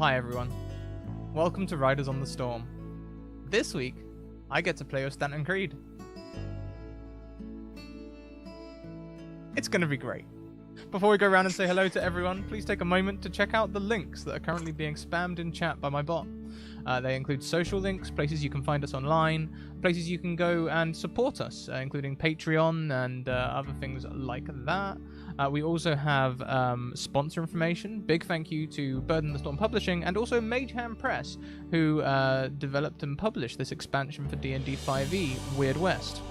hi everyone. Welcome to Riders on the Storm. This week, I get to play with Stanton Creed. It's going to be great. Before we go around and say hello to everyone, please take a moment to check out the links that are currently being spammed in chat by my bot. They include social links, places you can find us online, places you can go and support us, including Patreon and other things like that. We also have sponsor information. Big thank you to Bird and the Storm Publishing and also Mageham Press, who developed and published this expansion for D&D 5e, Weird West.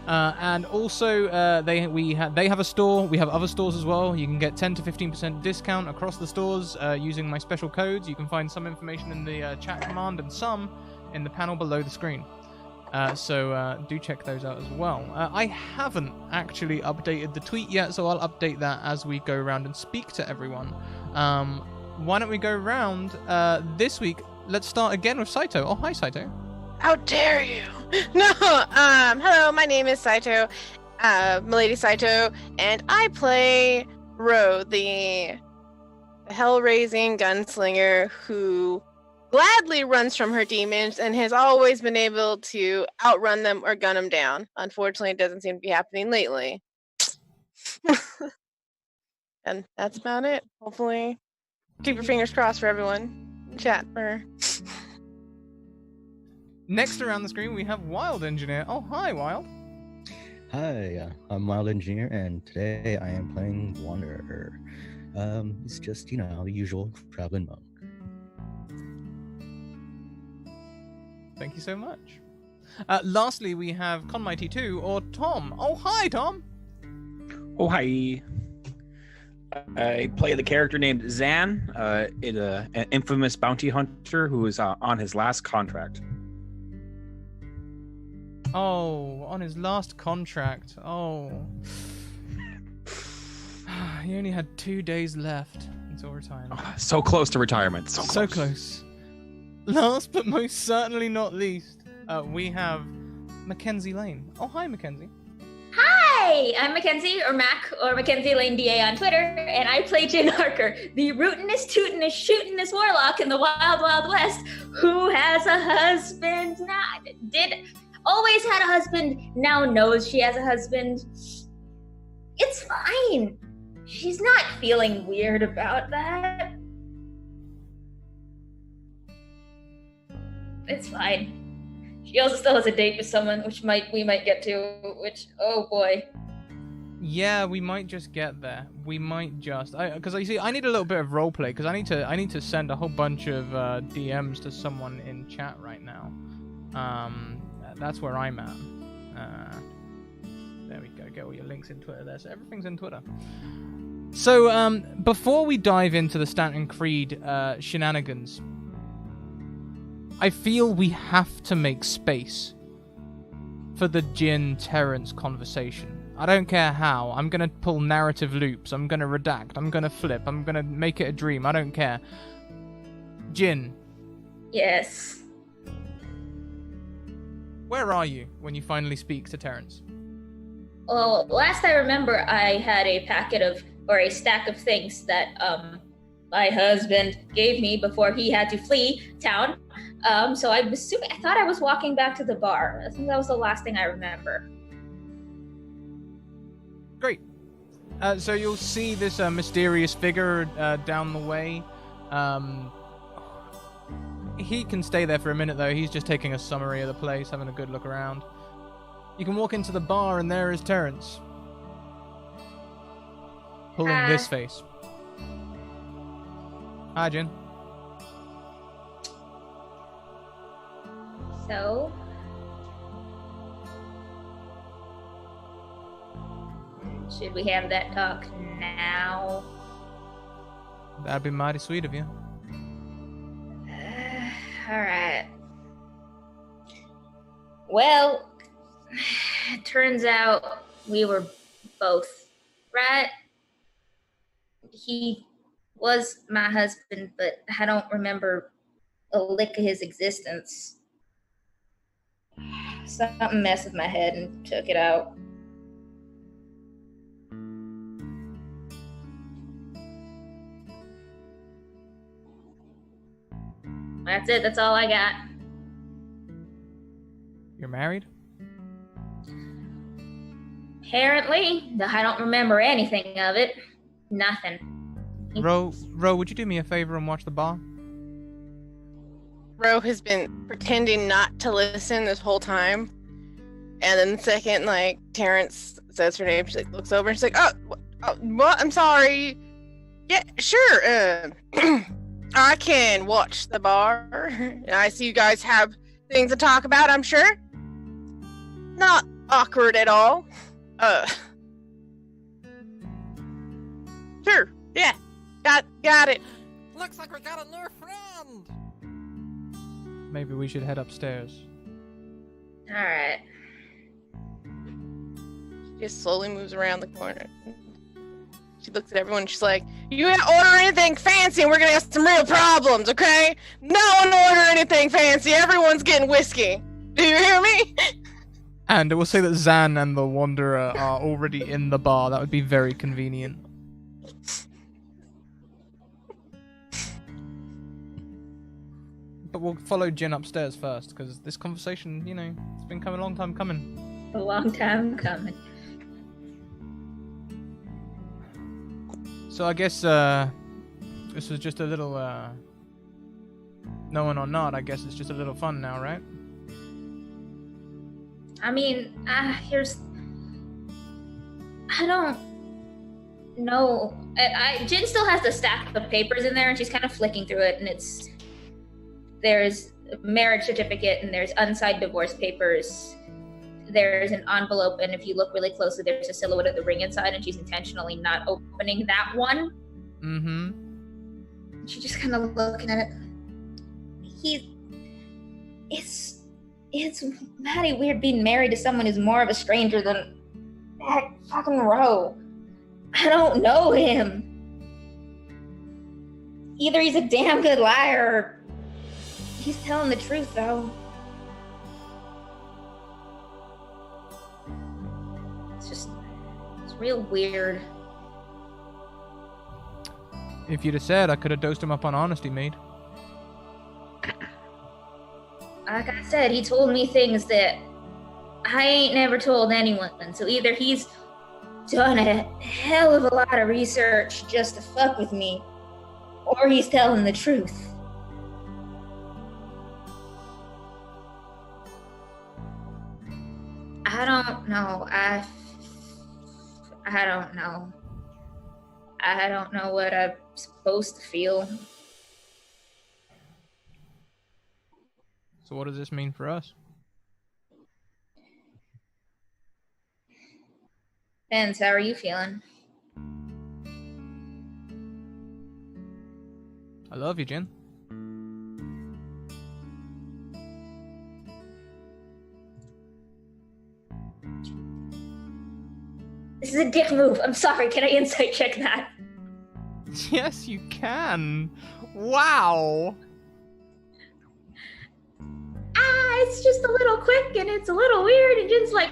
And also, they have a store. We have other stores as well. You can get 10 to 15% discount across the stores using my special codes. You can find some information in the chat command and some in the panel below the screen. So do check those out as well. I haven't actually updated the tweet yet, so I'll update that as we go around and speak to everyone. Why don't we go around this week? Let's start again with Saito. Oh, hi, Saito. How dare you? No, hello, my name is Saito, Milady Saito, and I play Ro, the hell-raising gunslinger who gladly runs from her demons and has always been able to outrun them or gun them down. Unfortunately, it doesn't seem to be happening lately. And that's about it. Hopefully, keep your fingers crossed for everyone. Chat for her. Next around the screen, we have Wild Engineer. Oh, hi, Wild. Hi, I'm Wild Engineer, and today I am playing Wanderer. It's just, the usual traveling monk. Thank you so much. Lastly, we have Conmighty 2, or Tom. Oh, hi, Tom. Oh, hi. I play the character named Zan, an infamous bounty hunter who is on his last contract. Oh, on his last contract. Oh. He only had 2 days left until retirement. Oh, so close to retirement. So close. Last but most certainly not least, we have Mckenzie Lane. Oh, hi, Mckenzie. Hi, I'm Mckenzie, or Mac, or Mckenzie Lane DA on Twitter, and I play Jin Harker, the rootinest, tootinest, shootinest warlock in the Wild Wild West, who has a husband. Always had a husband, now knows she has a husband. It's fine. She's not feeling weird about that. It's fine. She also still has a date with someone, which we might get to, which, oh boy. Yeah, we might just get there. We might just, because you see, I need a little bit of roleplay, because I need to send a whole bunch of DMs to someone in chat right now. That's where I'm at. There we go. Get all your links in Twitter there. So everything's in Twitter. So before we dive into the Stanton Creed shenanigans, I feel we have to make space for the Jin Terrence conversation. I don't care how. I'm gonna pull narrative loops. I'm gonna redact. I'm gonna flip. I'm gonna make it a dream. I don't care. Jin. Yes. Where are you when you finally speak to Terrence? Well, last I remember, I had a stack of things that my husband gave me before he had to flee town. So I thought I was walking back to the bar. I think that was the last thing I remember. Great. So you'll see this mysterious figure down the way. He can stay there for a minute, though. He's just taking a summary of the place, having a good look around. You can walk into the bar, and there is Terrence. Pulling this face. Hi, Jen. So? Should we have that talk now? That'd be mighty sweet of you. Alright. Well, it turns out we were both right. He was my husband, but I don't remember a lick of his existence. Something messed with my head and took it out. That's it. That's all I got. You're married? Apparently, I don't remember anything of it. Nothing. Ro, would you do me a favor and watch the bar? Ro has been pretending not to listen this whole time. And then the second, like, Terrence says her name, she like, looks over and she's like, oh, what? I'm sorry. Yeah, sure. I can watch the bar. And I see you guys have things to talk about, I'm sure. Not awkward at all. Sure. Yeah. Got it. Looks like we got a new friend. Maybe we should head upstairs. All right. She just slowly moves around the corner. She looks at everyone and she's like, you can't order anything fancy and we're gonna have some real problems, okay? No one order anything fancy. Everyone's getting whiskey. Do you hear me? And it will say that Zan and the Wanderer are already in the bar. That would be very convenient. But we'll follow Jin upstairs first, because this conversation, you know, it's been coming a long time coming. A long time coming. So I guess this was just a little, knowing or not, I guess it's just a little fun now, right? I mean, I don't know. Jin still has the stack of papers in there, and she's kind of flicking through it, and there's a marriage certificate, and there's unsigned divorce papers. There's an envelope, and if you look really closely, there's a silhouette of the ring inside, and she's intentionally not opening that one. Mm-hmm. She's just kind of looking at it. It's mighty weird being married to someone who's more of a stranger than that fucking Ro. I don't know him. Either he's a damn good liar or he's telling the truth, though. It's real weird. If you'd have said, I could have dosed him up on honesty, mate. Like I said, he told me things that I ain't never told anyone. So either he's done a hell of a lot of research just to fuck with me, or he's telling the truth. I don't know. I don't know. I don't know what I'm supposed to feel. So what does this mean for us? Vince, how are you feeling? I love you, Jin. This is a dick move. I'm sorry. Can I insight check that? Yes, you can. Wow. It's just a little quick and it's a little weird. And Jin's like,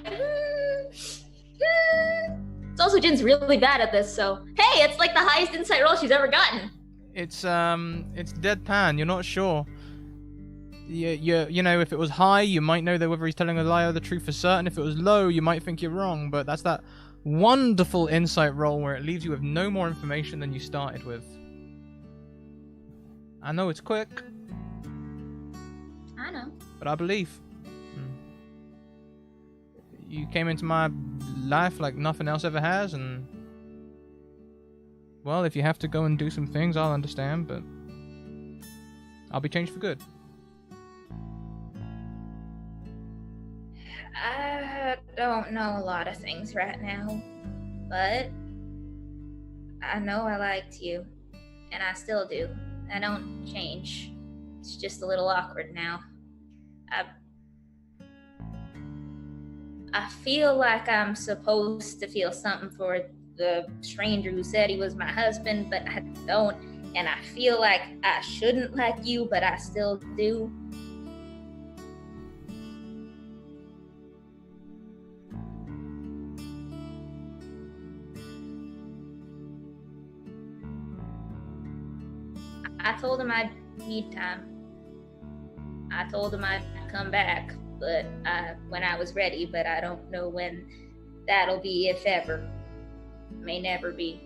It's also Jin's really bad at this, so hey, it's like the highest insight roll she's ever gotten. It's deadpan. You're not sure. You know, if it was high, you might know that whether he's telling a lie or the truth for certain. If it was low, you might think you're wrong. But that's that wonderful insight roll where it leaves you with no more information than you started with. I know it's quick. I know. But I believe. You came into my life like nothing else ever has, and well, if you have to go and do some things, I'll understand, but I'll be changed for good. I don't know a lot of things right now, but I know I liked you, and I still do. I don't change. It's just a little awkward now. I feel like I'm supposed to feel something for the stranger who said he was my husband, but I don't. And I feel like I shouldn't like you, but I still do. I told him I'd meantime, I told him I'd come back, but when I was ready, but I don't know when that'll be, if ever. May never be.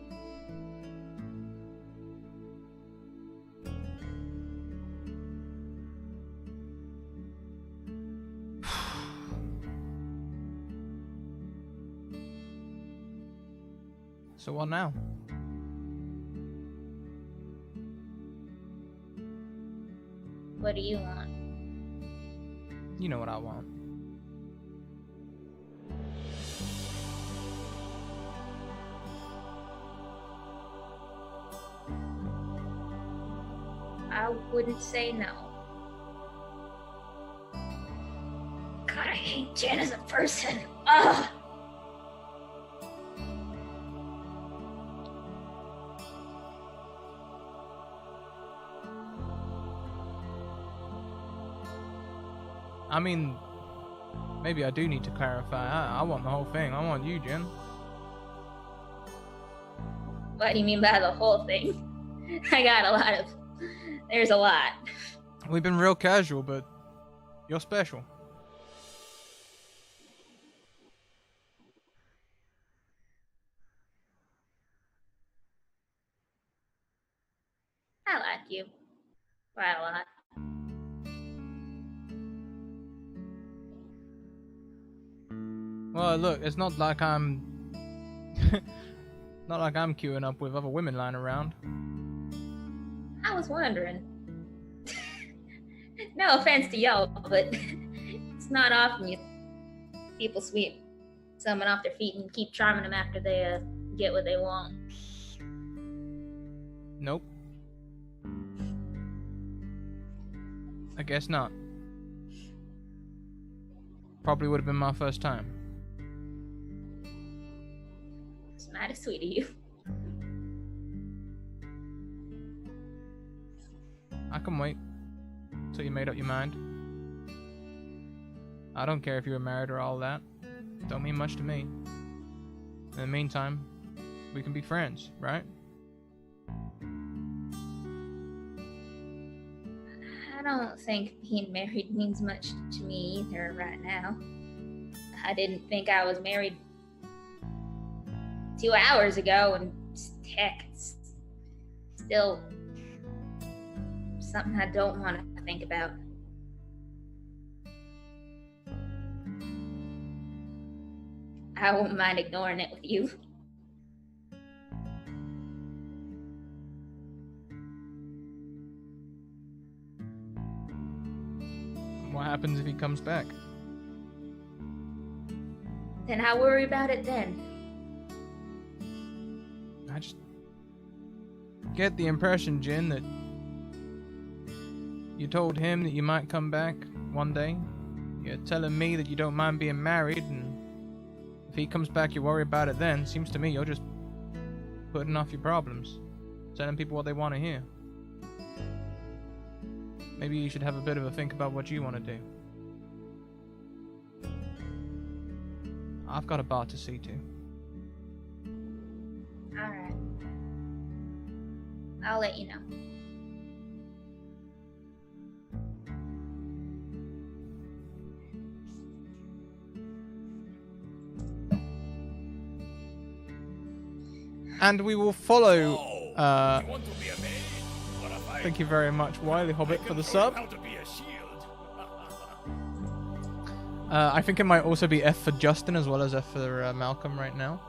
So what now? What do you want? You know what I want. I wouldn't say no. God, I hate Jen as a person. Ugh! I mean, maybe I do need to clarify. I want the whole thing. I want you, Jen. What do you mean by the whole thing? There's a lot. We've been real casual, but you're special. I like you. Quite a lot. Well, look, it's not like I'm not like I'm queuing up with other women lying around. I was wondering. No offense to y'all, but it's not often people sweep someone off their feet and keep charming them after they get what they want. Nope. I guess not. Probably would have been my first time. It's mighty sweet of you. I can wait till you made up your mind. I don't care if you were married or all that. Don't mean much to me. In the meantime, we can be friends, right? I don't think being married means much to me either right now. I didn't think I was married 2 hours ago, and heck, it's still something I don't want to think about. I won't mind ignoring it with you. What happens if he comes back? Then I'll worry about it then. I just get the impression, Jin, that you told him that you might come back one day. You're telling me that you don't mind being married, and if he comes back, you worry about it then. Seems to me you're just putting off your problems, telling people what they want to hear. Maybe you should have a bit of a think about what you want to do. I've got a bar to see to. Alright. I'll let you know. And we will follow. Thank you very much, Wily Hobbit, for the sub. I think it might also be F for Justin as well as F for Malcolm right now.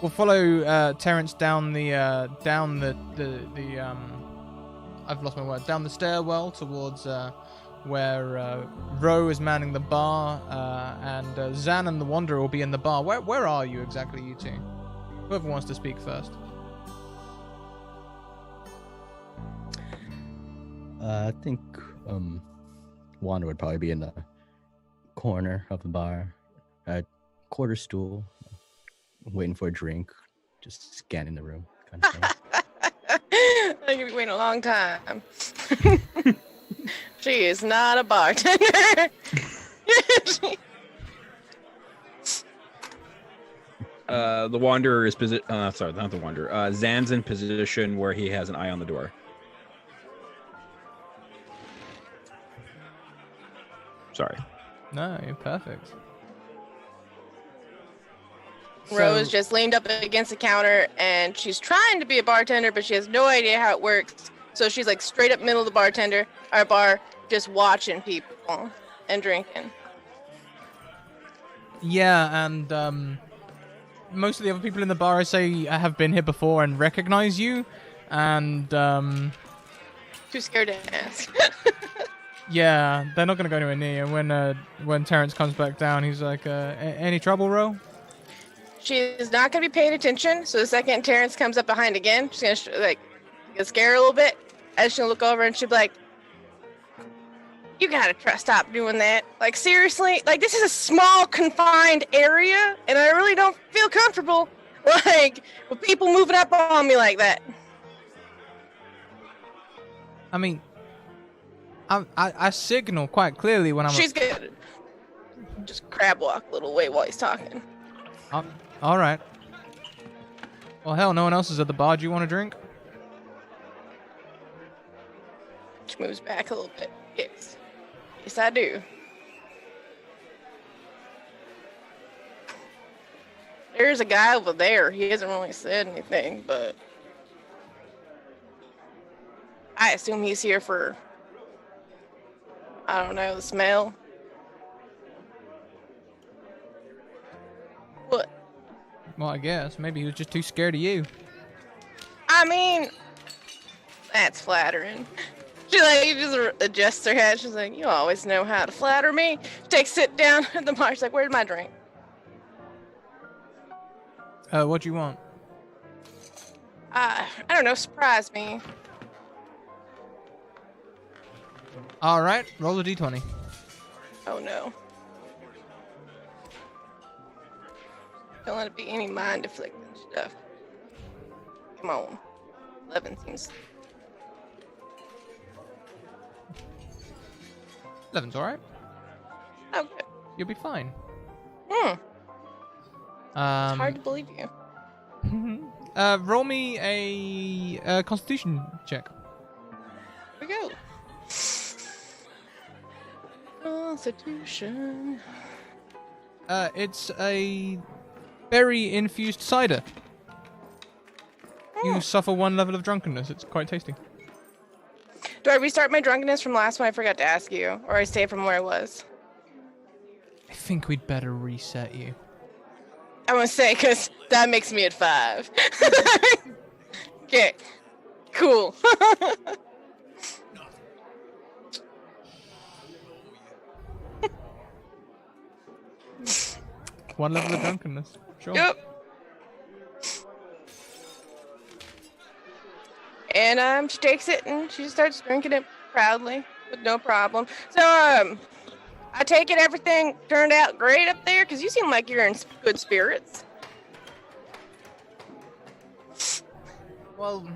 We'll follow Terrence down the I've lost my word. Down the stairwell towards where Ro is manning the bar, and Zan and the Wanderer will be in the bar. Where are you exactly, you two? Whoever wants to speak first. I think Wanda would probably be in the corner of the bar, at quarter stool, waiting for a drink, just scanning the room, kind of thing. I think you've been waiting a long time. She is not a bartender. The Wanderer is sorry, not the Wanderer. Zan's in position where he has an eye on the door. Sorry. No, you're perfect. Rose is just leaned up against the counter, and she's trying to be a bartender, but she has no idea how it works. So she's like straight up middle of the bar, just watching people and drinking. Yeah, and most of the other people in the bar, I say, have been here before and recognize you, and Too scared to ask. yeah, they're not gonna go anywhere near you. And when Terrence comes back down, he's like, "Any trouble, Ro?" She's not gonna be paying attention. So the second Terrence comes up behind again, she's gonna scare her a little bit. And she'll look over and she'll be like, "You gotta stop doing that. Like seriously, like this is a small confined area, and I really don't feel comfortable like with people moving up on me like that." I mean, I signal quite clearly when I'm. She's gonna just crab walk a little way while he's talking. All right. Well, hell, no one else is at the bar. Do you want a drink? She moves back a little bit. Yes. Yes, I do. There's a guy over there. He hasn't really said anything, but I assume he's here for, I don't know, the smell. What? Well, I guess. Maybe he was just too scared of you. I mean, that's flattering. She just adjusts her head. She's like, "You always know how to flatter me." She takes a sit down at the bar. She's like, "Where's my drink?" What do you want? I don't know. Surprise me. All right, roll a d20. Oh no. Don't let it be any mind afflicting stuff. Come on. 11 seems. 11's all right. Oh, good. You'll be fine. It's hard to believe you. Roll me a Constitution check. Here we go. Constitution. It's a berry infused cider. You suffer 1 level of drunkenness. It's quite tasty. Do I restart my drunkenness from last one? I forgot to ask you. Or I stay from where I was? I think we'd better reset you. I want to say, because that makes me at 5. Okay. Cool. 1 level of drunkenness. Sure. Yep. And she takes it and she starts drinking it proudly with no problem. So I take it everything turned out great up there because you seem like you're in good spirits. Well,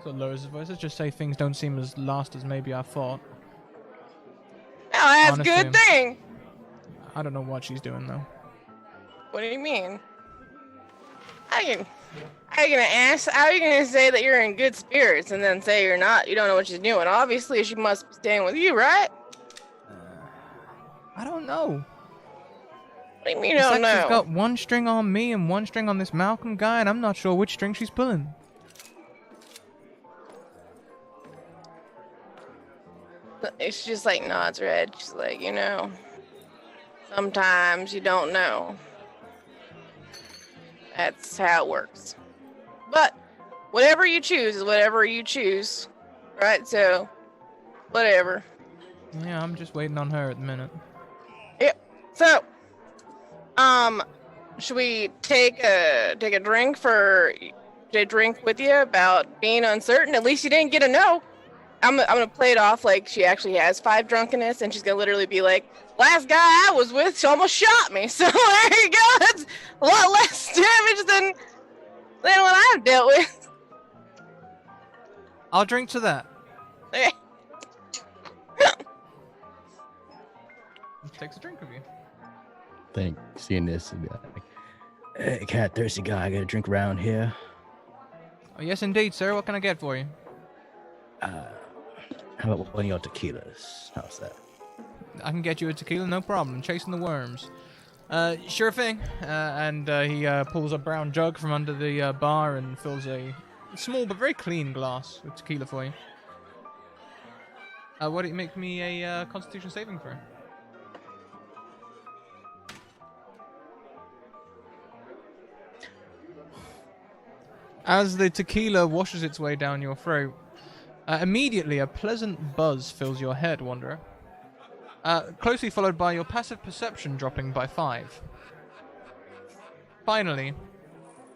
so lowers his voice. Let's just say things don't seem as lost as maybe I thought. Now that's a Honestly, good thing. I don't know what she's doing though. What do you mean? How are you gonna say that you're in good spirits and then say you're not? You don't know what she's doing. Obviously, she must be staying with you, right? I don't know. What do you mean you It's don't like she's know? got 1 string on me and 1 string on this Malcolm guy, and I'm not sure which string she's pulling. She just like nods her head. She's like, sometimes you don't know. That's how it works. But whatever you choose is whatever you choose, right? So, whatever. Yeah, I'm just waiting on her at the minute. Yep. So, should we take a drink to drink with you about being uncertain? At least you didn't get a no. I'm gonna play it off like she actually has 5 drunkenness, and she's gonna literally be like, "Last guy I was with, she almost shot me." So there you go. That's a lot less damage than what I've dealt with. I'll drink to that. Okay. Takes a drink of you. Think seeing this, and be like, Hey, cat, thirsty guy. Get a drink around here. Oh, yes, indeed, sir. What can I get for you? How about one of your tequilas? How's that? I can get you a tequila, no problem. Chasing the worms. Sure thing. And he pulls a brown jug from under the bar and fills a small but very clean glass with tequila for you. Why don't you make me a Constitution saving throw? As the tequila washes its way down your throat, immediately a pleasant buzz fills your head, Wanderer. Closely followed by your passive perception dropping by 5. Finally,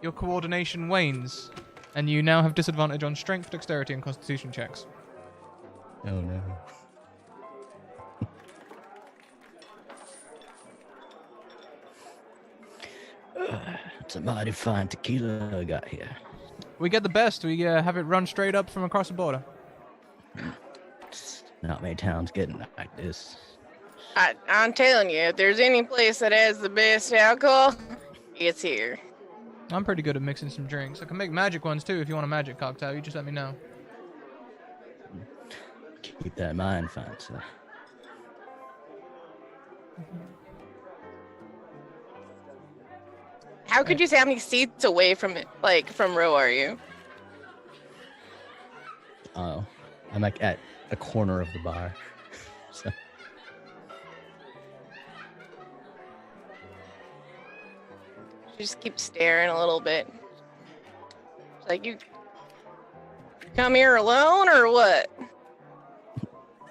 your coordination wanes, and you now have disadvantage on strength, dexterity, and constitution checks. Oh no. It's a mighty fine tequila I got here. We get the best. We have it run straight up from across the border. Not many towns getting like this. I'm telling you, if there's any place that has the best alcohol, it's here. I'm pretty good at mixing some drinks. I can make magic ones too if you want a magic cocktail. You just let me know. Keep that in mind, fine sir. How could you say how many seats away from it, like from Ro are you? Oh, I'm like at a corner of the bar. So. She just keeps staring a little bit. She's like, you come here alone or what?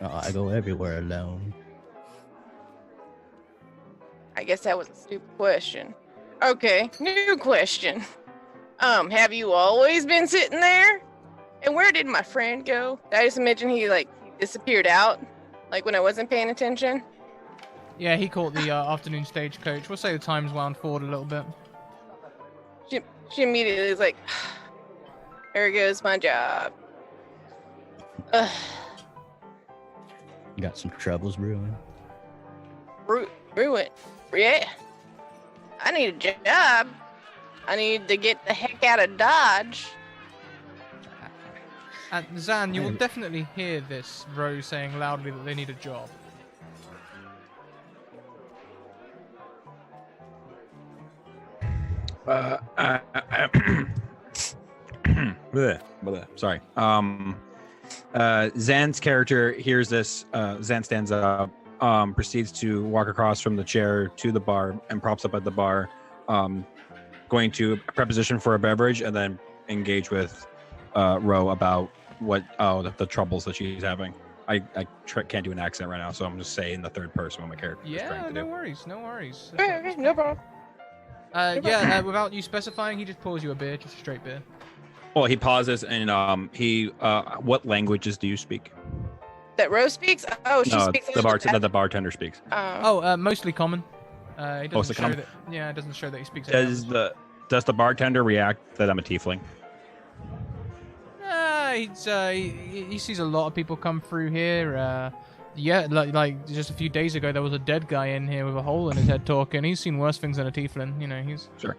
Oh, I go everywhere alone. I guess that was a stupid question. Okay, new question. Have you always been sitting there? And where did my friend go? Did I just imagine he disappeared out? Like when I wasn't paying attention? Yeah, he caught the afternoon stagecoach. We'll say the time's wound forward a little bit. She immediately is like, there goes my job. Ugh. You got some troubles brewing? Ruin. Yeah. I need a job. I need to get the heck out of Dodge. Zan, you will definitely hear this, Rose saying loudly that they need a job. Sorry. Zan's character hears this. Zan stands up, proceeds to walk across from the chair to the bar and props up at the bar, going to preposition for a beverage and then engage with Ro about the troubles that she's having. I can't do an accent right now, so I'm just saying the third person what my character is trying to do. No worries. Okay, no problem. Without you specifying, he just pours you a beer, just a straight beer. Well, he pauses and what languages do you speak? That Rose speaks? Oh, she speaks the bartender speaks. Mostly common. It doesn't show common? it doesn't show that he speaks. Does the bartender react that I'm a tiefling? He sees a lot of people come through here. Like just a few days ago, there was a dead guy in here with a hole in his head talking. He's seen worse things than a tiefling. He's sure.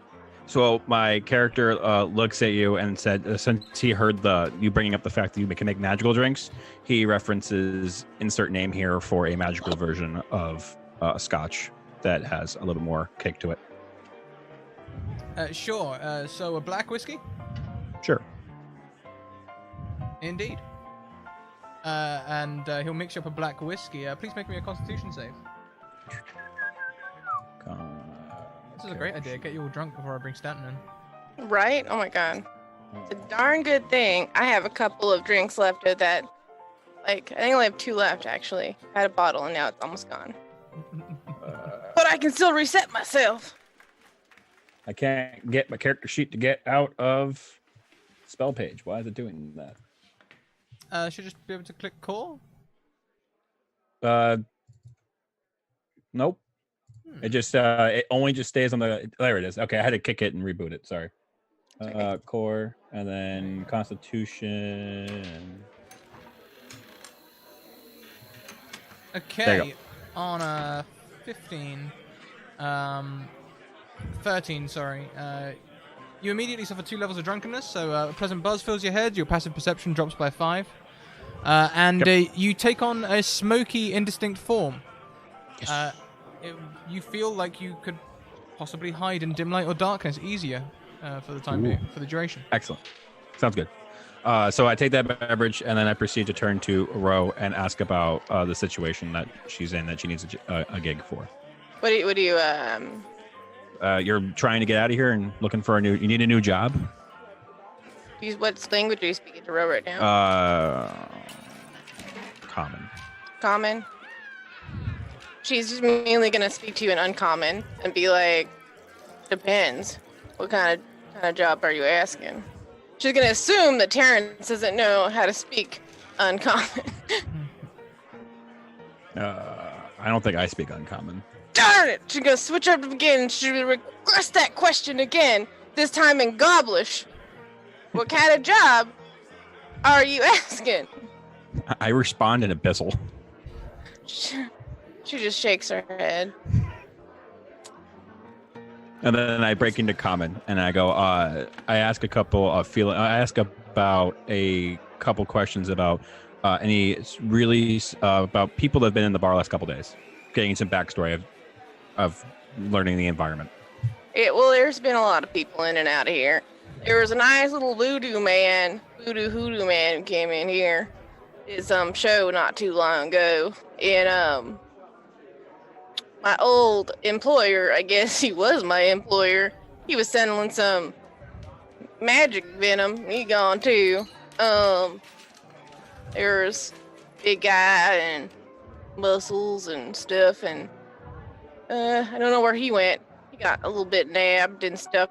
So my character looks at you and said, since he heard you bringing up the fact that you can make magical drinks, he references insert name here for a magical version of scotch that has a little more kick to it. Sure. So a black whiskey? Sure. Indeed. And he'll mix you up a black whiskey. Please make me a Constitution save. This is a great idea. Get you all drunk before I bring Stanton in. Right? Oh my god. It's a darn good thing. I have a couple of drinks left of that. I think I only have 2 left, actually. I had a bottle and now it's almost gone. But I can still reset myself. I can't get my character sheet to get out of spell page. Why is it doing that? Should just be able to click call? Nope. It just it only just stays on the. There it is. Okay, I had to kick it and reboot it. Sorry. Okay. Core and then Constitution. Okay. On a 15, 13, sorry. You immediately suffer 2 levels of drunkenness, so a pleasant buzz fills your head, your passive perception drops by 5. And you take on a smoky, indistinct form. You feel like you could possibly hide in dim light or darkness easier for the time being, for the duration. Excellent. Sounds good. So I take that beverage, and then I proceed to turn to Ro and ask about the situation that she's in, that she needs a gig for. What do you You're trying to get out of here and looking for you need a new job? what language are you speaking to Ro right now? Common. Common? She's just mainly gonna speak to you in uncommon and be like, depends. What kind of job are you asking? She's gonna assume that Terrence doesn't know how to speak uncommon. I don't think I speak uncommon. Darn it! She's gonna switch up again. She will request that question again, this time in Goblish. What kind of job are you asking? I respond in Abyssal. She just shakes her head. And then I break into common, and I go. I ask about a couple questions about about people that have been in the bar last couple days, getting some backstory of learning the environment. Well, there's been a lot of people in and out of here. There was a nice little hoodoo man who came in here. Did some show not too long ago, and my old employer, I guess he was my employer, he was selling some magic venom. He gone too. There's big guy and muscles and stuff, and I don't know where he went. He got a little bit nabbed and stuff.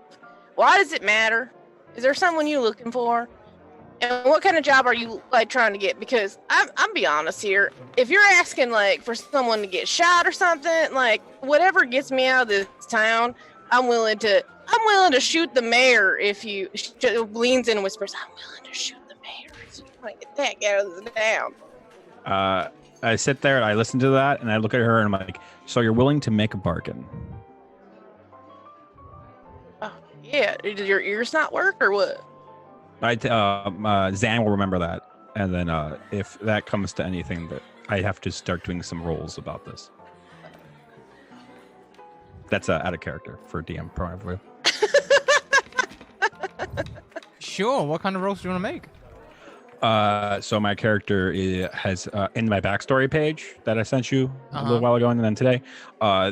Why does it matter? Is there someone you looking for? And what kind of job are you like trying to get? Because I'm be honest here. If you're asking like for someone to get shot or something, like whatever gets me out of this town, I'm willing to shoot the mayor. If you leans in and whispers, I'm willing to shoot the mayor. So you want to get that guy out of the town. I sit there and I listen to that, and I look at her and I'm like, so you're willing to make a bargain? Oh yeah, did your ears not work or what? Zan will remember that, and then if that comes to anything, that I have to start doing some rolls about this. That's out of character for DM probably. Sure. What kind of rolls do you want to make? So my character has in my backstory page that I sent you a little while ago, and then today,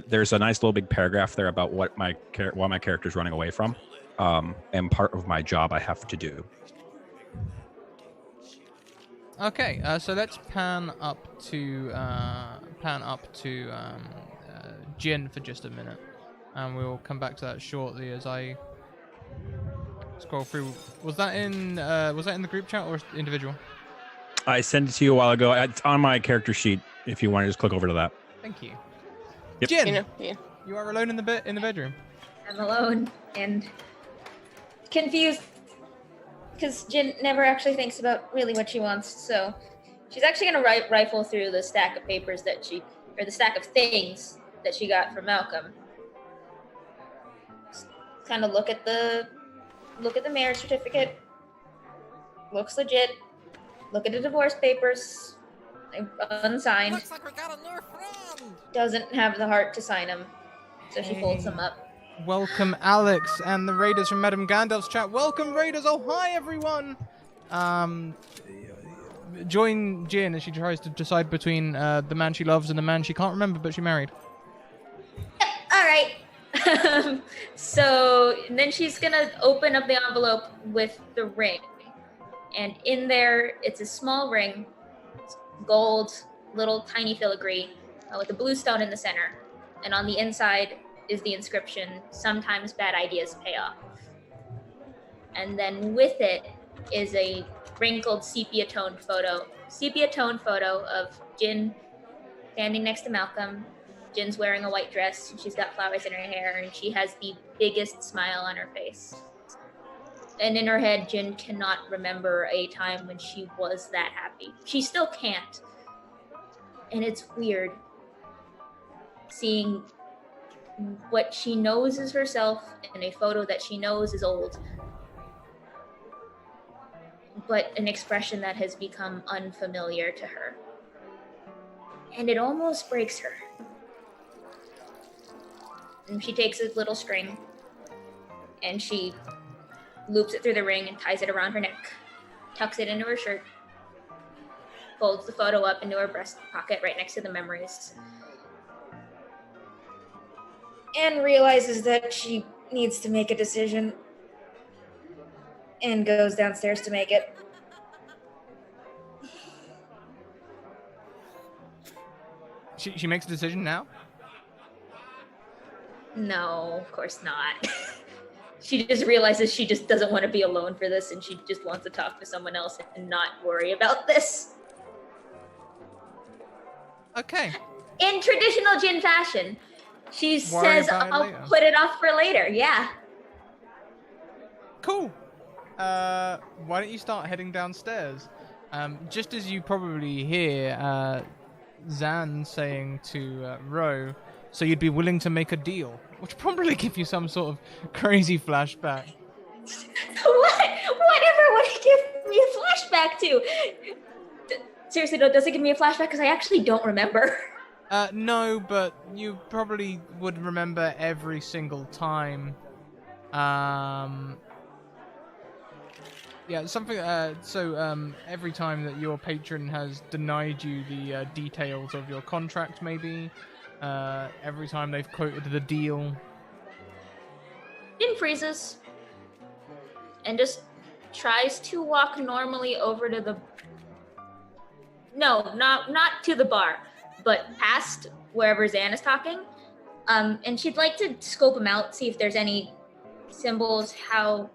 there's a nice little big paragraph there about what my character's running away from. And part of my job I have to do. Okay, so let's pan up to Jin for just a minute, and we'll come back to that shortly as I scroll through. Was that in the group chat or individual? I sent it to you a while ago. It's on my character sheet. If you want to just click over to that. Thank you. Yep. Jin, you are alone in the bedroom. I'm alone and confused because Jin never actually thinks about really what she wants. So she's actually going to rifle through the stack of papers the stack of things that she got from Malcolm. Kind of look at the marriage certificate. Looks legit. Look at the divorce papers. Unsigned. Looks like we got a new friend. Doesn't have the heart to sign them, so she folds them up. Welcome, Alex, and the Raiders from Madame Gandalf's chat. Welcome, Raiders! Oh, hi, everyone! Join Jin as she tries to decide between the man she loves and the man she can't remember, but she married. Yep, all right. So then she's going to open up the envelope with the ring. And in there, it's a small ring, gold, little tiny filigree, with a blue stone in the center. And on the inside is the inscription, "Sometimes bad ideas pay off." And then with it is a wrinkled sepia-toned photo of Jin standing next to Malcolm. Jin's wearing a white dress, and she's got flowers in her hair, and she has the biggest smile on her face. And in her head, Jin cannot remember a time when she was that happy. She still can't. And it's weird seeing what she knows is herself in a photo that she knows is old, but an expression that has become unfamiliar to her. And it almost breaks her. And she takes a little string and she loops it through the ring and ties it around her neck, tucks it into her shirt, folds the photo up into her breast pocket right next to the memories, and realizes that she needs to make a decision and goes downstairs to make it. She makes a decision now? No, of course not. She just realizes she just doesn't want to be alone for this, and she just wants to talk to someone else and not worry about this. Okay. In traditional Jin fashion, she Worry says, about it I'll later." put it off for later. Yeah. Cool. Why don't you start heading downstairs? Just as you probably hear Zan saying to Ro, so you'd be willing to make a deal, which probably give you some sort of crazy flashback. Whatever would it give me a flashback to? Seriously, no, does it give me a flashback? Because I actually don't remember. No, but you probably would remember every single time. Yeah, something. Every time that your patron has denied you the details of your contract, maybe. Every time they've quoted the deal. Jin freezes and just tries to walk normally over to the. No, not to the bar, but past wherever Zan is talking. And she'd like to scope him out, see if there's any symbols, how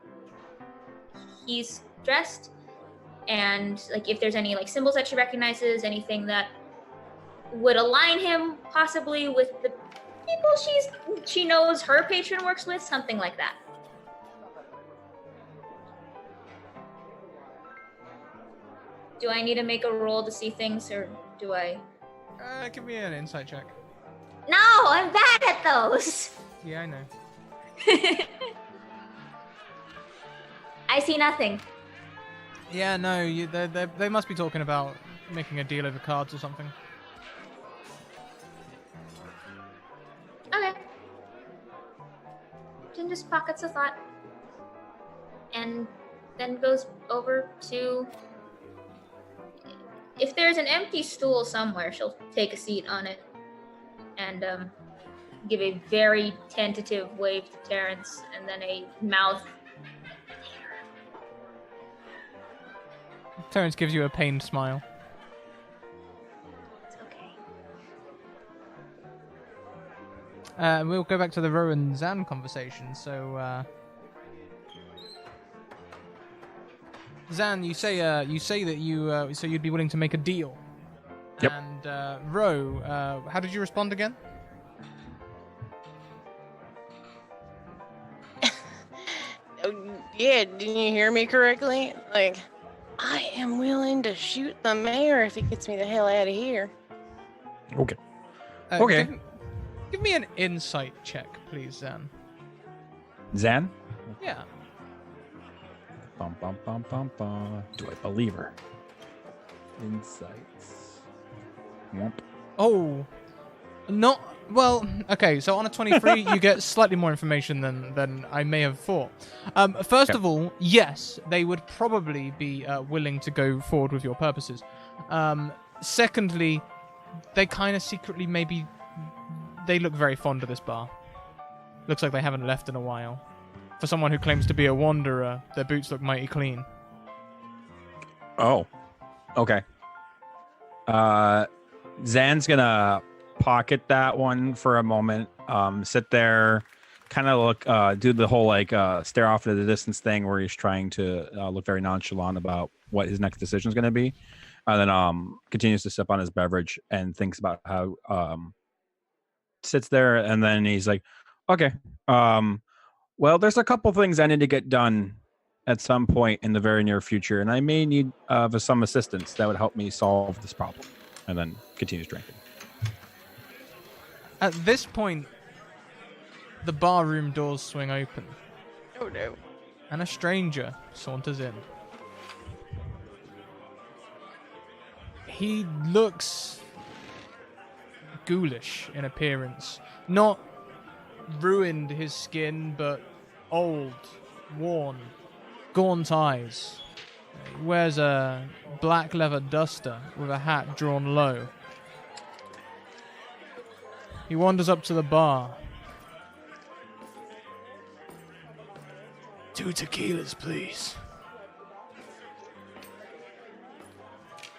he's dressed, and like if there's any like symbols that she recognizes, anything that would align him possibly with the people she knows her patron works with, something like that. Do I need to make a roll to see things, or do I? Give me an insight check. No, I'm bad at those. Yeah, I know. I see nothing. Yeah, no, they must be talking about making a deal over cards or something. Okay. Jin just pockets a thought and then goes over to. If there's an empty stool somewhere, she'll take a seat on it and give a very tentative wave to Terrence, and then a mouth. Terrence gives you a pained smile. It's okay. We'll go back to the Ro and Zan conversation. So, Zan, you say that you so you'd be willing to make a deal. Yep. And Ro, how did you respond again? Yeah, didn't you hear me correctly? Like, I am willing to shoot the mayor if he gets me the hell out of here. Okay. Okay. Give me an insight check, please, Zan. Zan? Yeah. Bum, bum, bum, bum, bum. Do I believe her? Insights. Womp. Oh, not well. Okay, so on a 23, you get slightly more information than I may have thought. First of all, yes, they would probably be willing to go forward with your purposes. Secondly, they kind of secretly maybe they look very fond of this bar. Looks like they haven't left in a while. For someone who claims to be a wanderer, their boots look mighty clean. Oh. Okay. Zan's gonna pocket that one for a moment. Sit there, kind of look, do the whole like stare off into the distance thing where he's trying to look very nonchalant about what his next decision is going to be, and then continues to sip on his beverage and thinks about how sits there, and then he's like, okay, well, there's a couple things I need to get done at some point in the very near future, and I may need some assistance that would help me solve this problem. And then continues drinking. At this point, The barroom doors swing open, Oh no. and a stranger saunters in. He looks ghoulish in appearance. Not ruined his skin, but old, worn, gaunt eyes. He wears a black leather duster with a hat drawn low. He wanders up to the bar. 2 tequilas, please.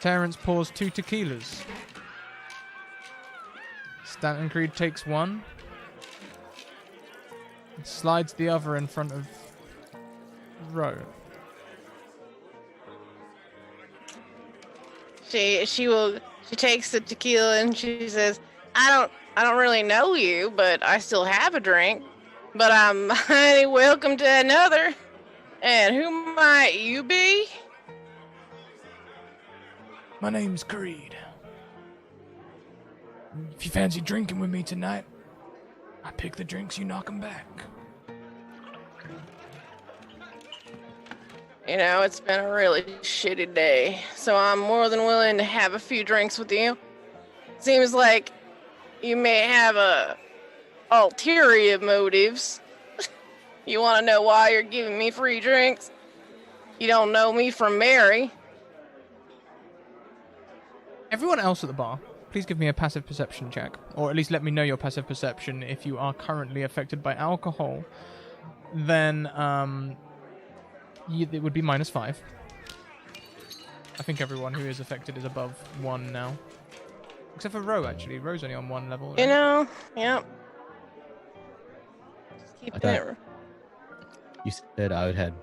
Terrence pours 2 tequilas. Stanton Creed takes one. And slides the other in front of Ro. She takes the tequila and she says, I don't really know you, but I still have a drink. But I'm mighty welcome to another. And who might you be? My name's Creed. If you fancy drinking with me tonight, I pick the drinks, you knock 'em back. You know, it's been a really shitty day, so I'm more than willing to have a few drinks with you. Seems like you may have ulterior motives. You want to know why you're giving me free drinks? You don't know me from Mary. Everyone else at the bar, please give me a passive perception check. Or at least let me know your passive perception. If you are currently affected by alcohol, then it would be -5. I think everyone who is affected is above 1 now. Except for Ro, actually. Ro's only on 1 level. Right? You know, yep. Just keep it. You said I would have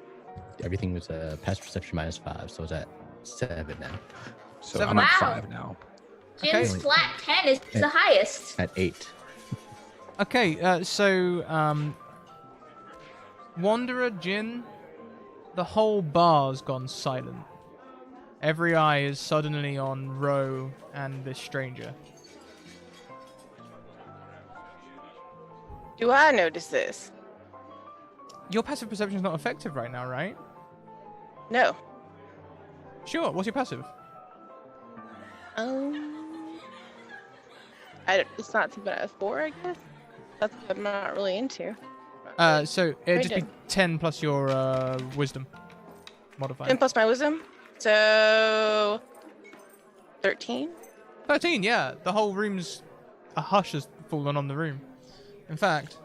everything was passive perception -5, so it's at 7 now. So 7. I'm at Wow. 5 now. Jin's Okay. flat 10 is the highest. At 8. Okay, so Wanderer, Jin, the whole bar's gone silent. Every eye is suddenly on Ro and this stranger. Do I notice this? Your passive perception is not effective right now, right? No. Sure, what's your passive? It's not something I have 4, I guess. That's what I'm not really into. So it'd just be did. 10 plus your wisdom modifier. 10 plus my wisdom. So 13. 13, yeah. The whole room's... A hush has fallen on the room. In fact,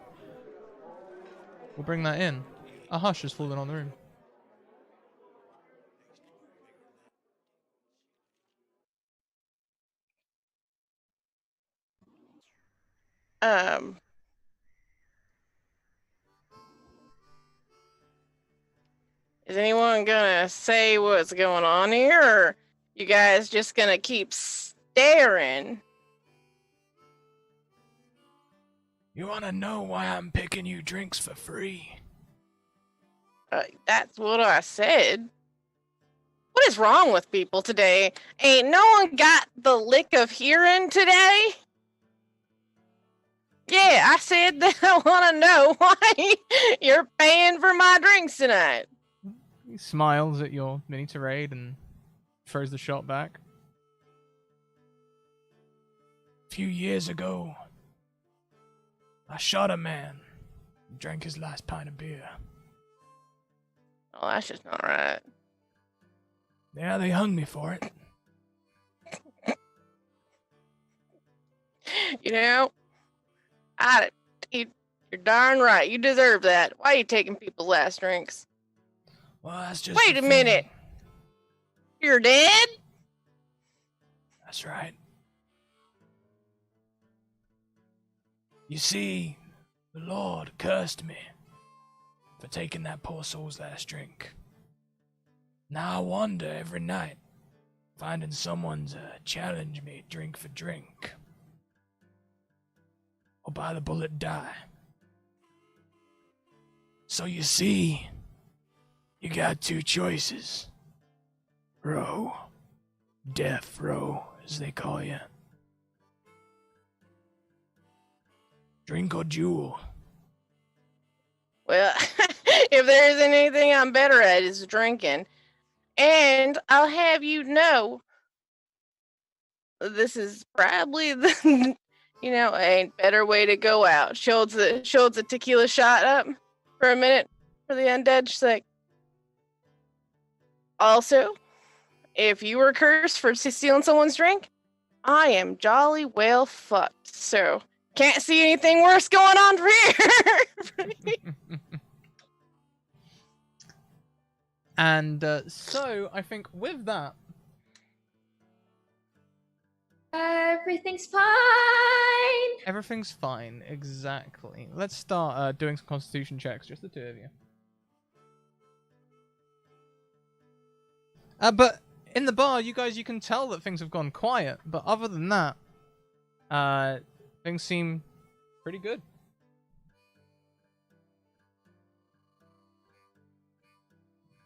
we'll bring that in. A hush has fallen on the room. Is anyone gonna say what's going on here, or you guys just gonna keep staring? You want to know why I'm picking you drinks for free? That's what I said. What is wrong with people today? Ain't no one got the lick of hearing today? Yeah, I said that I want to know why you're paying for my drinks tonight. He smiles at your mini tirade and throws the shot back. A few years ago, I shot a man and drank his last pint of beer. Oh, that's just not right. Yeah, they hung me for it. You know, you're darn right. You deserve that. Why are you taking people's last drinks? Well, that's just... Wait a minute. You're dead? That's right. You see, the Lord cursed me for taking that poor soul's last drink. Now I wonder every night, finding someone to challenge me drink for drink. Or by the bullet die. So you see, you got 2 choices. Ro. Death Row, as they call you. Drink or duel. Well, if there isn't anything I'm better at, it's drinking. And I'll have you know, this is probably the, a better way to go out. She holds the tequila shot up for a minute for the undead. She's like, also, if you were cursed for stealing someone's drink, I am jolly well fucked. So, can't see anything worse going on from here. And so I think with that, Everything's fine. everything's fine. Exactly. Let's start doing some constitution checks, just the two of you. But in the bar, you can tell that things have gone quiet. But other than that, things seem pretty good.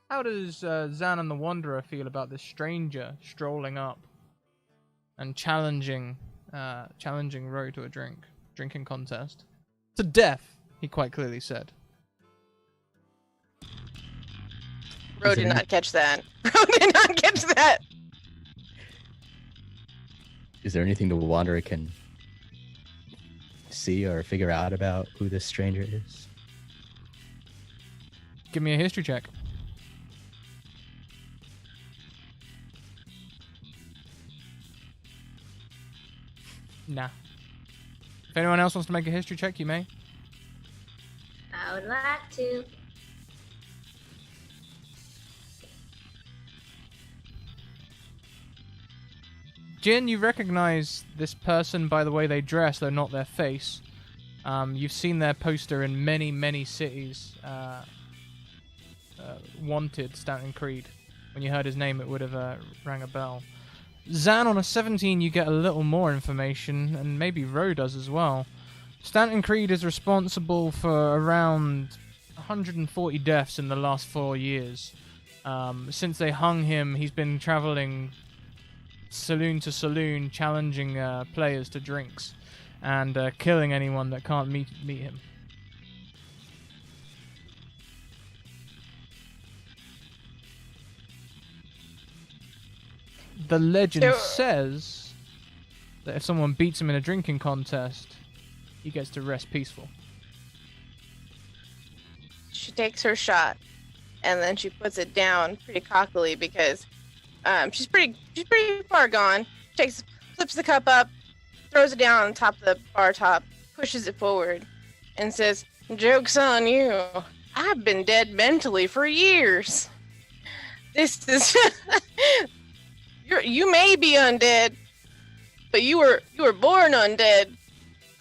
How does Zan and the Wanderer feel about this stranger strolling up and challenging Ro to a drinking contest? To death, he quite clearly said. Ro did not catch that. Ro did not catch that. Is there anything the Wanderer can see or figure out about who this stranger is? Give me a history check. Nah. If anyone else wants to make a history check, you may. I would like to. Jin, you recognize this person by the way they dress, though not their face. You've seen their poster in many, many cities. Wanted Stanton Creed. When you heard his name, it would have rang a bell. Zan, on a 17, you get a little more information, and maybe Ro does as well. Stanton Creed is responsible for around 140 deaths in the last 4 years. Since they hung him, he's been traveling saloon to saloon, challenging players to drinks, and killing anyone that can't meet him. The legend says that if someone beats him in a drinking contest, he gets to rest peaceful. She takes her shot, and then she puts it down pretty cockily because she's pretty far gone. Flips the cup up, throws it down on top of the bar top, pushes it forward, and says, "Joke's on you. I've been dead mentally for years. This is you may be undead, but you were born undead.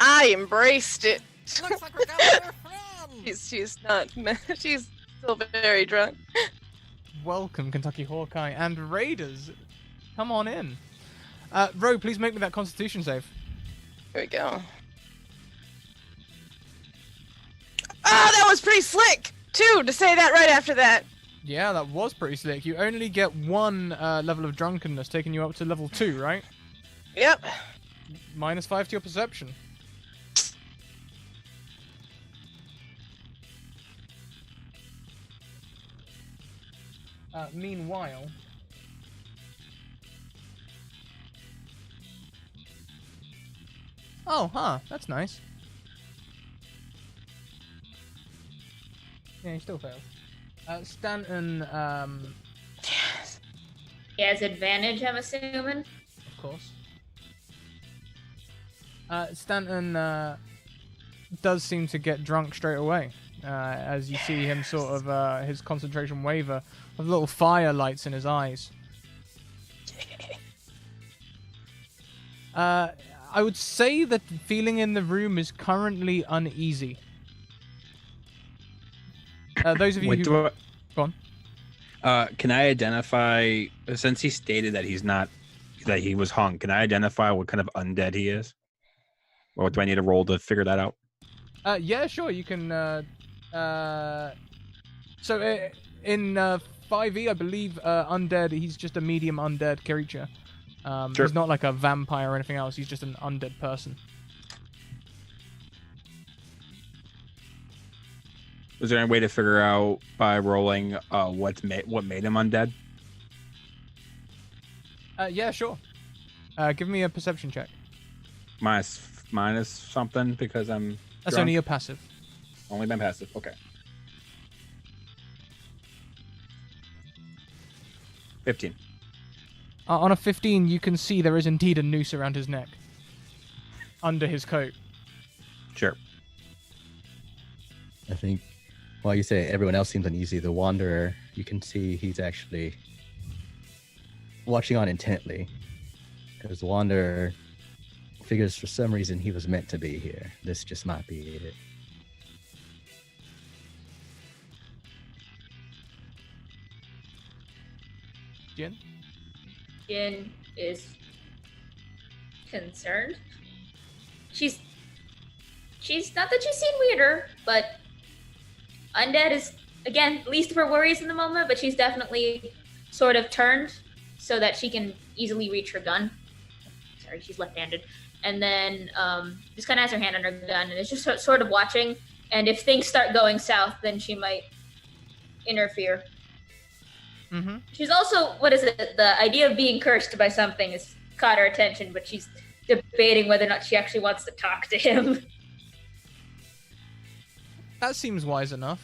I embraced it." Looks like we got a new friend. She's not. She's still very drunk. Welcome, Kentucky Hawkeye and Raiders. Come on in. Ro, please make me that Constitution save. Here we go. Oh, that was pretty slick, too, to say that right after that. Yeah, that was pretty slick. You only get one level of drunkenness, taking you up to level 2, right? Yep. -5 to your perception. Meanwhile... Oh, huh. That's nice. Yeah, he still failed. Stanton, Yes. He has advantage, I'm assuming. of course. Stanton does seem to get drunk straight away. As you see him sort of, his concentration waver with little fire lights in his eyes. I would say that the feeling in the room is currently uneasy. Those of you who... Go on. Can I identify, since he stated that that he was hung, can I identify what kind of undead he is? Or do I need to roll to figure that out? Yeah, sure. You can. So in 5e, I believe undead. He's just a medium undead creature. Sure. He's not like a vampire or anything else. He's just an undead person. Is there any way to figure out by rolling what made him undead? Yeah, sure. Give me a perception check. Minus something because I'm. That's drunk? only your passive. Only my passive. Okay. 15. On a 15, you can see there is indeed a noose around his neck. Under his coat. Sure. I think while you say everyone else seems uneasy, the Wanderer, you can see he's actually watching on intently. Because the Wanderer figures for some reason he was meant to be here. This just might be it. Jin? Jin is concerned. She's not that she's seen weirder, but undead is again least of her worries in the moment, but she's definitely sort of turned so that she can easily reach her gun. Sorry, she's left-handed. And then just kind of has her hand on her gun and is just sort of watching. And if things start going south, then she might interfere. Mm-hmm. She's also, the idea of being cursed by something has caught her attention, but she's debating whether or not she actually wants to talk to him. That seems wise enough.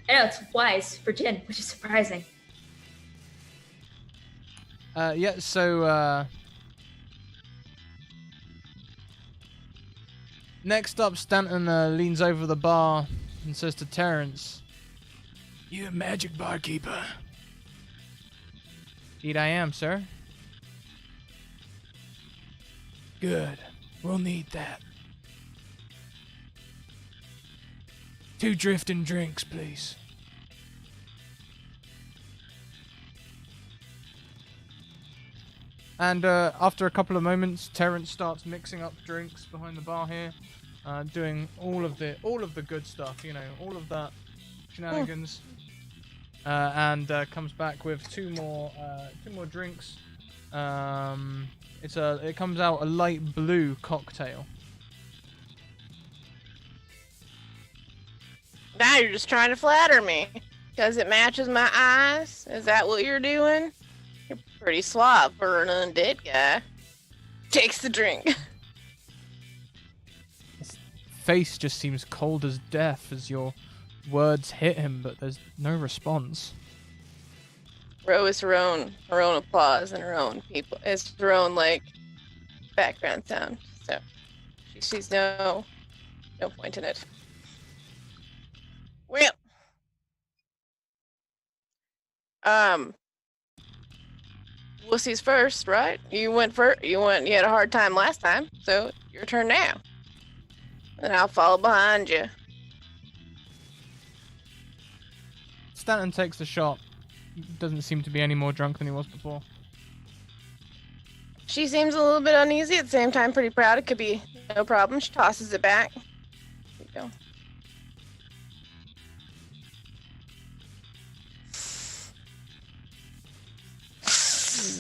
I know, it's wise for Jin, which is surprising. Yeah, so, next up, Stanton leans over the bar and says to Terrence, "You a magic barkeeper?" "Indeed I am, sir." "Good. We'll need that. 2 drifting drinks, please." And after a couple of moments, Terrence starts mixing up drinks behind the bar here, doing all of the good stuff, you know, all of that shenanigans, and comes back with two more drinks. It comes out a light blue cocktail. Now you're just trying to flatter me because it matches my eyes. Is that what you're doing? You're pretty suave for an undead guy. Takes the drink. His face just seems cold as death as your words hit him, but there's no response. Ro is her own applause and her own people. It's her own like background sound. So she sees no point in it. Well, Wussy's first, right? You went first. You had a hard time last time, so your turn now. And I'll follow behind you. Stanton takes the shot. Doesn't seem to be any more drunk than he was before. She seems a little bit uneasy at the same time, pretty proud. It could be no problem. She tosses it back. Here you go.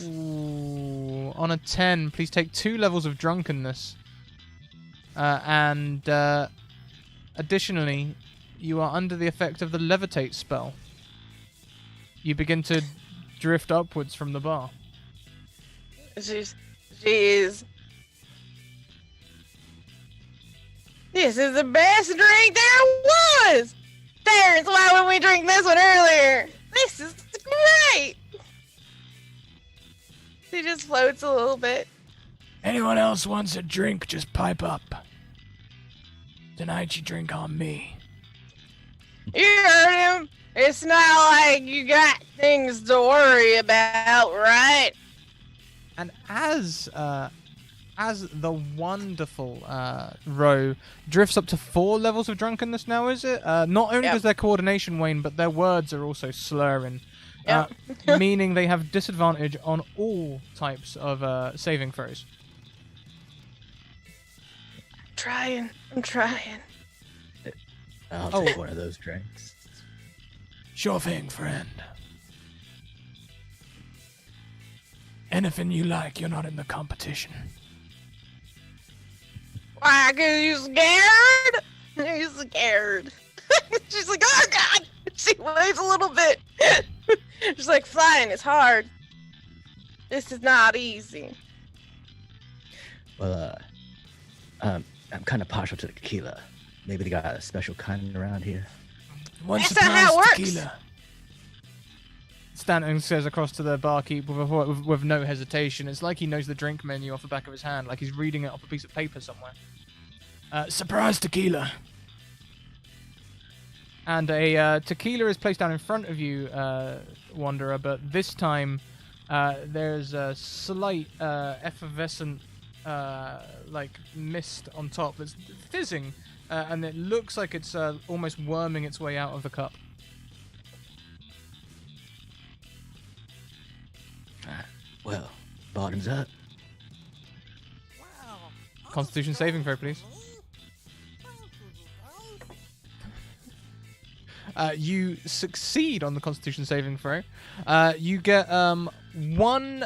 Ooh, on a 10, please take 2 levels of drunkenness. And additionally, you are under the effect of the levitate spell. You begin to drift upwards from the bar. Jeez. This is the best drink there was! Terrence, why wouldn't we drink this one earlier? This is great! She just floats a little bit. Anyone else wants a drink, just pipe up. Tonight you drink on me. You heard him. It's not like you got things to worry about, right? And as the wonderful Ro drifts up to 4 levels of drunkenness now, is it? Not only Yep. does their coordination wane, but their words are also slurring. Yep. Meaning they have disadvantage on all types of saving throws. I'm trying. I'll take one of those drinks. Sure thing, friend. Anything you like, you're not in the competition. Fuck, are you scared? Are you scared? She's like, oh god! She waves a little bit. She's like, flying is hard. This is not easy. Well, I'm kind of partial to tequila. Maybe they got a special kind around here. That's not how it works. Tequila. Stanton says across to the barkeep with no hesitation. It's like he knows the drink menu off the back of his hand, like he's reading it off a piece of paper somewhere. Surprise tequila. And a tequila is placed down in front of you, Wanderer, but this time there's a slight effervescent like mist on top that's fizzing, and it looks like it's almost worming its way out of the cup. Well, bottoms up. Constitution saving throw, please. You succeed on the Constitution saving throw. You get one.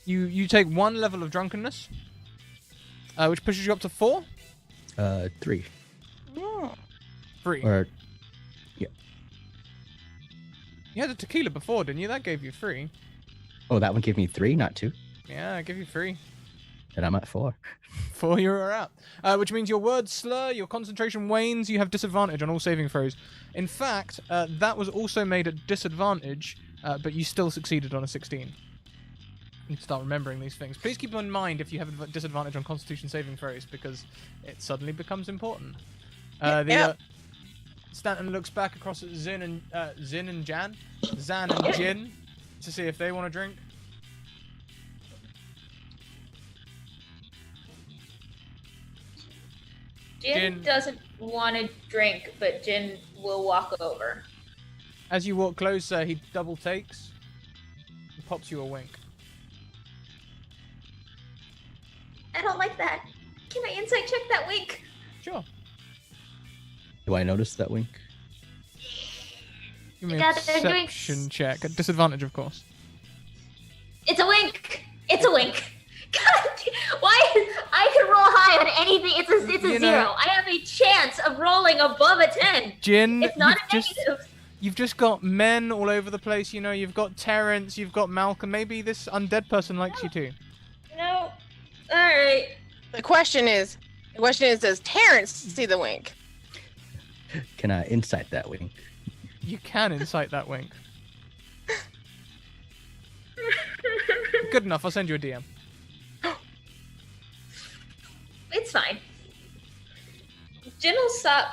You take one level of drunkenness, which pushes you up to 4. 3. Oh. 3. Or You had a tequila before, didn't you? That gave you 3. oh, that one gave me 3, not 2. Yeah, I give you 3. And I'm at 4. 4 you're out. Which means your words slur, your concentration wanes, you have disadvantage on all saving throws. In fact, that was also made at disadvantage, but you still succeeded on a 16. You need to start remembering these things. Please keep in mind if you have a disadvantage on Constitution saving throws, because it suddenly becomes important. Stanton looks back across at Zan and Jan, Zan and Jin, to see if they want to drink. Jin doesn't want to drink, but Jin will walk over. As you walk closer, he double takes and pops you a wink. I don't like that. Can I insight check that wink? Sure. Do I notice that wink? Give me a got their perception drinks. check. At disadvantage, of course. It's a wink. It's a wink. God, why? I can roll high on anything. It's a 0. I have a chance of rolling above a 10. Jin, It's not a negative. you've just got men all over the place. You know, you've got Terrence, you've got Malcolm. Maybe this undead person likes you too. No. All right. The question is, does Terrence see the wink? Can I insight that wink? You can incite that wink. Good enough. I'll send you a DM. It's fine. Jin will stop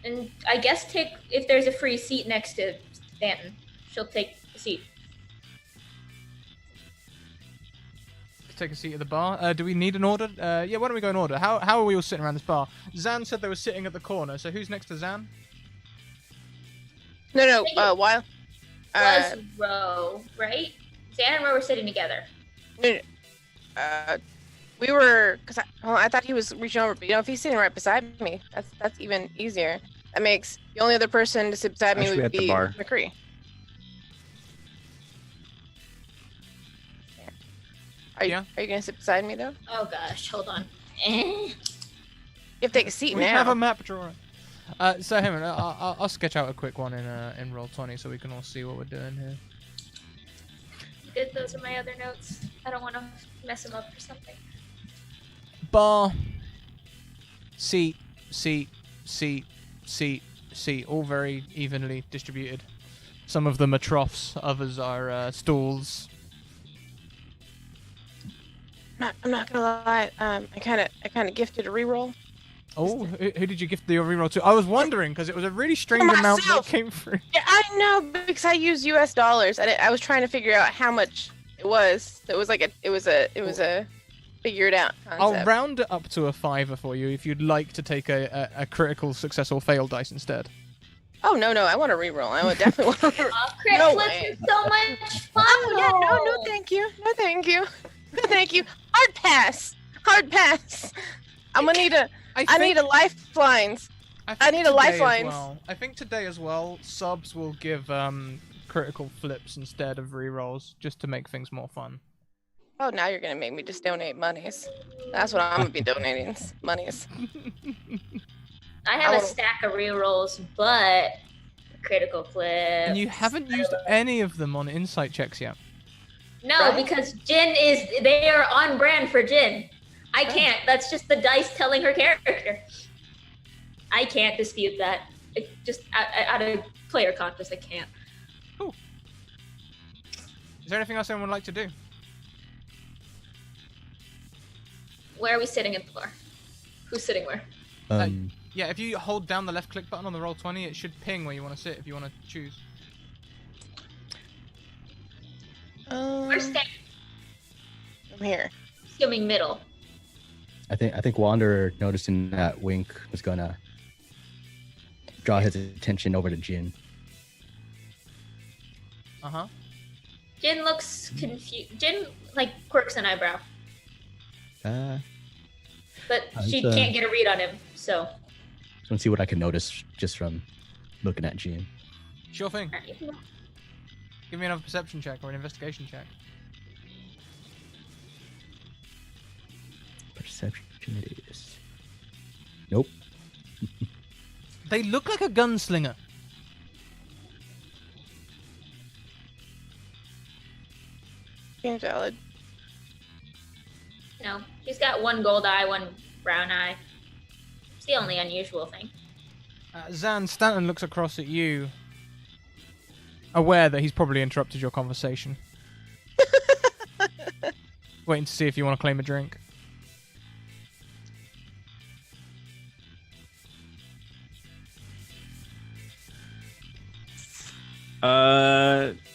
and I guess take, if there's a free seat next to Stanton, she'll take the seat. Take a seat at the bar. Do we need an order? Yeah, why don't we go in order? How are we all sitting around this bar? Zan said they were sitting at the corner, so who's next to Zan? No, while Was Ro, right? Zan and Ro were sitting together. no, we were, because I thought he was reaching over, but if he's sitting right beside me, that's even easier. That makes the only other person to sit beside me Actually, would at the be bar. McCree. Are you gonna sit beside me though? Oh gosh, hold on. You have to take a seat We now. have a map drawing. So hang on, I'll sketch out a quick one in Roll20 so we can all see what we're doing here. Good, those are my other notes. I don't want to mess them up or something. Bar, seat, all very evenly distributed. Some of them are troughs, others are stools. I'm not gonna lie. I kind of gifted a reroll. Oh, who did you gift the reroll to? I was wondering because it was a really strange amount that myself. came through. Yeah, I know because I use US dollars. I was trying to figure out how much it was. It was like it was a figure it out concept. I'll round it up to a 5 for you if you'd like to take a critical success or fail dice instead. Oh no, I want to reroll. I would definitely want to. Crit No flips way. is so much fun. Oh yeah, no, though. thank you, no, thank you, no, thank you. Hard pass. I'm gonna need a. I need a lifelines. I need a today as lifelines. well. I think today as well, subs will give critical flips instead of rerolls just to make things more fun. Oh, now you're gonna make me just donate monies. That's what I'm gonna be donating. Monies. I have Oh. a stack of rerolls, but critical clip. And you haven't used any of them on insight checks yet. No, Right? because they are on brand for Jin. I can't. That's just the dice telling her character. I can't dispute that. It just out of player conscious, I can't. Is there anything else anyone would like to do? Where are we sitting in the bar? Who's sitting where? Yeah, if you hold down the left click button on the Roll20, it should ping where you want to sit if you want to choose. Where's Stanton? I'm here. Assuming middle. I think Wanderer, noticing that Wink, was gonna draw his attention over to Jin. Uh-huh. Jin looks confused. Jin, quirks an eyebrow. But she can't get a read on him, so. Just want to see what I can notice just from looking at Jin. Sure thing. Give me another perception check or an investigation check. Perception it is. Nope. They look like a gunslinger. Seems valid. No, he's got one gold eye, one brown eye. It's the only unusual thing. Zan, Stanton looks across at you, aware that he's probably interrupted your conversation. Waiting to see if you want to claim a drink.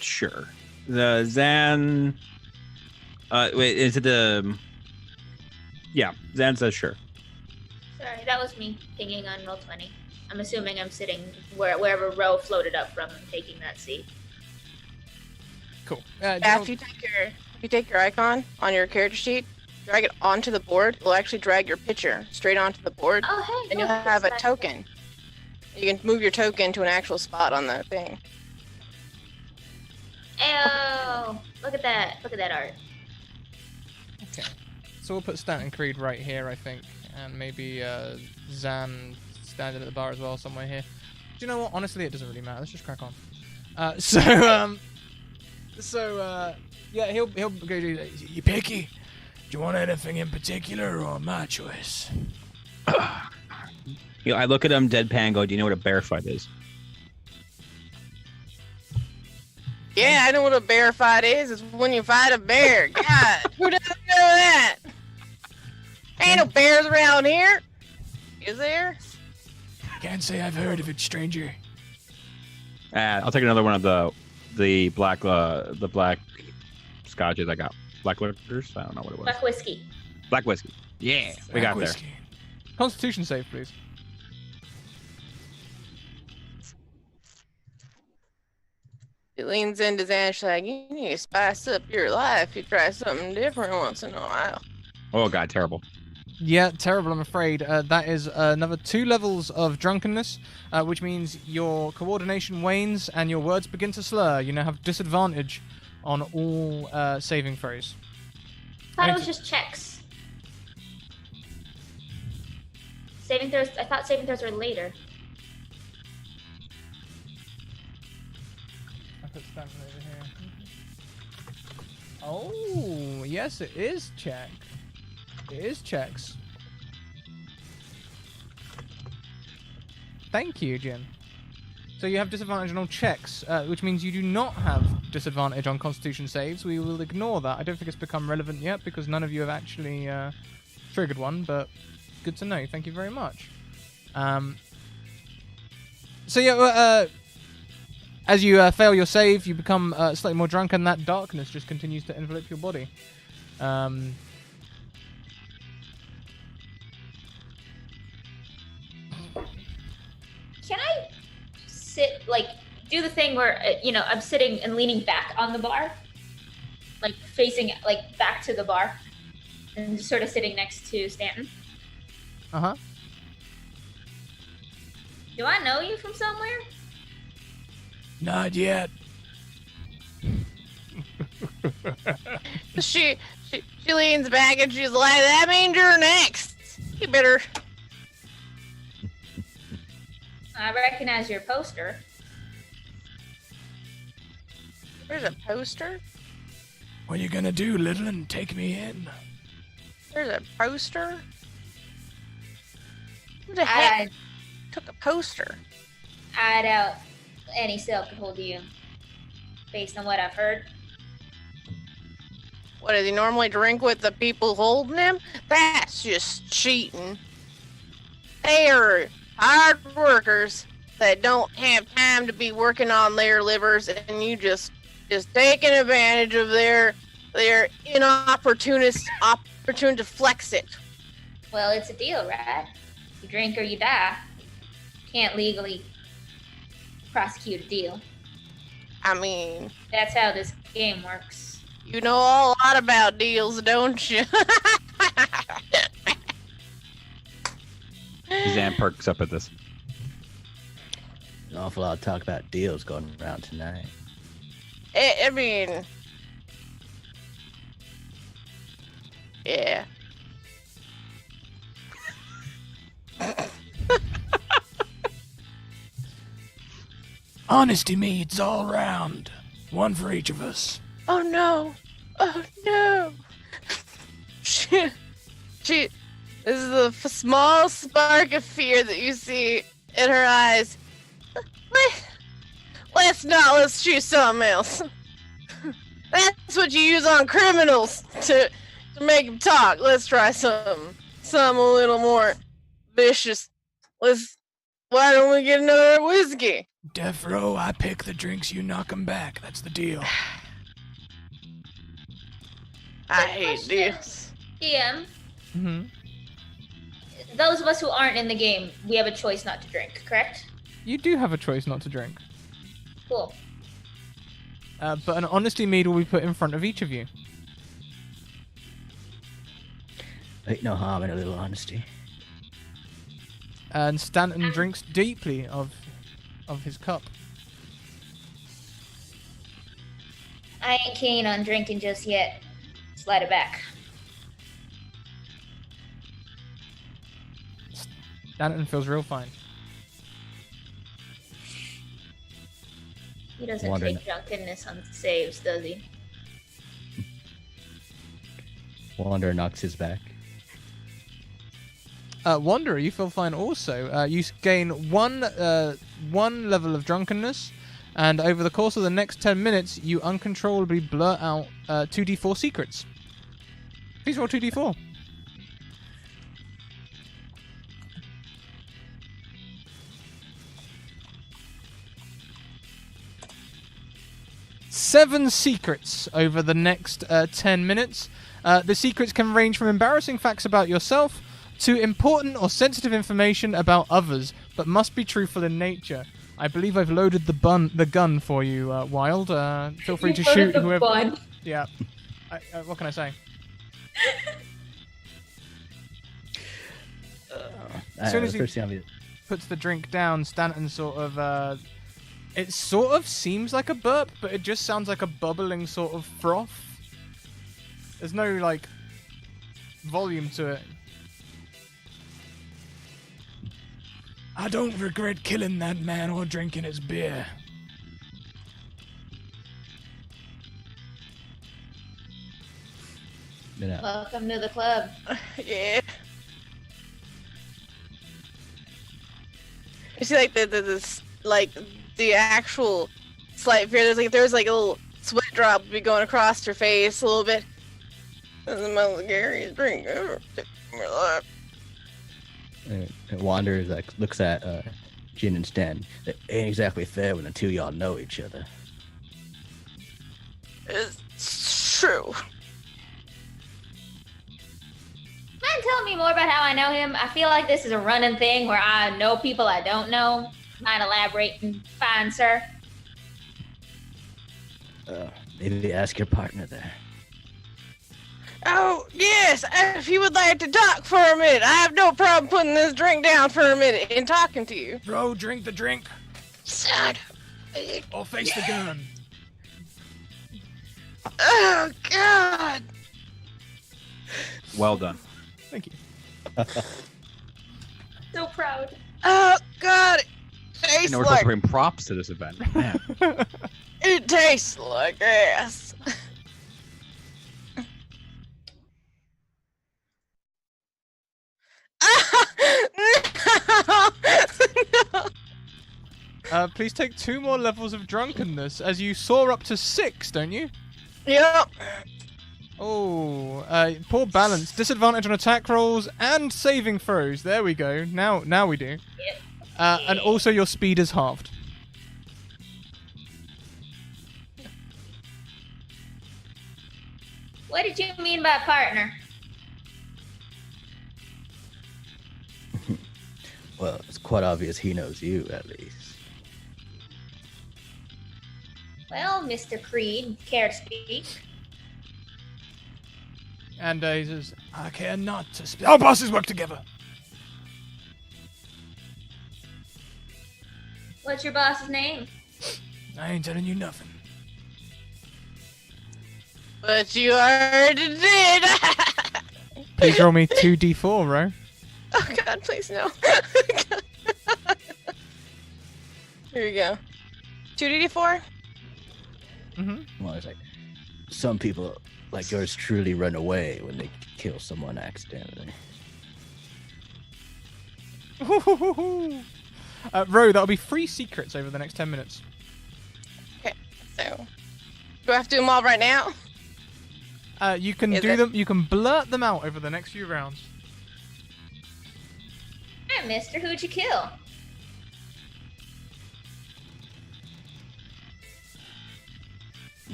Sure. The Zan. Wait, is it the? Yeah, Zan says sure. Sorry, that was me pinging on Roll20. I'm assuming I'm sitting wherever Row floated up from and taking that seat. Cool. If you take your icon on your character sheet, drag it onto the board, it'll actually drag your picture straight onto the board, Oh, hey. and you'll look, have a it's token. You can move your token to an actual spot on the thing. Ew, look at that. Look at that art. Okay. So we'll put Stanton Creed right here, I think, and maybe Zan standing at the bar as well, somewhere here. Do you know what? Honestly, it doesn't really matter. Let's just crack on. Yeah, he'll go do that. You picky? Do you want anything in particular, or my choice? I look at him deadpan. Go, do you know what a bear fight is? Yeah, I know what a bear fight is. It's when you fight a bear. God, who doesn't know that? Ain't no bears around here. Is there? Can't say I've heard of it, stranger. I'll take another one of the black scotches I got. Black liquors? I don't know what it was. Black whiskey. Black whiskey. Yeah, we got there. Constitution save, please. He leans into Zan. She's like, you need to spice up your life. You try something different once in a while. Oh god, terrible. Yeah, terrible, I'm afraid. That is another 2 levels of drunkenness, which means your coordination wanes and your words begin to slur. You now have disadvantage on all saving throws. I thought it was just checks. Saving throws. I thought saving throws were later. I put Stanton over here. Oh, yes, it is check. It is checks. Thank you, Jin. So you have disadvantage on all checks, which means you do not have disadvantage on Constitution saves. We will ignore that. I don't think it's become relevant yet because none of you have actually triggered one, but good to know. Thank you very much. As you fail your save, you become slightly more drunk, and that darkness just continues to envelop your body. Can I sit, do the thing where, I'm sitting and leaning back on the bar? Facing, back to the bar? And just sort of sitting next to Stanton? Uh-huh. Do I know you from somewhere? Not yet. She leans back and she's like, "That means you're next. You better." I recognize your poster. There's a poster. What are you gonna do, Littleton? Take me in? There's a poster. Who the heck took a poster? I doubt any cell could hold you, based on what I've heard. What, does he normally drink with the people holding him? That's just cheating. They are hard workers that don't have time to be working on their livers, and you just taking advantage of their inopportunist opportunity to flex it. Well, it's a deal, right? You drink or you die. Can't legally prosecute a deal. I mean, That's how this game works. you know a lot about deals, don't you? Zan perks up at this. An awful lot of talk about deals going around tonight. I mean, yeah. Honesty means all round. One for each of us. Oh no! Oh no! This is the small spark of fear that you see in her eyes. Let's choose something else. That's what you use on criminals to make them talk. Let's try something a little more vicious. Why don't we get another whiskey? Death row, I pick the drinks, you knock 'em back. That's the deal. I hate this. DM, Mm-hmm. those of us who aren't in the game, we have a choice not to drink, correct? You do have a choice not to drink. Cool. But an honesty mead will be put in front of each of you. Ain't no harm in a little honesty. And Stanton drinks deeply of his cup. I ain't keen on drinking just yet. Slide it back. Stanton feels real fine. He doesn't Wondering- take drunkenness on saves, does he? Wander knocks his back. Wanderer, you feel fine also. You gain one level of drunkenness, and over the course of the next 10 minutes, you uncontrollably blurt out 2d4 secrets. Please roll 2d4. Seven secrets over the next 10 minutes. The secrets can range from embarrassing facts about yourself to important or sensitive information about others, but must be truthful in nature. I believe I've loaded the gun for you, Wild. Feel free to shoot whoever. Fun. Yeah. What can I say? As soon as he first thing I'll be- puts the drink down, Stanton sort of. It sort of seems like a burp, but it just sounds like a bubbling sort of froth. There's no like volume to it. I don't regret killing that man or drinking his beer. Welcome to the club. Yeah. You see, like the actual slight fear. There's like a little sweat drop be going across her face a little bit. This is the most scariest drink ever. Wander like looks at Jin and Stan. It ain't exactly fair when the two of y'all know each other. It's true. Mind telling me more about how I know him? I feel like this is a running thing where I know people I don't know. Mind elaborating, fine, sir? Maybe ask your partner there. Oh, yes, if you would like to talk for a minute, I have no problem putting this drink down for a minute and talking to you. Bro, drink the drink. Son. Or face the gun. Oh God! Well done. Thank you. So proud. Oh God! It I tastes know we're supposed like to bring props to this event. Man. it tastes like ass. No. Please take 2 more levels of drunkenness as you soar up to 6, don't you? Yep. Oh, poor balance. Disadvantage on attack rolls and saving throws. There we go. Now we do. And also your speed is halved. What did you mean by partner? Well, it's quite obvious he knows you, at least. Well, Mr. Creed, care to speak? And he says, I care not to speak. Our bosses work together. What's your boss's name? I ain't telling you nothing. But you already did. Please roll me 2d4, Ro. Oh God, please no. Here we go. 2d4. Mm-hmm. Well, it's like some people like yours truly run away when they kill someone accidentally. Ro, that'll be 3 secrets over the next 10 minutes. So, do I have to do them all right now? You can Is do it- them. You can blurt them out over the next few rounds. Hey, mister, who'd you kill?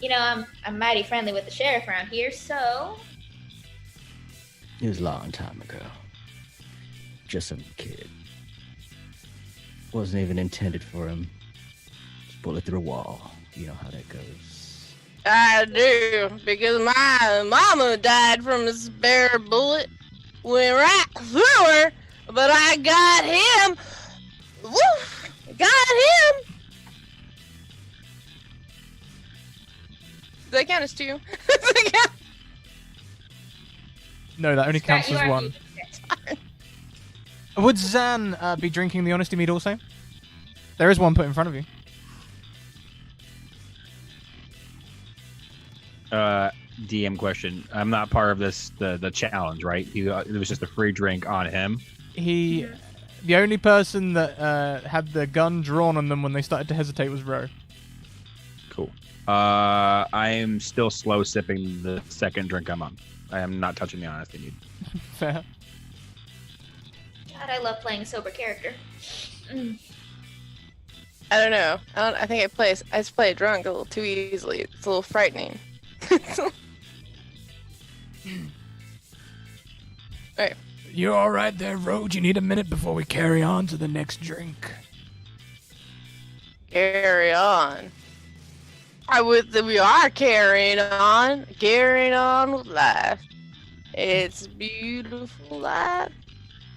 You know, I'm mighty friendly with the sheriff around here, so... It was a long time ago. Just some kid. Wasn't even intended for him. Just bullet through a wall. You know how that goes. I do, because my mama died from a spare bullet. Went right through her, but I got him. Woof! Got him. Does that count as 2? Does that count? No, that only counts You as are 1. Would Zan be drinking the honesty mead also? There is one put in front of you. DM question. I'm not part of this the challenge, right? It was just a free drink on him. The only person that had the gun drawn on them when they started to hesitate was Ro. Cool. I am still slow sipping the second drink I'm on. I am not touching the honesty mead. Fair. God, I love playing a sober character. Mm. I don't know. I think I just play drunk a little too easily. It's a little frightening. Alright. You all right there, Ro? Do you need a minute before we carry on to the next drink? Carry on. We are carrying on with life. It's a beautiful life.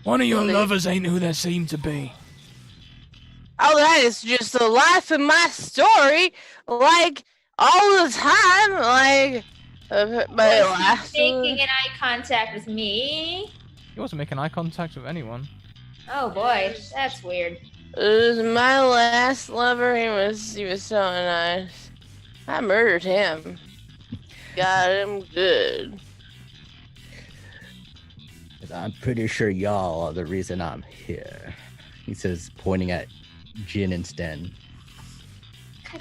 One of your Well, they- lovers ain't who they seem to be. Oh, that is just the life of my story. Like, all the time. Like, my life. Making an eye contact with me. He wasn't making eye contact with anyone. Oh boy, that's weird. It was my last lover. He was so nice. I murdered him. Got him good. 'Cause I'm pretty sure y'all are the reason I'm here. He says, pointing at Jin and Sten.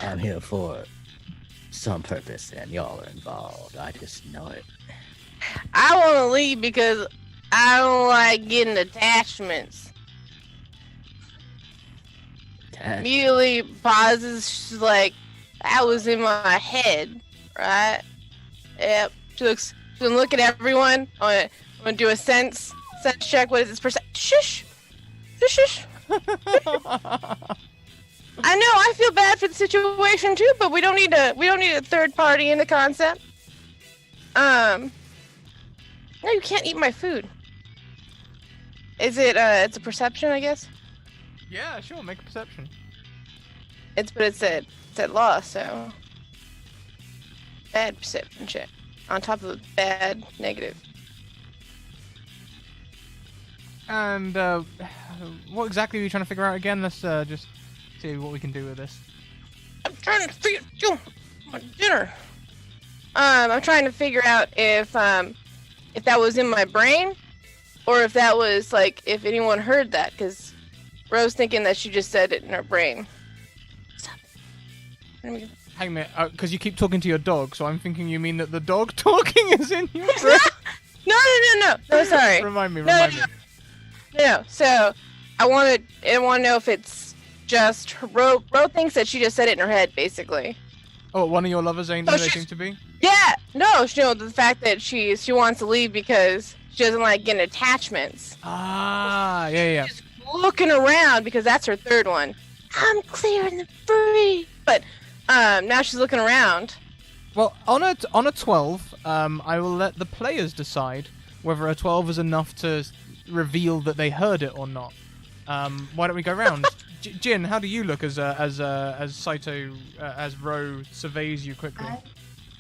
I'm here for some purpose, and y'all are involved. I just know it. I want to leave because I don't like getting attachments. Immediately pauses. She's like, that was in my head, right? Yep. She's gonna look at everyone. I'm gonna do a sense check. What is this percent? Shush. Shush. I know. I feel bad for the situation too, but we don't need a third party in the concept. No, you can't eat my food. Is it? It's a perception, I guess. Yeah, sure. Make a perception. it said lost, so bad perception check on top of bad negative. And what exactly are you trying to figure out again? Let's just see what we can do with this. I'm trying to figure my dinner. I'm trying to figure out if that was in my brain, or if that was like if anyone heard that, because Rose thinking that she just said it in her brain. Stop. Hang a minute, because you keep talking to your dog, so I'm thinking you mean that the dog talking is in your brain. No, sorry. Remind me. No. So I want to know if it's just Ro thinks that she just said it in her head, basically. Oh, one of your lovers ain't who they seem to be? Yeah, no, the fact that she wants to leave because she doesn't like getting attachments. Ah, yeah. She's looking around because that's her third one. I'm clearing the free. But now she's looking around. Well, on a 12, I will let the players decide whether a 12 is enough to reveal that they heard it or not. Why don't we go round? Jin, how do you look as Saito, as Ro surveys you quickly? I'm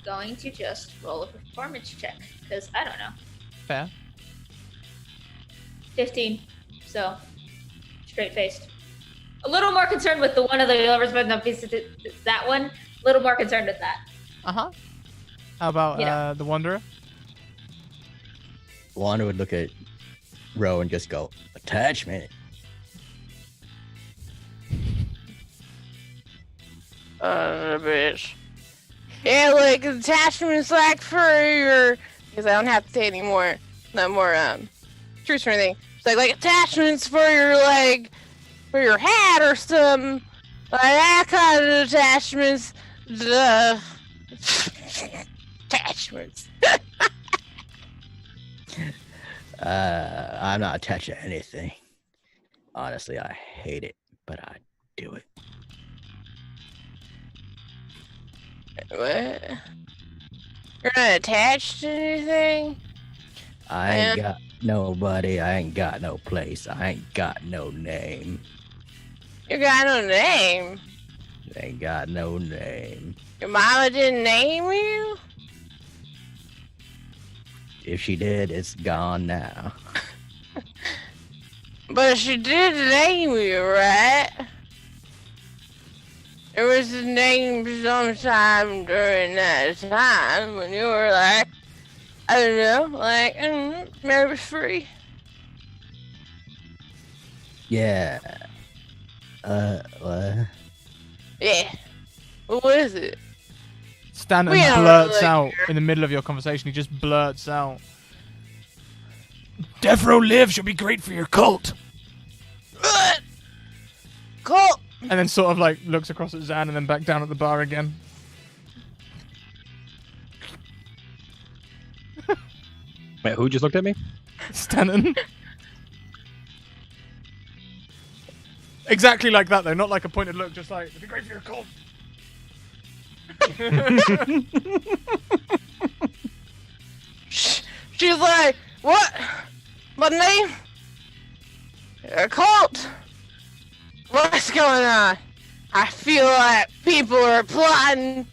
going to just roll a performance check, because I don't know. Fair. 15. So, straight-faced. A little more concerned with the one of the lovers, but that one. A little more concerned with that. Uh-huh. How about the Wanderer? Wanda would look at Ro and just go, attachment. Bitch. Yeah, like attachments like for your, because I don't have to say no more truths or anything. It's like attachments for your hat or something. Like that kind of attachments. Attachments. I'm not attached to anything. Honestly, I hate it, but I do it. What? You're not attached to anything? I ain't got nobody. I ain't got no place. I ain't got no name. You got no name? Ain't got no name. Your mama didn't name you? If she did, it's gone now. But she did name you, right? There was a name sometime during that time when you were like, I don't know, like, maybe free. Yeah. What? Yeah. What is it? Stanton We don't blurts really out care. in the middle of your conversation. He just blurts out, "Death Row lives. You'll be great for your cult." Colt! And then sort of like looks across at Zan and then back down at the bar again. Wait, who just looked at me? Stanton. Exactly like that though, not like a pointed look, just like, "It'd be great for your cult." She's like, what? My name? A cult? What's going on? I feel like people are plotting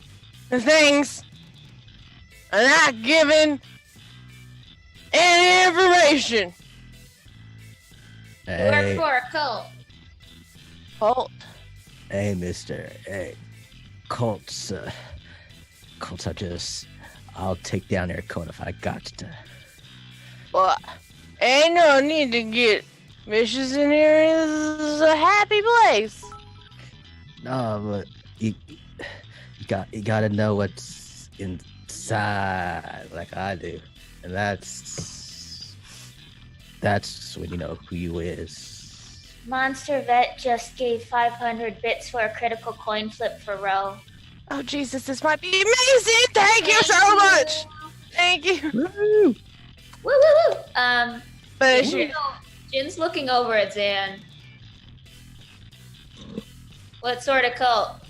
things and not giving any information. Work Hey, for a cult. Cult? hey, mister. Hey, cults are just... I'll take down their cult if I got to. What? Ain't no need to get vicious in here. This is a happy place. No, but you gotta know what's inside, like I do, and that's when you know who you is. Monster Vet just gave 500 bits for a critical coin flip for Ro. Oh, Jesus, this might be amazing. Thank you so much. Thank you. Woo woo woo! But Jin's looking over at Zan. What sort of cult?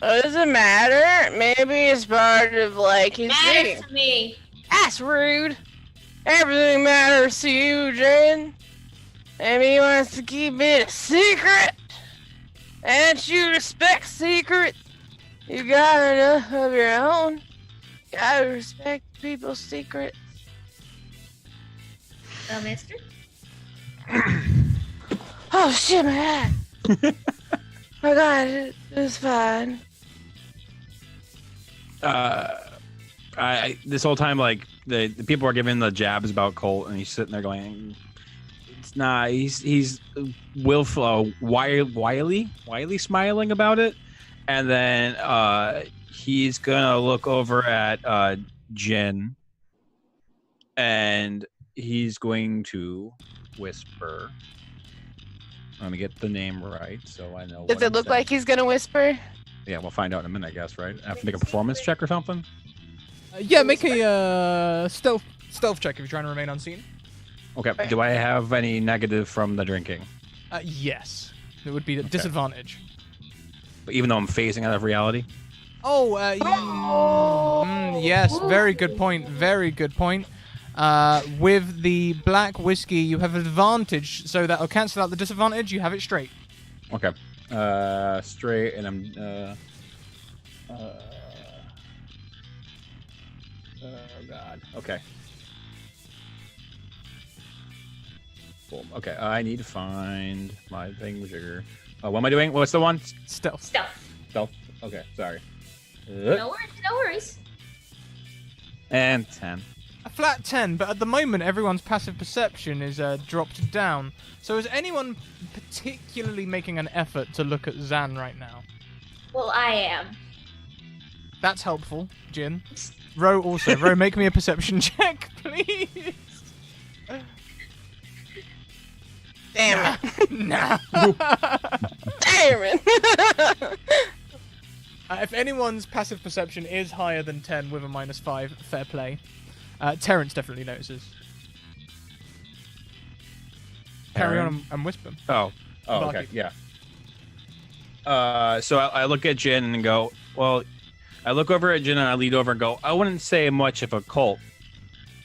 does it matter? Maybe it's part of like his thing. Matters to me. That's rude. Everything matters to you, Jen. Maybe he wants to keep it a secret. And you respect secrets. You got enough of your own. Gotta respect people's secrets. Oh, mister? Oh shit, my hat. My God, it's fine. I this whole time, like the people are giving the jabs about Colt, and he's sitting there going, "It's not." He's willful, wily smiling about it, and then he's gonna look over at Jin, and he's going to whisper. Let me get the name right so I know. Does it look like he's gonna whisper? Yeah, we'll find out in a minute, I guess, right? I have to make a performance check or something? Yeah, make a stealth check if you're trying to remain unseen. Okay. Do I have any negative from the drinking? Yes. It would be a disadvantage. But even though I'm phasing out of reality? Yes, very good point. Very good point. With the black whiskey, you have advantage, so that'll cancel out the disadvantage. You have it straight. Okay. Straight, and I'm oh god. Okay. Boom. Okay. I need to find my thing sugar. What am I doing? What's the one? Stealth. Stealth. Okay. Sorry. No worries. And 10. A flat 10, but at the moment everyone's passive perception is dropped down. So is anyone particularly making an effort to look at Zan right now? Well, I am. That's helpful, Jin. Ro also. Ro, make me a perception check, please. Damn it. Nah. Damn it. If anyone's passive perception is higher than 10 with a -5, fair play. Terrence definitely notices. Carry on and whisper. Oh, okay, yeah. So I look at Jin and go, well, I look over at Jin and I lead over and go, I wouldn't say much of a cult,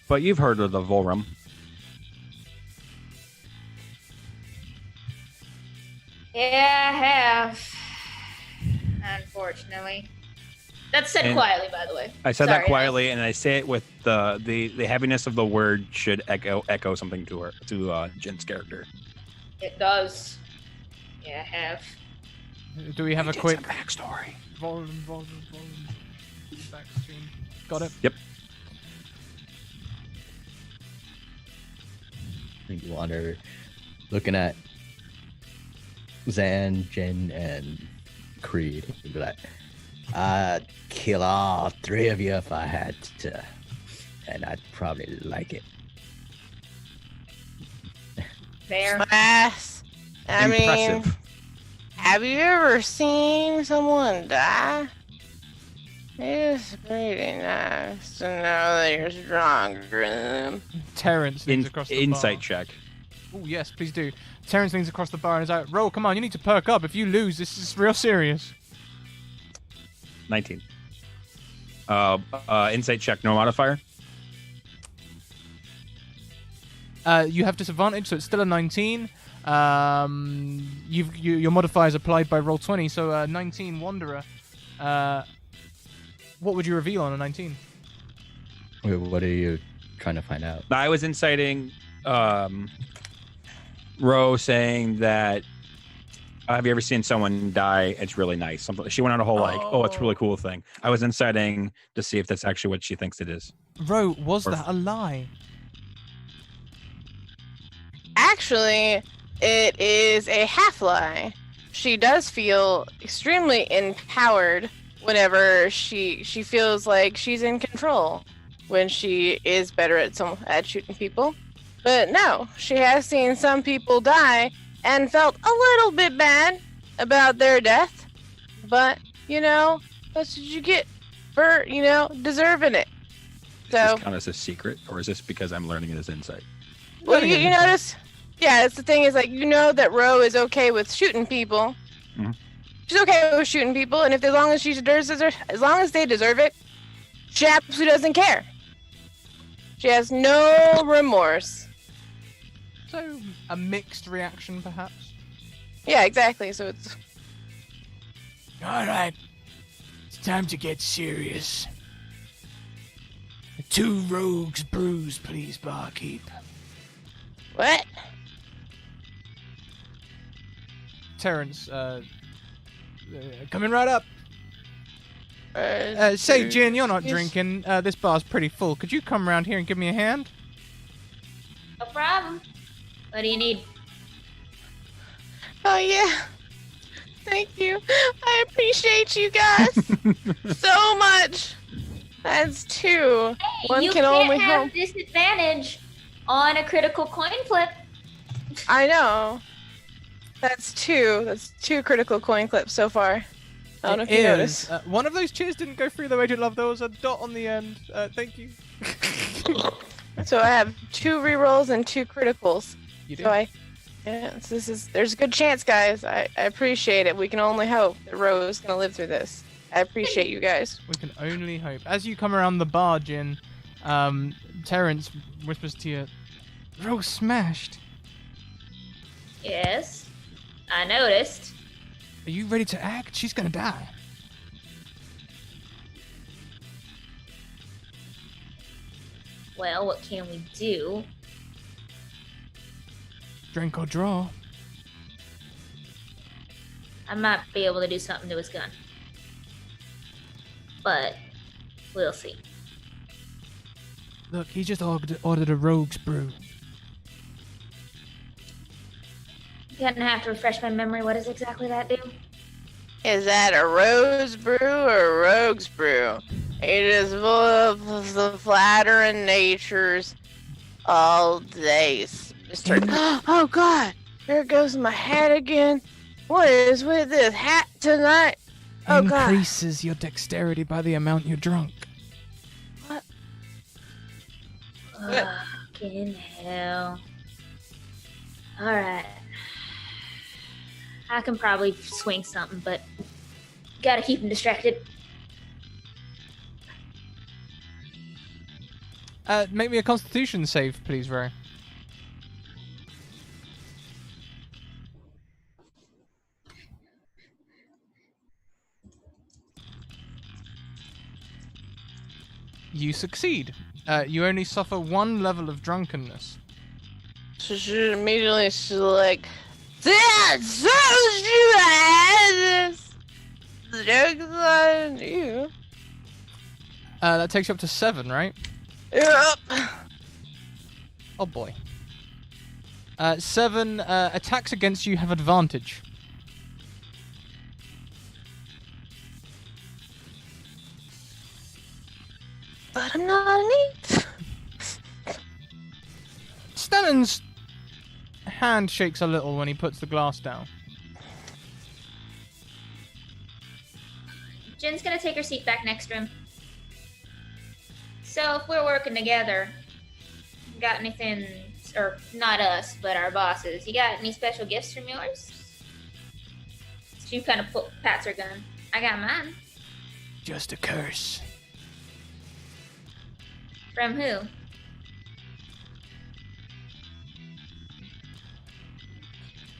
but you've heard of the Volrum. Yeah, I have. Unfortunately. That's said quietly, by the way. I said Sorry, that quietly, and I say it with the heaviness of the word should echo something to Jin's character. It does. Yeah, I have. Do we have a quick backstory? Volume. Backstream. Got it? Yep. I think you wander, looking at Zan, Jin, and Creed. You'd be like, I'd kill all three of you if I had to, and I'd probably like it. Fair. Ass. I mean, Impressive. have you ever seen someone die? It's pretty nice to know that you're stronger than them. Terrence leans across the Insight bar. check. Oh, yes, please do. Terrence leans across the bar and is like, Ro, come on, you need to perk up. If you lose, this is real serious. 19. Insight check, no modifier. You have disadvantage, so it's still a 19. Your modifier is applied by roll 20, so 19 Wanderer. What would you reveal on a 19? Wait, what are you trying to find out? I was inciting Ro saying that have you ever seen someone die? It's really nice. Something she went on a whole it's a really cool thing. I was inciting to see if that's actually what she thinks it is. Ro, was that a lie? Actually, it is a half lie. She does feel extremely empowered whenever she feels like she's in control when she is better at shooting people. But no, she has seen some people die and felt a little bit bad about their death. But, that's what you get for, deserving it. Does So, this count as a secret, or is this because I'm learning it as insight? well, you notice, yeah, it's the thing is like, that Ro is okay with shooting people. Mhm. She's okay with shooting people, and as long as they deserve it, she absolutely doesn't care. She has no remorse. So, a mixed reaction, perhaps? Yeah, exactly. So All right. It's time to get serious. 2 rogues brews, please, barkeep. What? Terrence, coming right up. Say, Jin, you're not drinking. This bar's pretty full. Could you come around here and give me a hand? No problem. What do you need? Oh, yeah. Thank you. I appreciate you guys so much. That's 2. Hey, One you can can't only have hope. disadvantage on a critical coin flip. I know. That's 2. That's 2 critical coin clips so far. I don't know if you noticed. One of those cheers didn't go through, though, Agent Love. There was a dot on the end. Thank you. So I have 2 rerolls and 2 criticals. You do? So there's a good chance, guys. I appreciate it. We can only hope that Ro's gonna live through this. I appreciate you guys. We can only hope. As you come around the bar, Jin, Terrence whispers to you, Rose smashed. Yes, I noticed. Are you ready to act? She's gonna die. Well, what can we do? Drink or draw. I might be able to do something to his gun. But we'll see. Look, he just ordered a rogue's brew. You're gonna have to refresh my memory. What does exactly that do? Is that a rose brew or a rogue's brew? It is full of the flattering natures all day, Mr. Oh God! There goes my hat again. What is with this hat tonight? Oh God! Increases your dexterity by the amount you're drunk. What? Fucking hell. Alright. I can probably swing something, but gotta keep him distracted. Make me a Constitution save, please, Ray. You succeed. You only suffer 1 level of drunkenness. So she immediately she's like, "That's so stupid! The joke's on you." That takes you up to 7, right? Yep. Oh boy. 7 attacks against you have advantage. But I'm not an 8. Stanton's hand shakes a little when he puts the glass down. Jin's gonna take her seat back next to him. So if we're working together, got anything, or not us, but our bosses, you got any special gifts from yours? She kind of pats her gun. I got mine. Just a curse. From who?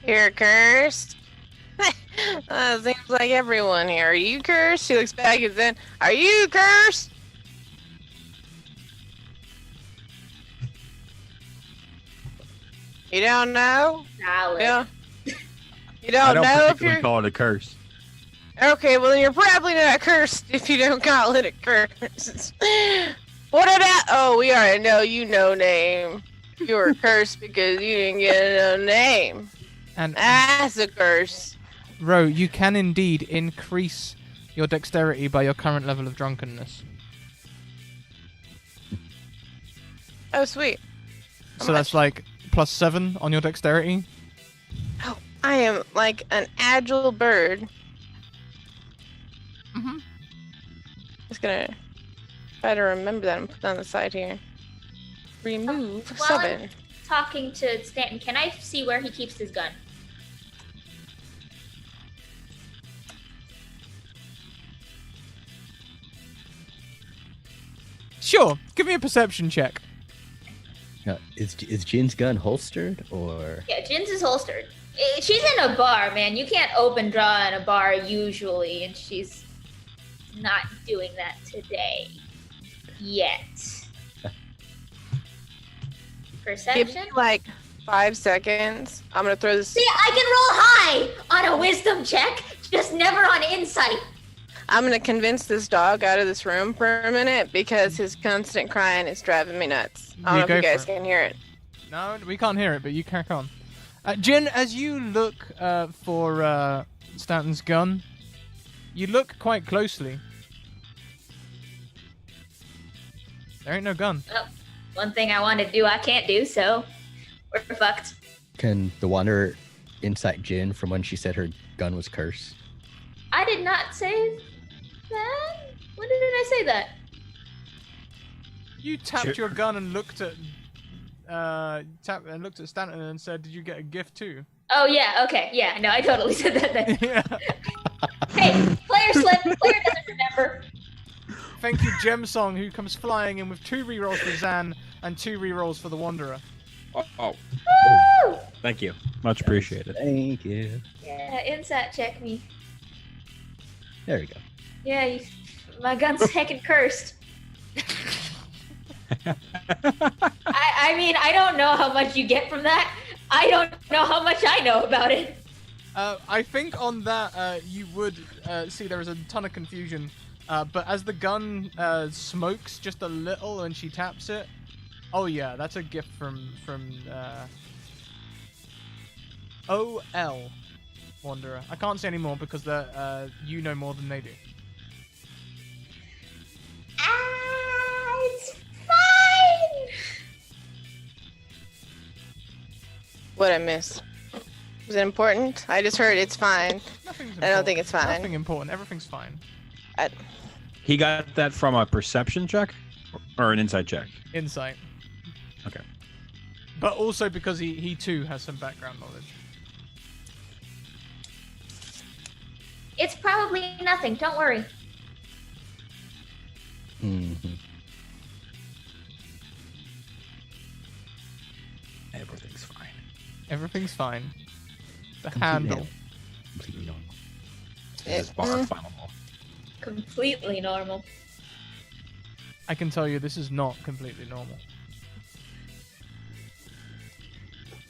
You're cursed. Seems like everyone here. Are you cursed? She looks back and then, "Are you cursed?" You don't know? Solid. Yeah. You I don't don't know if particularly you're call it a curse. okay. Well, then you're probably not cursed if you don't call it a curse. What about? Oh, we already know you no name. You were cursed because you didn't get a no name. And That's a curse. Ro, you can indeed increase your dexterity by your current level of drunkenness. Oh, sweet. How So that's like +7 on your dexterity. Oh, I am like an agile bird. Mm-hmm. Just gonna try to remember that and put that on the side here. Remove While I'm 7. talking to Stanton, can I see where he keeps his gun? Sure, give me a perception check. Is Jin's gun holstered or? Yeah, Jin's is holstered. She's in a bar, man. You can't open draw in a bar usually, and she's not doing that today. Yet. Give Perception? me like 5 seconds. I'm gonna throw this. See, I can roll high on a wisdom check, just never on insight. I'm gonna convince this dog out of this room for a minute because his constant crying is driving me nuts. I You don't know if go you guys for it. can hear it. No, we can't hear it, but you crack on. Jin, as you look for Stanton's gun, you look quite closely. There ain't no gun. Well, one thing I want to do, I can't do, so we're fucked. Can the Wanderer insight Jin from when she said her gun was cursed? I did not say that. When did I say that? You tapped your gun and looked at Stanton and said, "Did you get a gift too?" Oh yeah, okay, yeah, no, I totally said that then. Yeah. Hey, player slip. Player doesn't remember. Thank you, Gem Song, who comes flying in with 2 rerolls for Zan and 2 rerolls for the Wanderer. Oh, Woo! thank you. Much appreciated. Thank you. Yeah, insight check me. There we go. Yeah, my gun's heckin' cursed. I mean, I don't know how much you get from that. I don't know how much I know about it. I think on that you would see there is a ton of confusion, but as the gun smokes just a little and she taps it, oh yeah, that's a gift from OL Wanderer. I can't say any more because you know more than they do. It's fine. What I missed? Was it important? I just heard it's fine. Nothing's I don't think important. it's fine. Nothing important. Everything's fine. He got that from a perception check or an insight check? Insight. Okay. But also because he too has some background knowledge. It's probably nothing. Don't worry. Mm-hmm. Everything's fine. Everything's fine. The Completely handle. normal. Completely normal. This bar flammable. Completely normal. I can tell you this is not completely normal.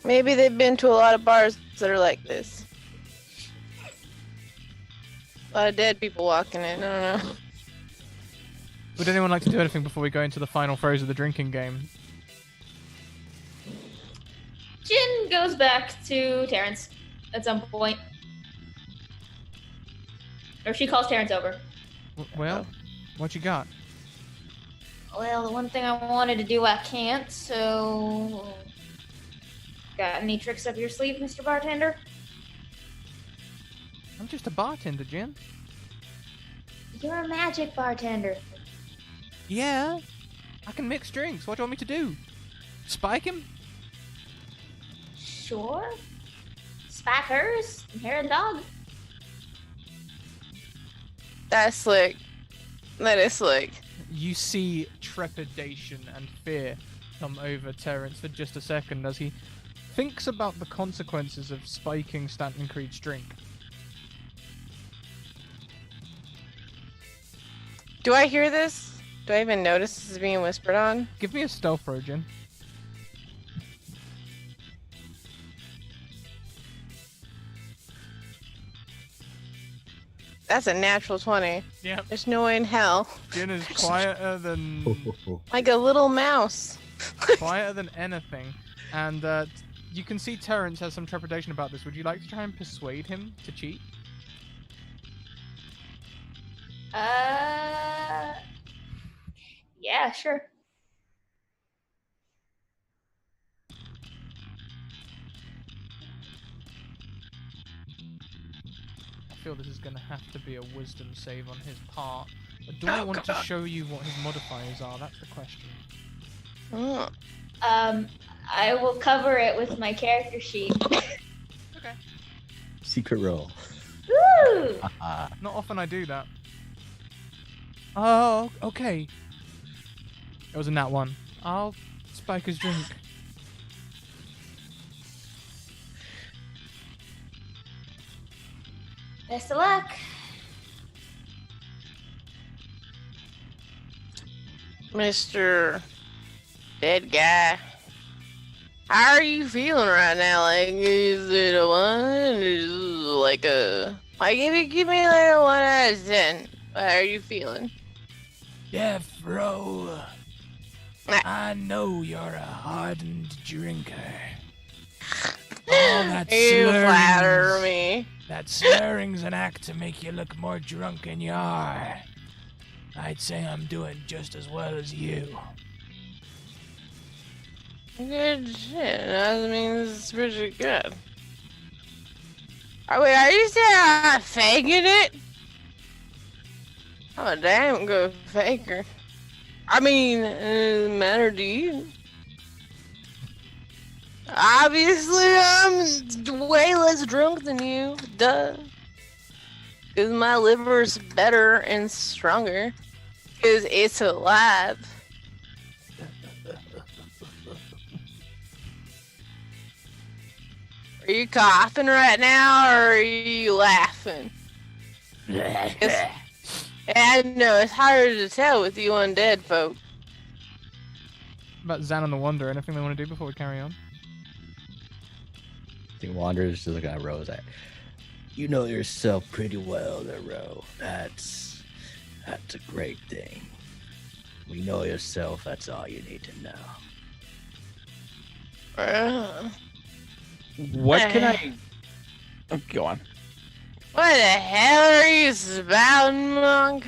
Maybe they've been to a lot of bars that are like this. A lot of dead people walking in. I don't know. Would anyone like to do anything before we go into the final throws of the drinking game? Jin goes back to Terrence at some point. Or she calls Terrence over. Well, what you got? Well, the one thing I wanted to do, I can't, so... Got any tricks up your sleeve, Mr. Bartender? I'm just a bartender, Jen. You're a magic bartender. Yeah. I can mix drinks. What do you want me to do? Spike him? Sure. Spike hers, hair and dog. That's slick. That is slick. You see trepidation and fear come over Terrence for just a second as he thinks about the consequences of spiking Stanton Creed's drink. Do I hear this? Do I even notice this is being whispered on? Give me a stealth roll, Jen. That's a natural 20. Yeah. There's no way in hell. Jen is quieter than Like a little mouse. quieter than anything, and you can see Terrence has some trepidation about this. Would you like to try and persuade him to cheat? Yeah, sure. I feel this is going to have to be a wisdom save on his part. But do I want to show you what his modifiers are? That's the question. Mm. I will cover it with my character sheet. Okay. Secret roll. Woo! Not often I do that. Oh, okay. It was a nat 1. I'll spike his drink. Best of luck. Mr. Dead Guy. How are you feeling right now? Like, is it a 1? Is it like a... Like, if you give me like a 1 out of 10, how are you feeling? Yeah, bro. I know you're a hardened drinker. All that You flatter slurring's- me. That slurring's an act to make you look more drunk than you are. I'd say I'm doing just as well as you. Good shit. I mean, this is pretty good. Wait, are you saying I'm faking it? I'm a damn good faker. I mean, it doesn't matter to you. Obviously, I'm way less drunk than you. Duh. Because my liver's better and stronger. Because it's alive. Are you coughing right now, or are you laughing? I know, it's harder to tell with you undead folk. About Zan and the Wanderer, anything they want to do before we carry on? I think Wanderer's just looking at Rose. Like, you know yourself pretty well there, Ro. That's a great thing. We know yourself, that's all you need to know. What can I? Oh, go on. What the hell are you spouting, monk?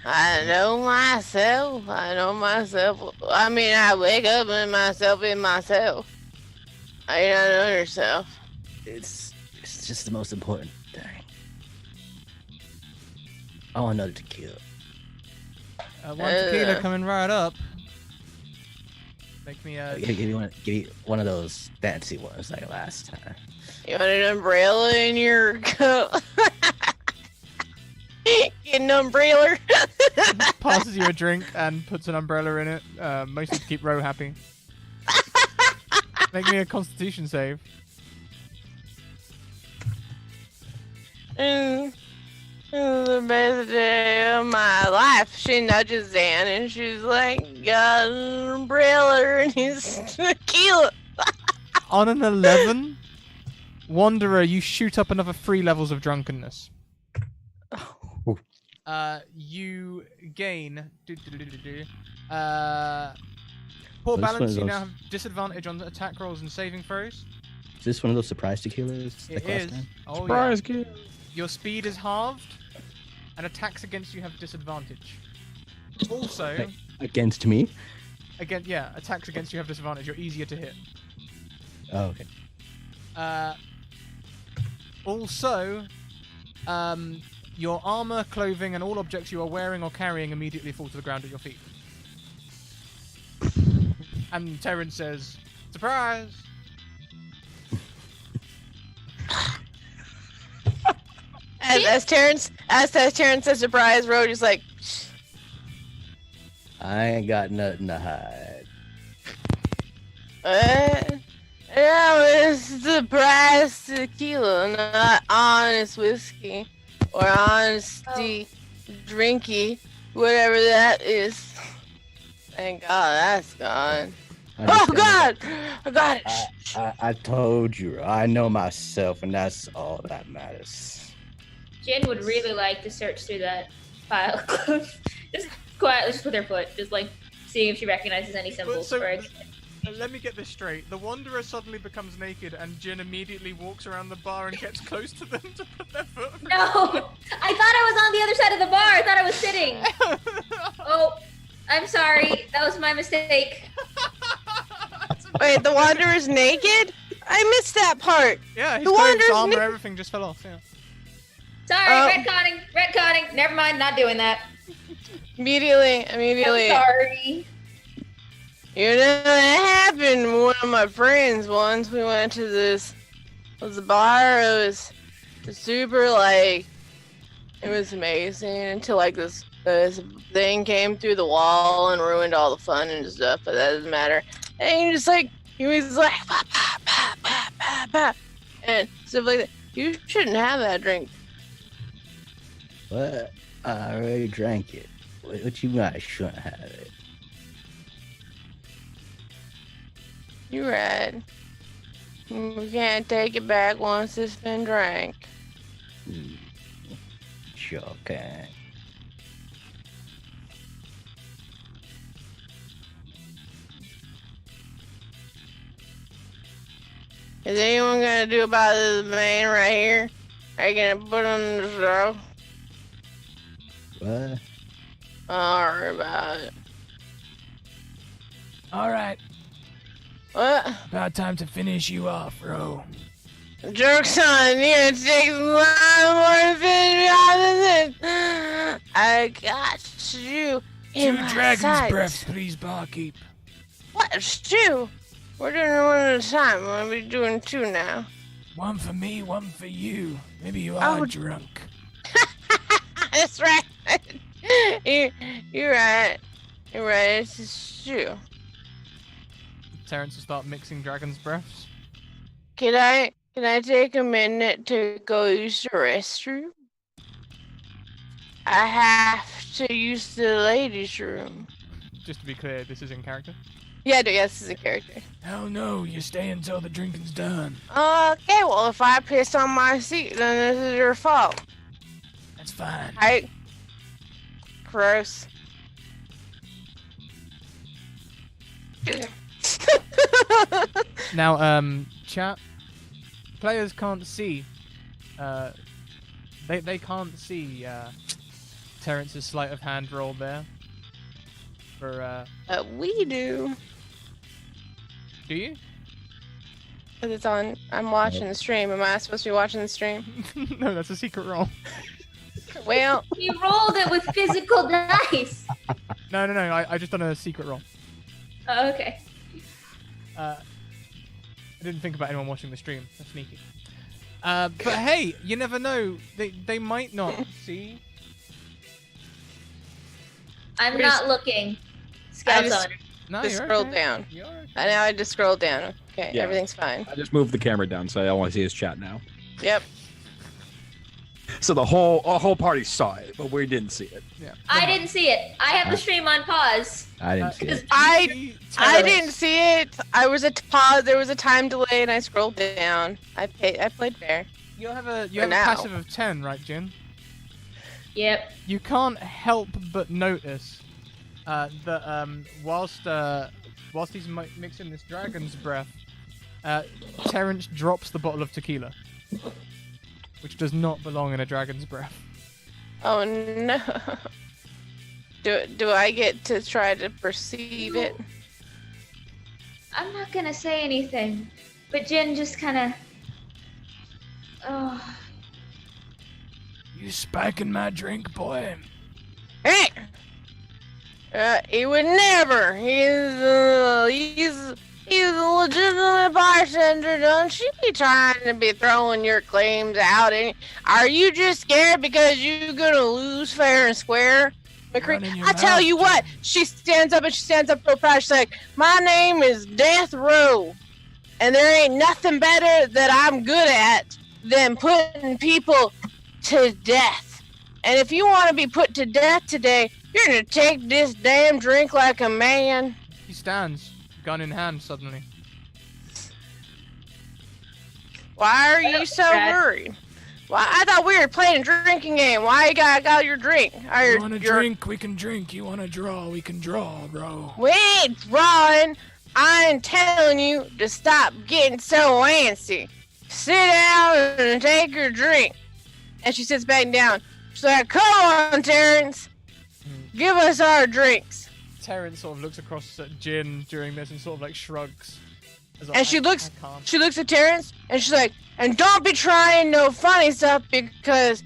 I know myself. I mean, I wake up in myself. I don't know yourself. It's just the most important thing. I want another tequila. One tequila coming right up. Make me Give you one of those fancy ones like last time. You want an umbrella in your cup? Get an umbrella. passes you a drink and puts an umbrella in it, mostly to keep Ro happy. Make me a Constitution save. The best day of my life. She nudges Zan and she's like, got an umbrella and his tequila. On an 11, Wanderer, you shoot up another 3 levels of drunkenness. You gain... poor This balance, one you is now have disadvantage on attack rolls and saving throws. Is this one of those surprise tequilas? It like last is. time? Oh, Surprise, yeah. kid. Your speed is halved, and attacks against you have disadvantage. Also, Against me? attacks against you have disadvantage. You're easier to hit. Oh, okay. Also, your armor, clothing, and all objects you are wearing or carrying immediately fall to the ground at your feet. And Terrence says, "Surprise!" As Terrence says surprise, Road is like, I ain't got nothing to hide. that was surprise tequila, not honest whiskey or honesty drinky, whatever that is. Thank God that's gone. Oh God! I got it. I told you, I know myself, and that's all that matters. Jen would really like to search through that pile. Just quietly, just with her foot, just like seeing if she recognizes any symbols. so- or... Let me get this straight. The Wanderer suddenly becomes naked, and Jin immediately walks around the bar and gets close to them to put their foot. No! I thought I was on the other side of the bar. I thought I was sitting. Oh, I'm sorry. That was my mistake. Wait, the Wanderer's naked? I missed that part. Yeah, his The clothes, Wanderer's armor, na- everything just fell off. Yeah. Sorry, retconning. Never mind, not doing that. Immediately. I'm sorry. You know, it happened with one of my friends once. We went to this bar. It was super, like, it was amazing until, like, this thing came through the wall and ruined all the fun and stuff, but that doesn't matter. And he was like, bah, bah, bah, bah, bah, and stuff like that. You shouldn't have that drink. What? I already drank it. What you mean I shouldn't have it? You're right. We can't take it back once it's been drank. Sure can. Is anyone gonna do about this man right here? Are you gonna put him in the show? What? Alright about it. All right, What? about time to finish you off, Ro. Joke's on you. It takes a lot more to finish me off than this. I got you in my sights. please, barkeep. What? It's two. We're doing one at a time. We're gonna be doing two now. One for me, one for you. Maybe you are drunk. That's right. You're right. You're right. It's just true. Terrence will start mixing dragon's breaths. Can I take a minute to go use the restroom? I have to use the ladies' room. Just to be clear, this is in character. Yeah, I do. Yes, this is a character. Hell no, you stay until the drinking's done. Okay, well, if I piss on my seat, then this is your fault. That's fine. Right? Gross. Now, chat. Players can't see. They can't see Terrence's sleight of hand roll there. For We do. do you? 'Cause it's on. I'm watching the stream. Am I supposed to be watching the stream? No, that's a secret roll. Well, You rolled it with physical dice. No. I just done a secret roll. Oh, okay. I didn't think about anyone watching the stream. That's sneaky. But hey, you never know. They might not see. I'm not looking. Scout's just- on it. No, just you're scroll okay. down. You're okay. I know I just scrolled down. Okay, Yeah. everything's fine. I just moved the camera down, so I only see his chat now. Yep. So the whole party saw it, but we didn't see it. Yeah. I didn't see it. I have the stream on pause. I didn't see it. I didn't see it. I was a pause. There was a time delay, and I scrolled down. I played fair. You have a now. passive of 10, right, Jin? Yep. You can't help but notice that whilst he's mixing this dragon's breath, Terrence drops the bottle of tequila, which does not belong in a dragon's breath. Oh no. Do I get to try to perceive it? I'm not gonna say anything, but Jin just kind of. Oh. You spiking my drink, boy? Hey! He would never. He's a legitimate bartender. Don't you be trying to be throwing your claims out. Are you just scared because you're gonna lose fair and square? Running your I tell mouth, you what. She stands up so proud. She's like, my name is Death Row, and there ain't nothing better that I'm good at than putting people to death. And if you want to be put to death today, you're gonna take this damn drink like a man. He stands, gun in hand, suddenly. Why are you so worried? Why? I thought we were playing a drinking game. Why you got your drink? You want to drink? We can drink. You want to draw? We can draw, bro. We ain't drawing. I'm telling you to stop getting so antsy. Sit down and take your drink. And she sits back down. She's like, come on, Terrence. Give us our drinks. Terrence sort of looks across at Jin during this and sort of like shrugs. And she looks at Terrence and she's like, and don't be trying no funny stuff because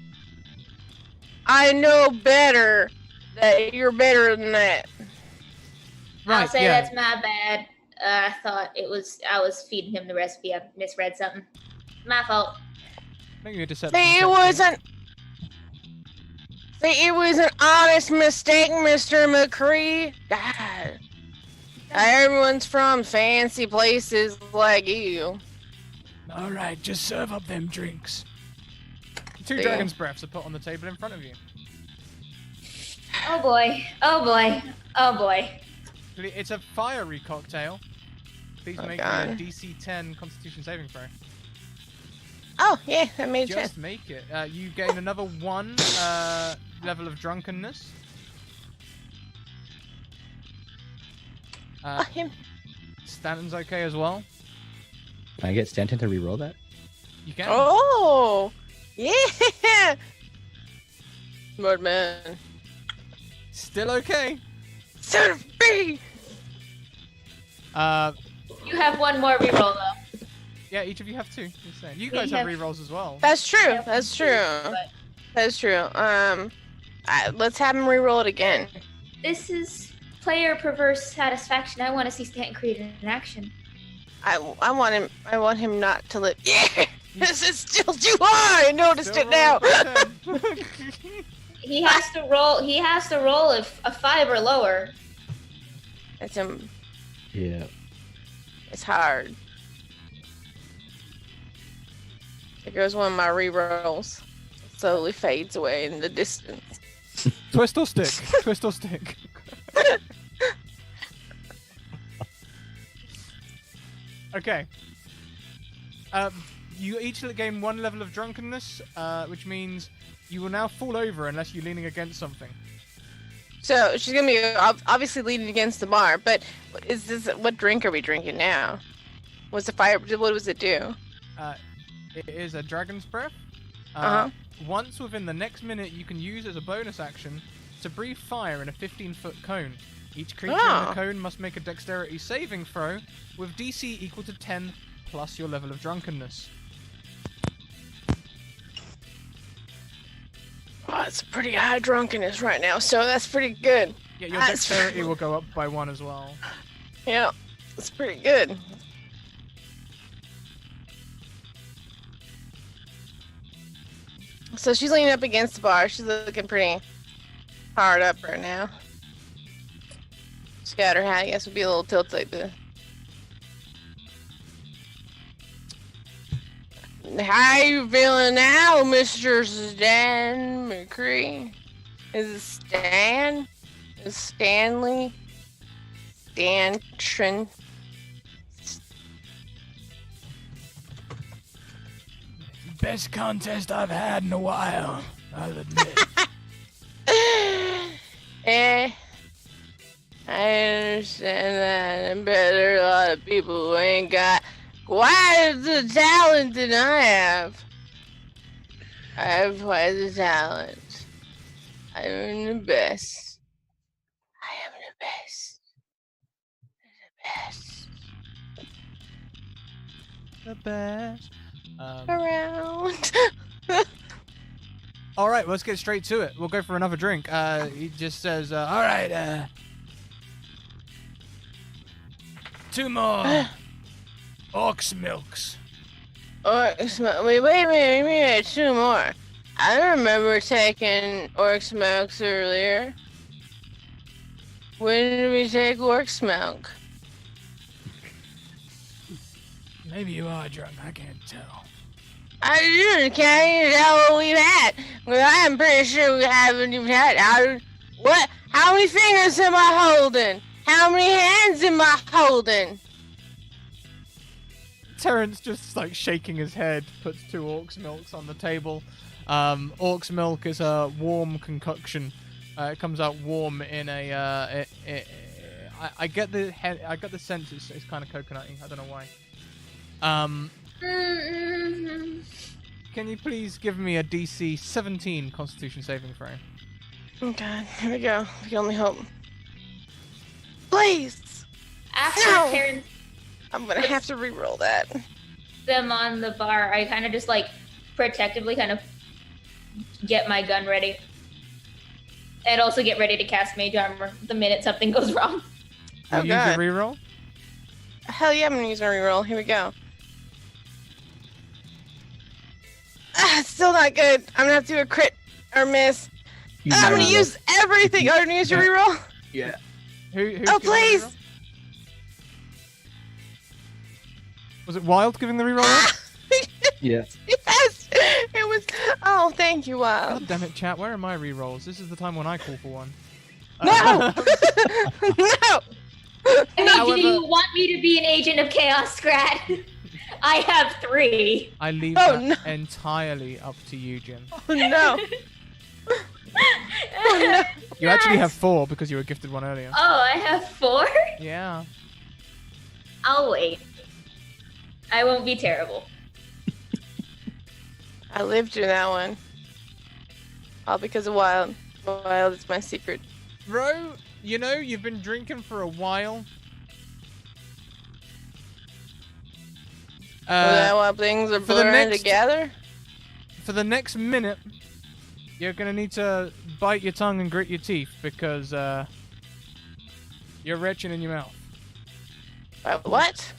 I know better that you're better than that. Right, I'll say yeah. that's my bad. I thought I was feeding him the recipe. I misread something. My fault. Make me a deception See, check, it was an honest mistake, Mr. McCree. God. Everyone's from fancy places like you. All right, just serve up them drinks. 2 See. dragon's breaths are put on the table in front of you. Oh boy. Oh boy. Oh boy. It's a fiery cocktail. Please Oh, make God. me a DC 10 Constitution saving throw. Oh, yeah, I made a Just chest. make it. You gain another 1 level of drunkenness. Oh, him. Stanton's okay as well. Can I get Stanton to re-roll that? You can. Oh, yeah. Smart man. Still okay. Son of a You have one more reroll though. Yeah, each of you have 2. Just saying. You We guys have have- rerolls as well. That's true. Yeah, That's true. but That's true. Let's have him re-roll it again. this is player perverse satisfaction. I want to see Stanton create an action. I want him. I want him not to live. Yeah, this is still too high. I noticed Still it now. roll for 10. He has to roll. He has to roll a 5 or lower. It's Yeah. It's hard. There goes one of my re-rolls. Slowly fades away in the distance. Twist or stick? Twist or stick? Okay. You each gain 1 level of drunkenness, which means you will now fall over unless you're leaning against something. So she's gonna be obviously leaning against the bar. But what drink are we drinking now? What's the fire? What does it do? It is a dragon's breath. Uh-huh. Once within the next minute, you can use as a bonus action to breathe fire in a 15-foot cone. Each creature in Ah. the cone must make a dexterity saving throw with DC equal to 10 plus your level of drunkenness. Oh, it's pretty high drunkenness right now, so that's pretty good. Yeah, your That's- dexterity will go up by 1 as well. Yeah, it's pretty good. So she's leaning up against the bar. She's looking pretty hard up right now. She's got her hat, I guess, would be a little tilted like this. How you feeling now, Mr. Stan McCree? Is it Stan? Is Stanley? Stantron? Best contest I've had in a while, I'll admit. I understand that. I bet there are a lot of people who ain't got quite the talent that I have. I have quite the talent. I am the best. I am the best. The best The best. around. All right, let's get straight to it. We'll go for another drink. He just says, all right, 2 more ox milks. Wait a minute, 2 more. I remember taking orc's milk earlier. When did we take orc's milk? Maybe you are drunk, I can't tell. I can't even tell what we've had. Well, I'm pretty sure we haven't even had. What? How many fingers am I holding? How many hands am I holding? Terrence just like shaking his head, puts 2 orc's milks on the table. Orc's milk is a warm concoction. It comes out warm in a. I get the sense it's kind of coconutty. I don't know why. Can you please give me a DC 17 Constitution saving throw? Oh God, here we go. We can only hope. Please! After No. Terrence I'm gonna have to re-roll that. them on the bar, I kind of just like protectively kind of get my gun ready. And also get ready to cast Mage Armor the minute something goes wrong. You Oh, use God. your reroll? Hell yeah, I'm gonna use my re-roll. Here we go. It's still not good. I'm gonna have to do a crit or miss. I'm gonna use everything. Oh, I'm gonna use your re-roll. Yeah. Who's Oh, giving the please! reroll? Was it Wild giving the reroll? Yeah. Yes, it was. Oh, Oh, thank you, Wild. God damn it, chat. Where are my rerolls? This is the time when I call for one. No! No! I mean, However- do you want me to be an agent of chaos, Scrat? I have 3. I leave Oh, that no. entirely up to you, Jin. Oh, no. Oh, no. You actually have 4 because you were gifted one earlier. Oh, I have 4? Yeah. I'll wait. I won't be terrible. I lived through that one. All because of Wild. Wild is my secret. Bro, you know, you've been drinking for a while. That while things are for the blurring next- together? For the next minute, you're gonna need to bite your tongue and grit your teeth because you're retching in your mouth. What?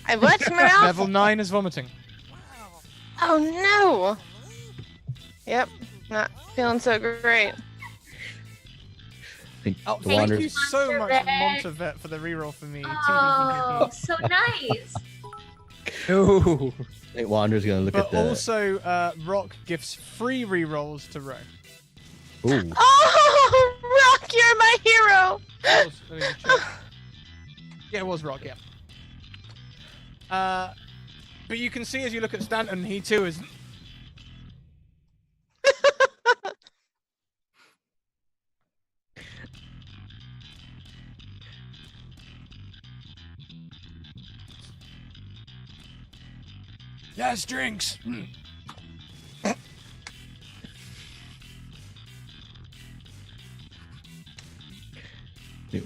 I what's in my mouth? Level 9 is vomiting. Oh no! Yep, not feeling so great. I think Oh, the thank Wanderers. you so much, Monterey. Montevet, for the reroll for me. Oh, so nice. Ooh. I think Wander's gonna look But at the. also, Rock gives free rerolls to Ro. Ooh. Oh, Rock, you're my hero! Let me just check. Yeah, it was Rock, yeah. But you can see as you look at Stanton, he too is. Last drinks.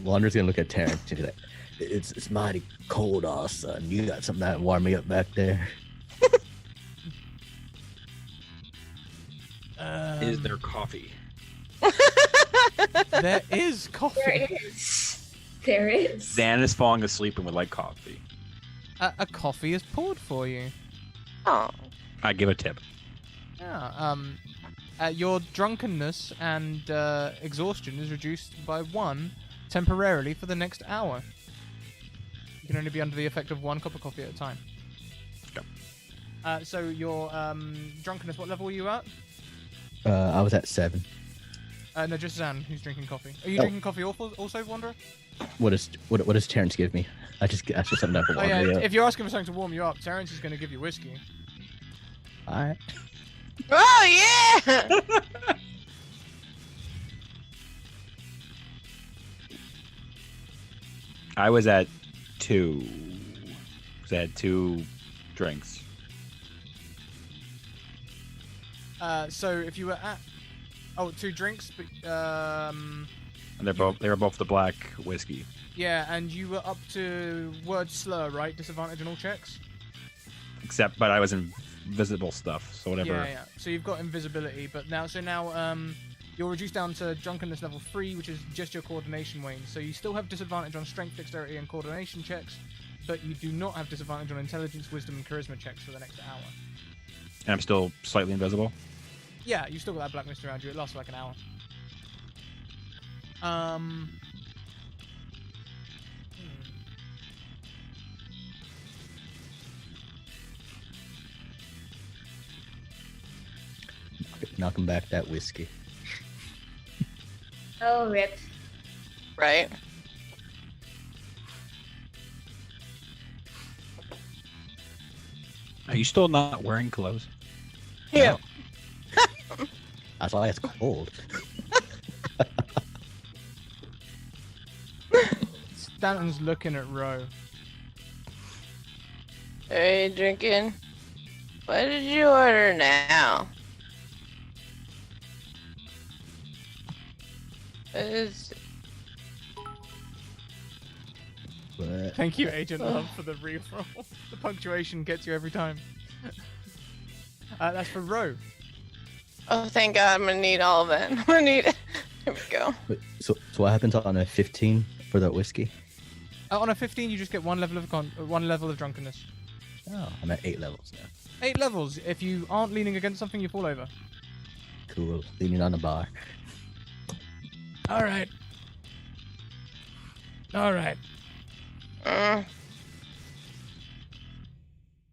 Wander's gonna look at Terrence and be like, "It's mighty cold, son. You got something that warm me up back there." Is there coffee? There is coffee. There is. There is. Zan is falling asleep and would like coffee. A coffee is poured for you. Oh, I give a tip. Yeah. Your drunkenness and exhaustion is reduced by 1 temporarily for the next hour. You can only be under the effect of 1 cup of coffee at a time. Yep. So your drunkenness, what level were you at? I was at 7. No, just Zan, who's drinking coffee. Are you Oh. drinking coffee also, Wanderer? What does Terrence give me? I just asked for something that will Oh warm yeah, me up. if you're asking for something to warm you up, Terrence is going to give you whiskey. Alright. oh yeah! I was at 2. I had 2 drinks. So if you were at 2 drinks, but And they were both the black whiskey. yeah, and you were up to word slur, right? Disadvantage on all checks. But I was in visible stuff, so whatever. Yeah. So you've got invisibility, but now you're reduced down to drunkenness level 3, which is just your coordination wane. So you still have disadvantage on strength, dexterity, and coordination checks, but you do not have disadvantage on intelligence, wisdom, and charisma checks for the next hour. And I'm still slightly invisible. Yeah, you still got that black mist around you. It lasts for like an hour. Knocking back that whiskey. Oh, rip. Right. Are you still not wearing clothes? Yeah. That's why it's cold. Stanton's looking at Ro. Are you drinking? What did you order now? Is But Thank you, Agent Love, for the reroll. The punctuation gets you every time. That's for Ro. oh, thank God! I'm gonna need all of it. I'm gonna need. Here we go. Wait, so what happens on a 15 for that whiskey? On a 15, you just get 1 level of drunkenness. Oh, I'm at 8 levels now. 8 levels. If you aren't leaning against something, you fall over. Cool. Leaning on the bar. All right. All right. Mm.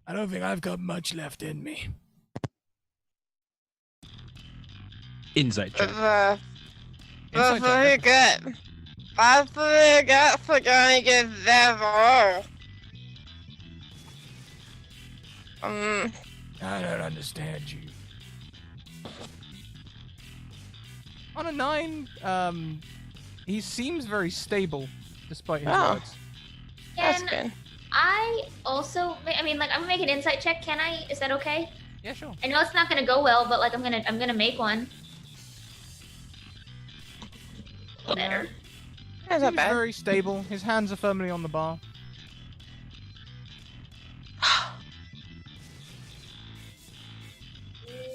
I don't think I've got much left in me. Insight check. Insight check, good. I forgot for gonna get that all. I don't understand you. On a 9, he seems very stable, despite his words. That's Can good. I also? I mean, like, I'm gonna make an insight check. Can I? Is that okay? Yeah, sure. I know it's not gonna go well, but like, I'm gonna make one. Better. That's not Seems bad. very stable. His hands are firmly on the bar.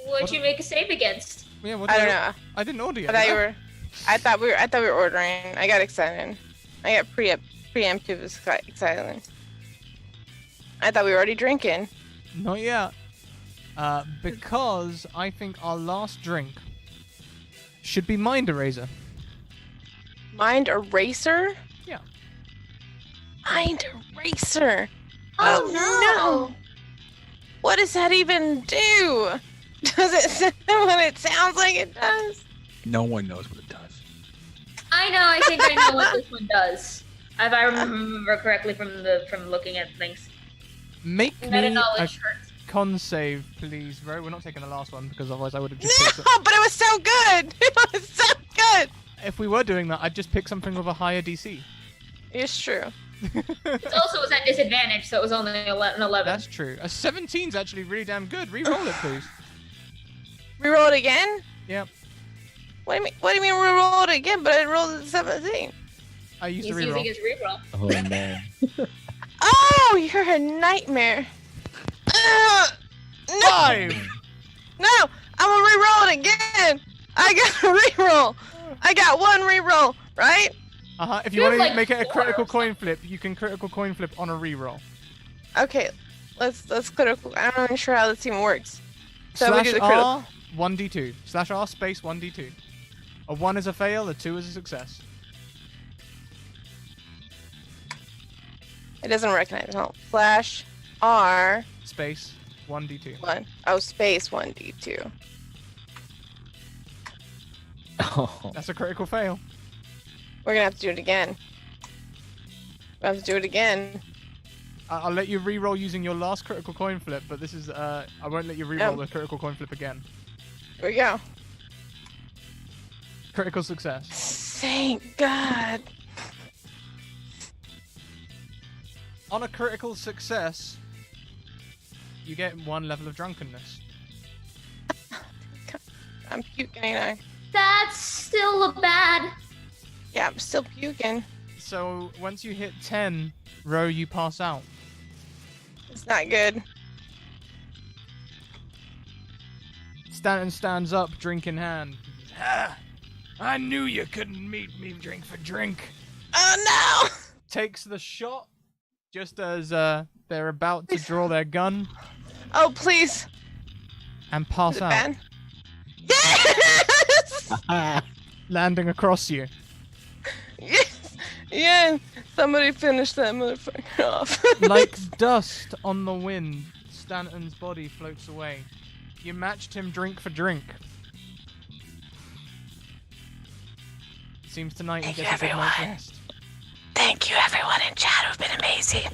What'd you make a save against? Yeah, what I the don't hell? know. I didn't order yet. I thought did you I? were. I thought we were ordering. I got excited. I got preemptive excited. I thought we were already drinking. Not yet. Because I think our last drink should be Mind Eraser. Mind eraser? Yeah. Mind eraser. Oh, no. What does that even do? Does it sound what it sounds like it does? No one knows what it does. I know. I think I know what this one does. If I remember correctly from looking at things. Make Meta me a knowledge hurts. con save, please, bro. We're not taking the last one because otherwise I would have No, just picked it. but it was so good. It was so good. If we were doing that, I'd just pick something with a higher DC. It's true. It also was at disadvantage, so it was only an 11. That's true. A 17's actually really damn good. Re-roll it, please. Reroll it again? Yep. What do you mean reroll it again? But I rolled a 17. I used He's to re-roll. using his reroll. Oh man. Oh, you're a nightmare. No, 5! no, I'm gonna reroll it again. I got a reroll. I got one reroll, right? Uh-huh. If you You want have, to like, make it a 4 critical or coin flip, you can critical coin flip on a re-roll. Okay, let's critical. I'm not even sure how this even works. So we do Slash the critical. R, 1d2. Slash R, space, 1d2. A 1 is a fail, a 2 is a success. It doesn't recognize. Hold on. Slash R Space, 1d2. 1. Oh, space 1d2. Oh. That's a critical fail. We're gonna have to do it again. We have to do it again. I'll let you re-roll using your last critical coin flip, but this is, I won't let you re-roll Oh. the critical coin flip again. Here we go. Critical success. Thank God. On a critical success, you get 1 level of drunkenness. I'm puking, ain't I? That's still bad. Yeah, I'm still puking. So once you hit 10, Ro, you pass out. It's not good. Stanton stands up, drink in hand. Ah, I knew you couldn't meet me drink for drink. Oh no! Takes the shot just as they're about to draw their gun Oh please! and Is pass it out, bad? Yes! landing across you. Yes! Yeah! Somebody finish that motherfucker off. Like dust on the wind, Stanton's body floats away. You matched him drink for drink. Seems tonight he Thank you, gets a good night's everyone. rest. Thank you, everyone in chat who've been amazing.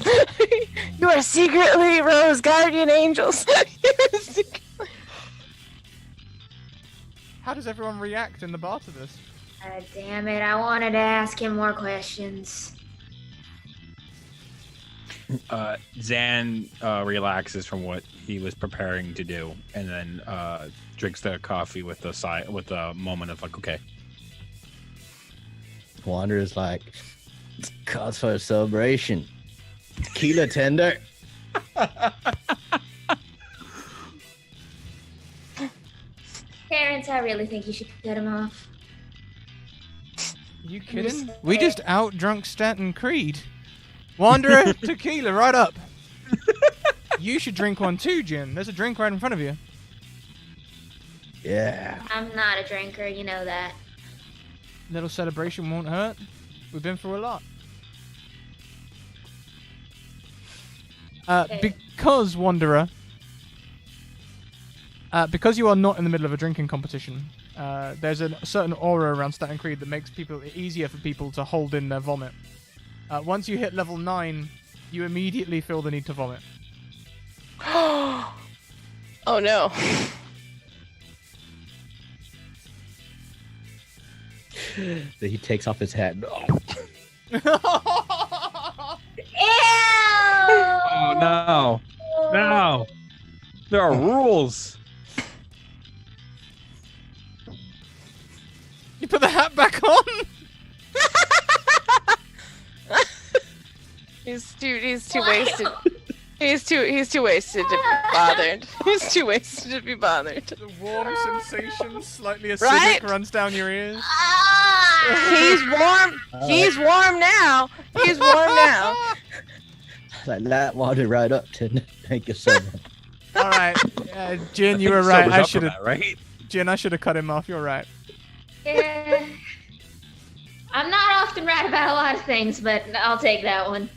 You are secretly Rose guardian angels. You're secretly... How does everyone react in the bar to this? God damn it! I wanted to ask him more questions. Zan relaxes from what he was preparing to do, and then drinks the coffee with a moment of like, okay. Wanderer's like, cause for a celebration. Tequila tender. Terrence, I really think you should cut him off. You kidding? Just- We just out-drunk Stanton Creed. Wanderer, tequila, right up. You should drink one too, Jin. There's a drink right in front of you. Yeah. I'm not a drinker, you know that. Little celebration won't hurt. We've been through a lot. Okay. Because Wanderer, because you are not in the middle of a drinking competition, there's a certain aura around Stanton Creed that makes it easier for people to hold in their vomit. Once you hit level 9, you immediately feel the need to vomit. Oh no. Then he takes off his hat. Ew! Oh no! No! There are rules. You put the hat back on? He's too wasted. He's too wasted to be bothered. He's too wasted to be bothered. The warm sensation, slightly acidic, Right? runs down your ears. He's warm. He's warm now. He's warm now. Like that water right up to thank you so much. All right, Jin, you were Sobers right. I up should from have, that, right? Jin, I should have cut him off. You're right. Yeah. I'm not often right about a lot of things, but I'll take that one.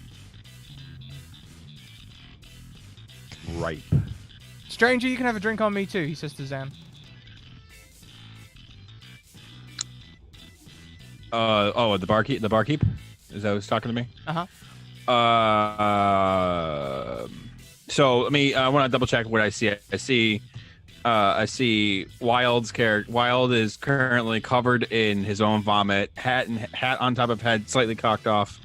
Ripe. Stranger, you can have a drink on me too, he says to Zan. The barkeep. The barkeep. Is that who's talking to me? Uh-huh. So let me. I want to double check what I see. I see Wild's character. Wild is currently covered in his own vomit. Hat on top of head, slightly cocked off.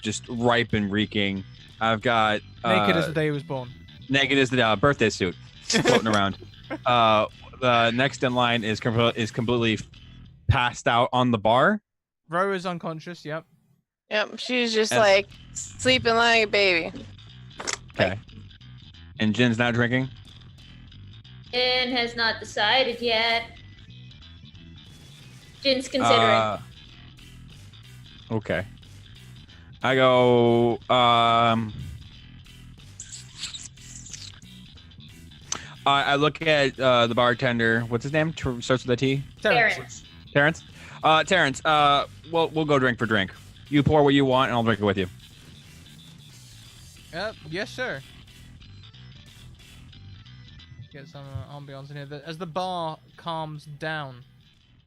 Just ripe and reeking. I've got Naked as the day he was born. naked as the birthday suit floating around. The next in line is completely passed out on the bar. Ro is unconscious, yep. Yep, she's just And- like sleeping like a baby. Okay. And Jin's now drinking. Jin has not decided yet. Jin's considering. Okay. I go. I look at the bartender. What's his name? Starts with a T. Terrence. Terrence. Terrence. We'll go drink for drink. You pour what you want, and I'll drink it with you. Yep, yes, sir. Get some ambiance in here. As the bar calms down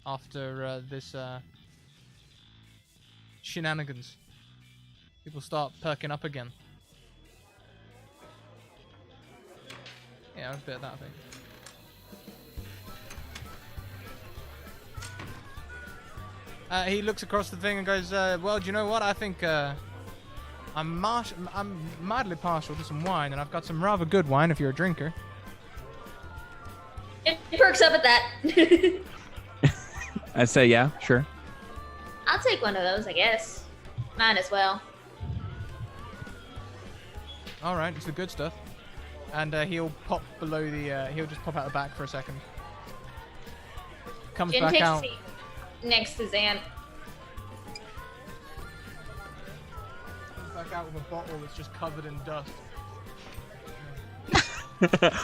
after this shenanigans, people start perking up again. Yeah, a bit of that, I think. He looks across the thing and goes, well, do you know what? I think I'm mildly partial to some wine, and I've got some rather good wine if you're a drinker. It perks up at that. I say yeah, sure. I'll take one of those, I guess. Mine as well. All right, it's the good stuff. And he'll pop below the. He'll just pop out the back for a second. Comes Jin back takes a out. seat next to Zan. Comes back out with a bottle that's just covered in dust.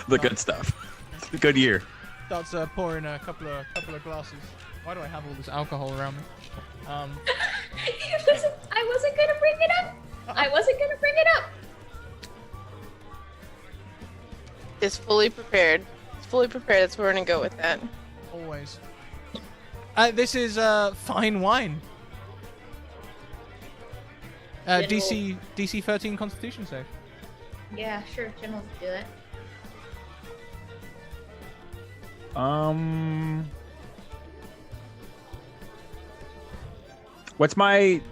The good stuff. Good year. Starts pouring a couple of glasses. Why do I have all this alcohol around me? I wasn't gonna bring it up. Is fully prepared. It's fully prepared. That's where we're gonna go with that. Always. This is fine wine. DC 13 Constitution save. Yeah, sure. Jin will do it. What's my?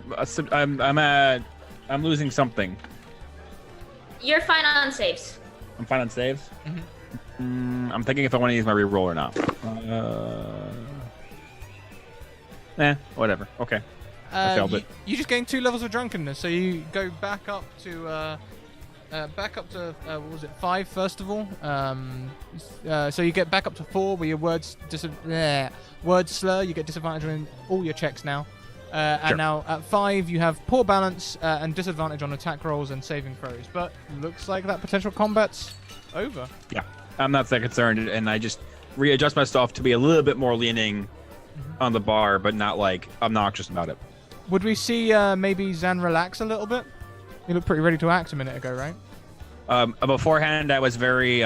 I'm losing something. You're fine on saves. I'm fine on saves. Mm-hmm. I'm thinking if I want to use my reroll or not. Whatever. Okay. I failed it. You just gain 2 levels of drunkenness, so you go back up to what was it, 5 first of all. So you get back up to 4 where your words slur. You get disadvantage on all your checks now. And now at 5 you have poor balance and disadvantage on attack rolls and saving throws. But looks like that potential combat's over. Yeah, I'm not that concerned, and I just readjust myself to be a little bit more leaning on the bar, but not like obnoxious about it. Would we see maybe Zan relax a little bit? He looked pretty ready to act a minute ago, right? Beforehand, I was very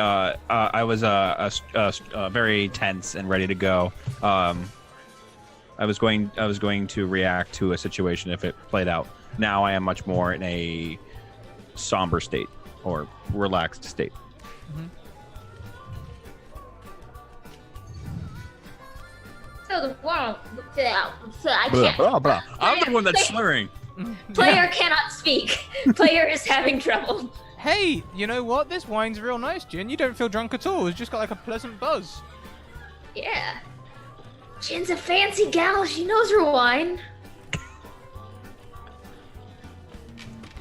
very tense and ready to go. I was going to react to a situation if it played out. Now I am much more in a somber state or relaxed state. Mm-hmm. So the world. So I Blah, can't. blah, blah. I'm the one that's slurring. Player cannot speak. Player is having trouble. Hey, you know what? This wine's real nice, Jin. You don't feel drunk at all. It's just got like a pleasant buzz. Yeah. Jin's a fancy gal. She knows her wine.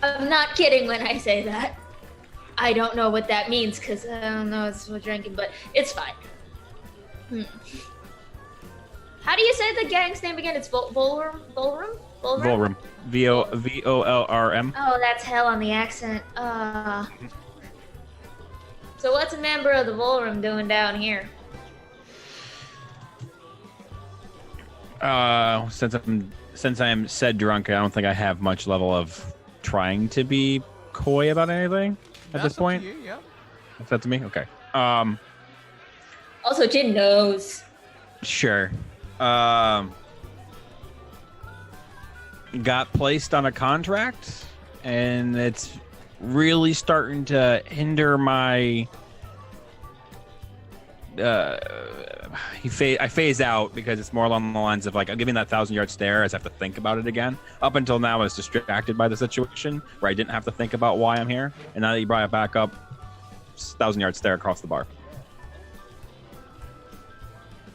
I'm not kidding when I say that. I don't know what that means because I don't know it's what drinking, but it's fine. How do you say the gang's name again? It's Volrum? Volrum. Volrm. Oh, that's hell on the accent. So what's a member of the Volrum doing down here? Since I am said drunk, I don't think I have much level of trying to be coy about anything at this point. You, yeah. Is that to me? Okay. Also, Jin knows. Sure. Got placed on a contract, and it's really starting to hinder my. I phase out because it's more along the lines of like I'm giving that 1,000-yard stare as I have to think about it again. Up until now, I was distracted by the situation where I didn't have to think about why I'm here, and now that you brought it back up, 1,000-yard stare across the bar.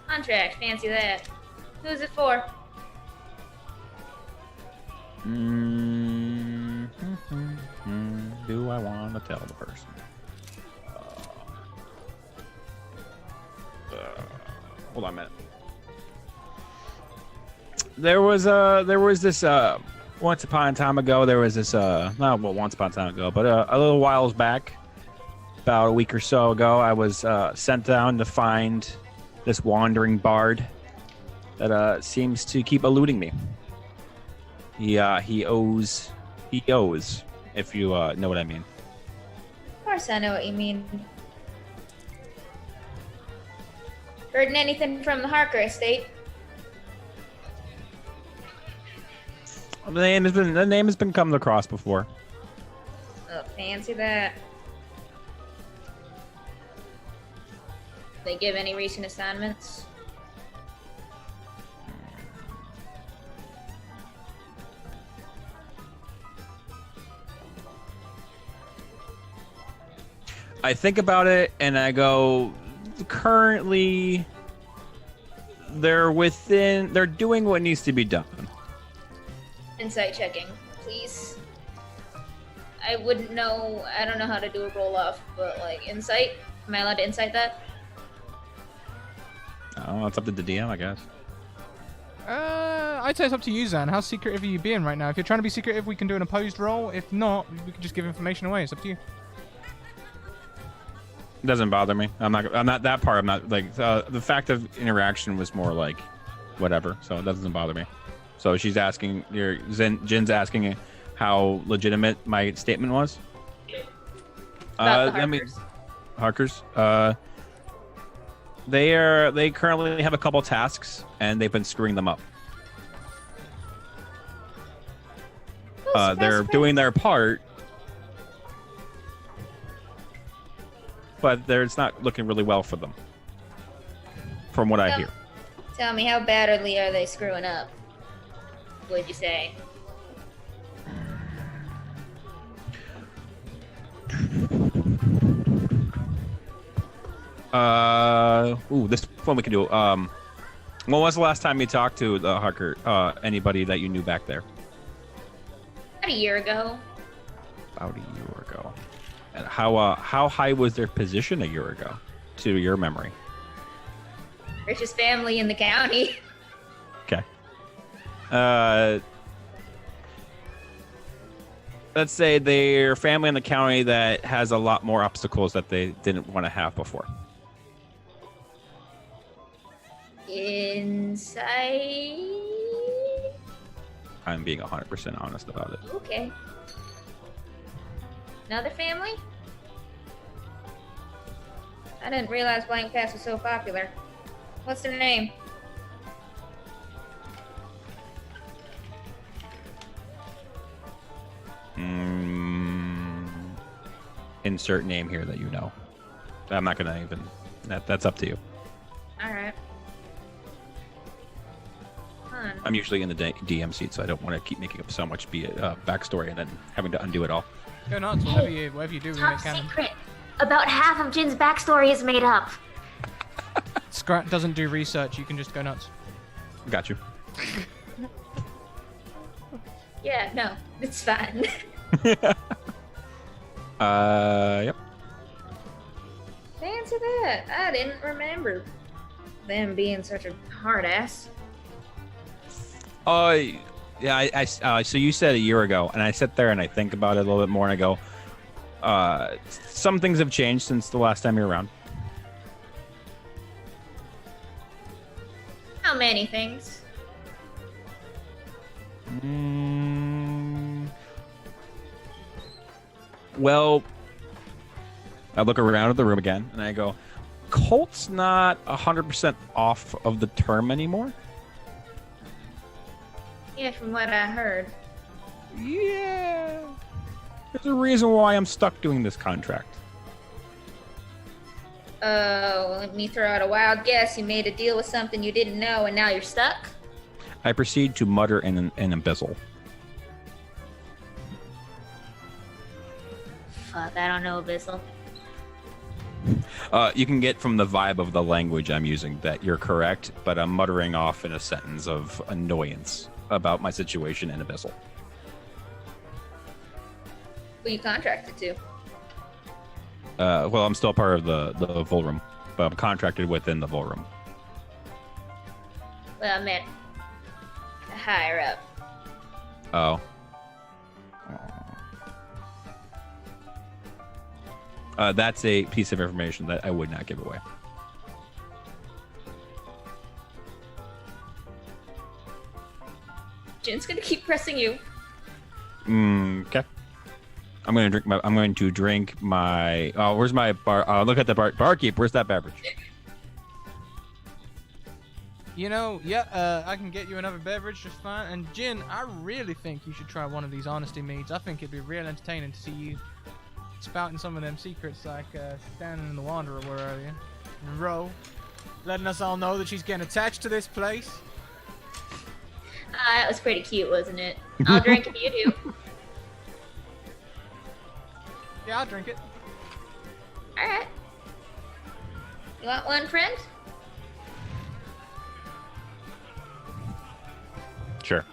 Contract, fancy that. Who's it for? Do I want to tell the person? Hold on a minute. There was this once upon a time ago. There was this once upon a time ago, but a little whiles back, about a week or so ago, I was sent down to find this wandering bard that seems to keep eluding me. He owes, if you know what I mean. Of course I know what you mean. Heard anything from the Harker estate? The name has been come across before. Oh, fancy that. They give any recent assignments? I think about it and I go, currently they're doing what needs to be done. Insight checking, please. I wouldn't know, I don't know how to do a roll off, but like insight? Am I allowed to insight that? Oh, it's up to the DM, I guess. I'd say it's up to you, Zan. How secretive are you being right now? If you're trying to be secretive, we can do an opposed roll. If not, we can just give information away. It's up to you. It doesn't bother me. I'm not that part. I'm not like the fact of interaction was more like whatever, so it doesn't bother me. So she's asking, Jin's asking how legitimate my statement was. About the Harkers. Harkers. They currently have a couple tasks and they've been screwing them up. They're doing their part, but it's not looking really well for them, from what I hear. Tell me, how badly are they screwing up? Would you say? This one we can do. When was the last time you talked to the Harker? Anybody that you knew back there? About a year ago. About a year ago. And how high was their position a year ago, to your memory? Richest family in the county. Okay. Let's say they're family in the county that has a lot more obstacles that they didn't want to have before. Insight. I'm being 100% honest about it. Okay. Another family? I didn't realize Blank Pass was so popular. What's their name? Insert name here that you know. I'm not gonna even. That's up to you. All right. Fun. I'm usually in the DM seat, so I don't want to keep making up so much backstory and then having to undo it all. Go nuts. Whatever you do, we Top make canon. secret. About half of Jin's backstory is made up. Scrat doesn't do research. You can just go nuts. Got you. Yeah, no, it's fine. Yep. Answer that. I didn't remember them being such a hard ass. Yeah. So you said a year ago, and I sit there and I think about it a little bit more, and I go, some things have changed since the last time you were around. How many things? Well, I look around at the room again, and I go, cult's not 100% off of the term anymore. Yeah, from what I heard. Yeah. There's a reason why I'm stuck doing this contract. Let me throw out a wild guess. You made a deal with something you didn't know, and now you're stuck? I proceed to mutter in an abyssal. Fuck, I don't know, Abyssal. You can get from the vibe of the language I'm using that you're correct, but I'm muttering off in a sentence of annoyance about my situation in Abyssal. Who you contracted to? Well, I'm still part of the Volrum, but I'm contracted within the Volrum. Well, I meant higher up. Oh. That's a piece of information that I would not give away. Jin's gonna keep pressing you. Okay. I'm going to drink my. Oh, where's my bar? Look at the barkeep. Where's that beverage? You know, yeah, I can get you another beverage just fine. And Jin, I really think you should try one of these honesty meads. I think it'd be real entertaining to see you spouting some of them secrets like Stanton and the Wanderer were earlier. And Ro, letting us all know that she's getting attached to this place. That was pretty cute, wasn't it? I'll drink if you do. Yeah, I'll drink it. Alright. You want one, friend? Sure.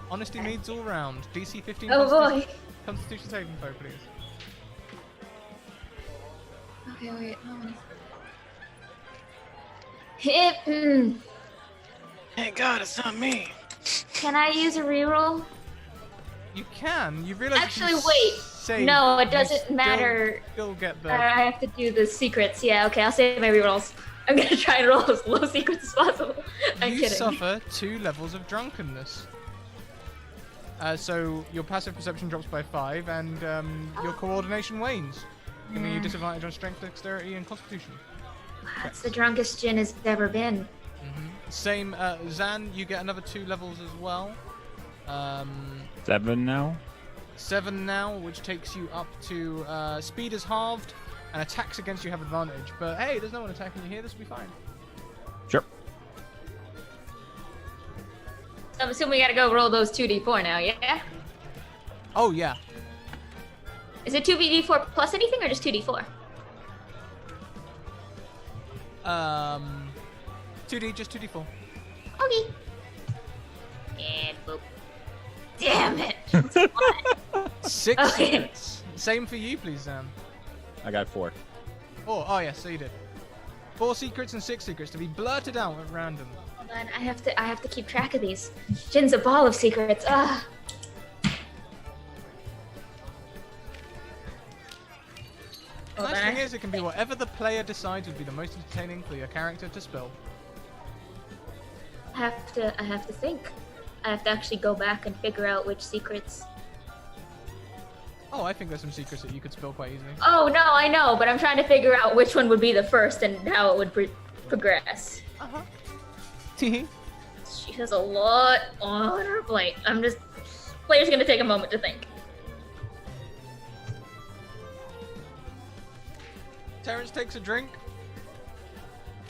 Honesty meads all round. DC 15 Oh boy. Constitution saving throw, please. Okay, wait. Hit. Thank God it's not me. Can I use a reroll? You can. You realize Actually, wait. No, it doesn't matter. You'll get the. I have to do the secrets. Yeah, okay, I'll save my rerolls. I'm gonna try and roll as low secrets as possible. I'm you kidding. suffer 2 levels of drunkenness. So your passive perception drops by 5, and your coordination wanes, giving you disadvantage on strength, dexterity, and constitution. That's the drunkest Jin has ever been. Same, Zan, you get another 2 levels as well. 7 now? 7 now, which takes you up to speed is halved, and attacks against you have advantage. But hey, there's no one attacking you here. This will be fine. Sure. I'm assuming we gotta go roll those 2d4 now, yeah? Oh yeah. Is it 2d4 plus anything or just 2d4? 2d, just 2d4. Okay. And boop. Damn it! 6 Okay. secrets. Same for you, please, Zan. I got 4. Oh yes, so you did. 4 secrets and 6 secrets to be blurted out at random. Hold on, I have to keep track of these. Jin's a ball of secrets. Ah. The Hold nice on. thing is, it can be whatever the player decides would be the most entertaining for your character to spell. I have to think. I have to actually go back and figure out which secrets. Oh, I think there's some secrets that you could spill quite easily. Oh no, I know, but I'm trying to figure out which one would be the first and how it would progress. Uh-huh. She has a lot on her plate. Player's gonna take a moment to think. Terrence takes a drink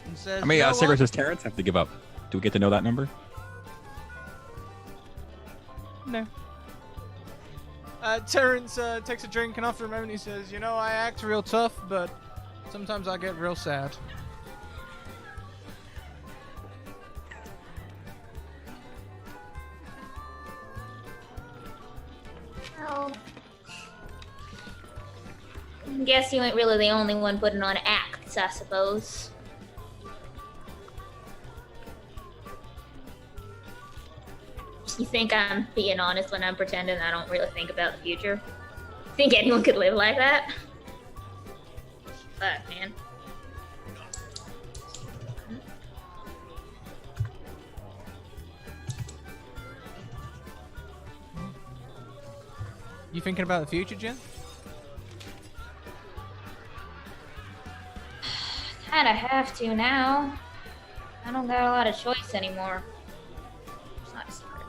and says, How many "You know cigarettes what? does Terrence have to give up? Do we get to know that number? No. Terrence takes a drink, and after a moment he says, "You know, I act real tough, but sometimes I get real sad." Oh. Guess you ain't really the only one putting on acts, I suppose. You think I'm being honest when I'm pretending I don't really think about the future? Think anyone could live like that? Fuck, man. You thinking about the future, Jen? Kinda have to now. I don't got a lot of choice anymore. It's not a secret.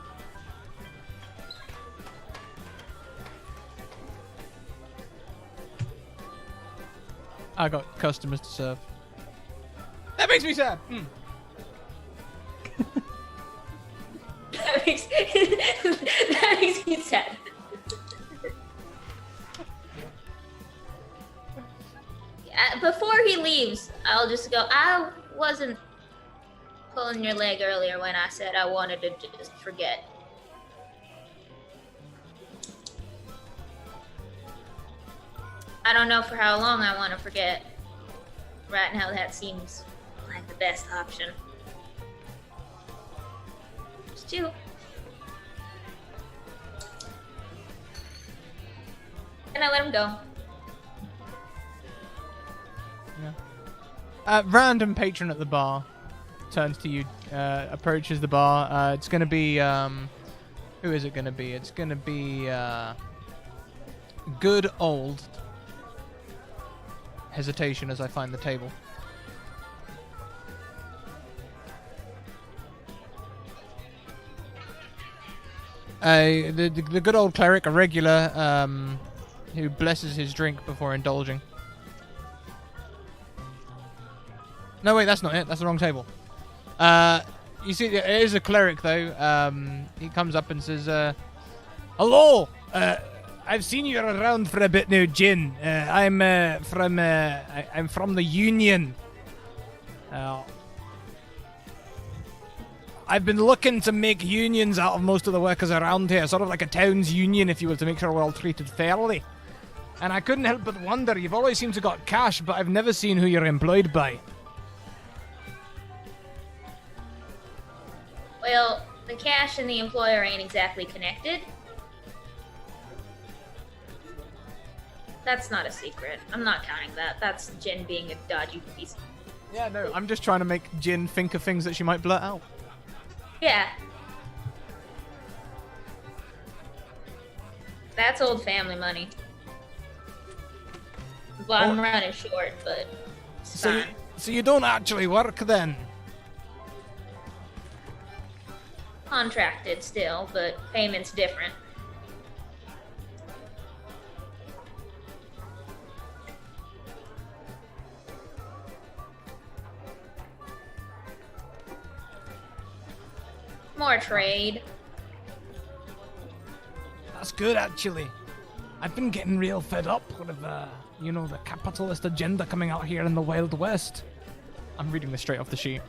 I got customers to serve. That makes me sad. That makes me sad. Before he leaves, I'll just go, I wasn't pulling your leg earlier when I said I wanted to just forget. I don't know for how long I want to forget. Right now, that seems like the best option. Just you. And I let him go. Random patron at the bar turns to you, approaches the bar. It's gonna be, who is it gonna be? It's gonna be, good old hesitation as I find the table. The good old cleric, a regular, who blesses his drink before indulging. No, wait, that's not it. That's the wrong table. You see, it is a cleric, though. He comes up and says, "Hello! I've seen you around for a bit now, Jin. I'm from the Union. I've been looking to make unions out of most of the workers around here, sort of like a town's union, if you will, to make sure we're all treated fairly. And I couldn't help but wonder, you've always seemed to got cash, but I've never seen who you're employed by." Well, the cash and the employer ain't exactly connected. That's not a secret. I'm not counting that. That's Jen being a dodgy piece. Yeah, no, I'm just trying to make Jin think of things that she might blurt out. Yeah. That's old family money. Bottom run is short, but it's fine. So you don't actually work then? Contracted still, but payment's different. More trade. That's good, actually. I've been getting real fed up with, the capitalist agenda coming out here in the Wild West. I'm reading this straight off the sheet.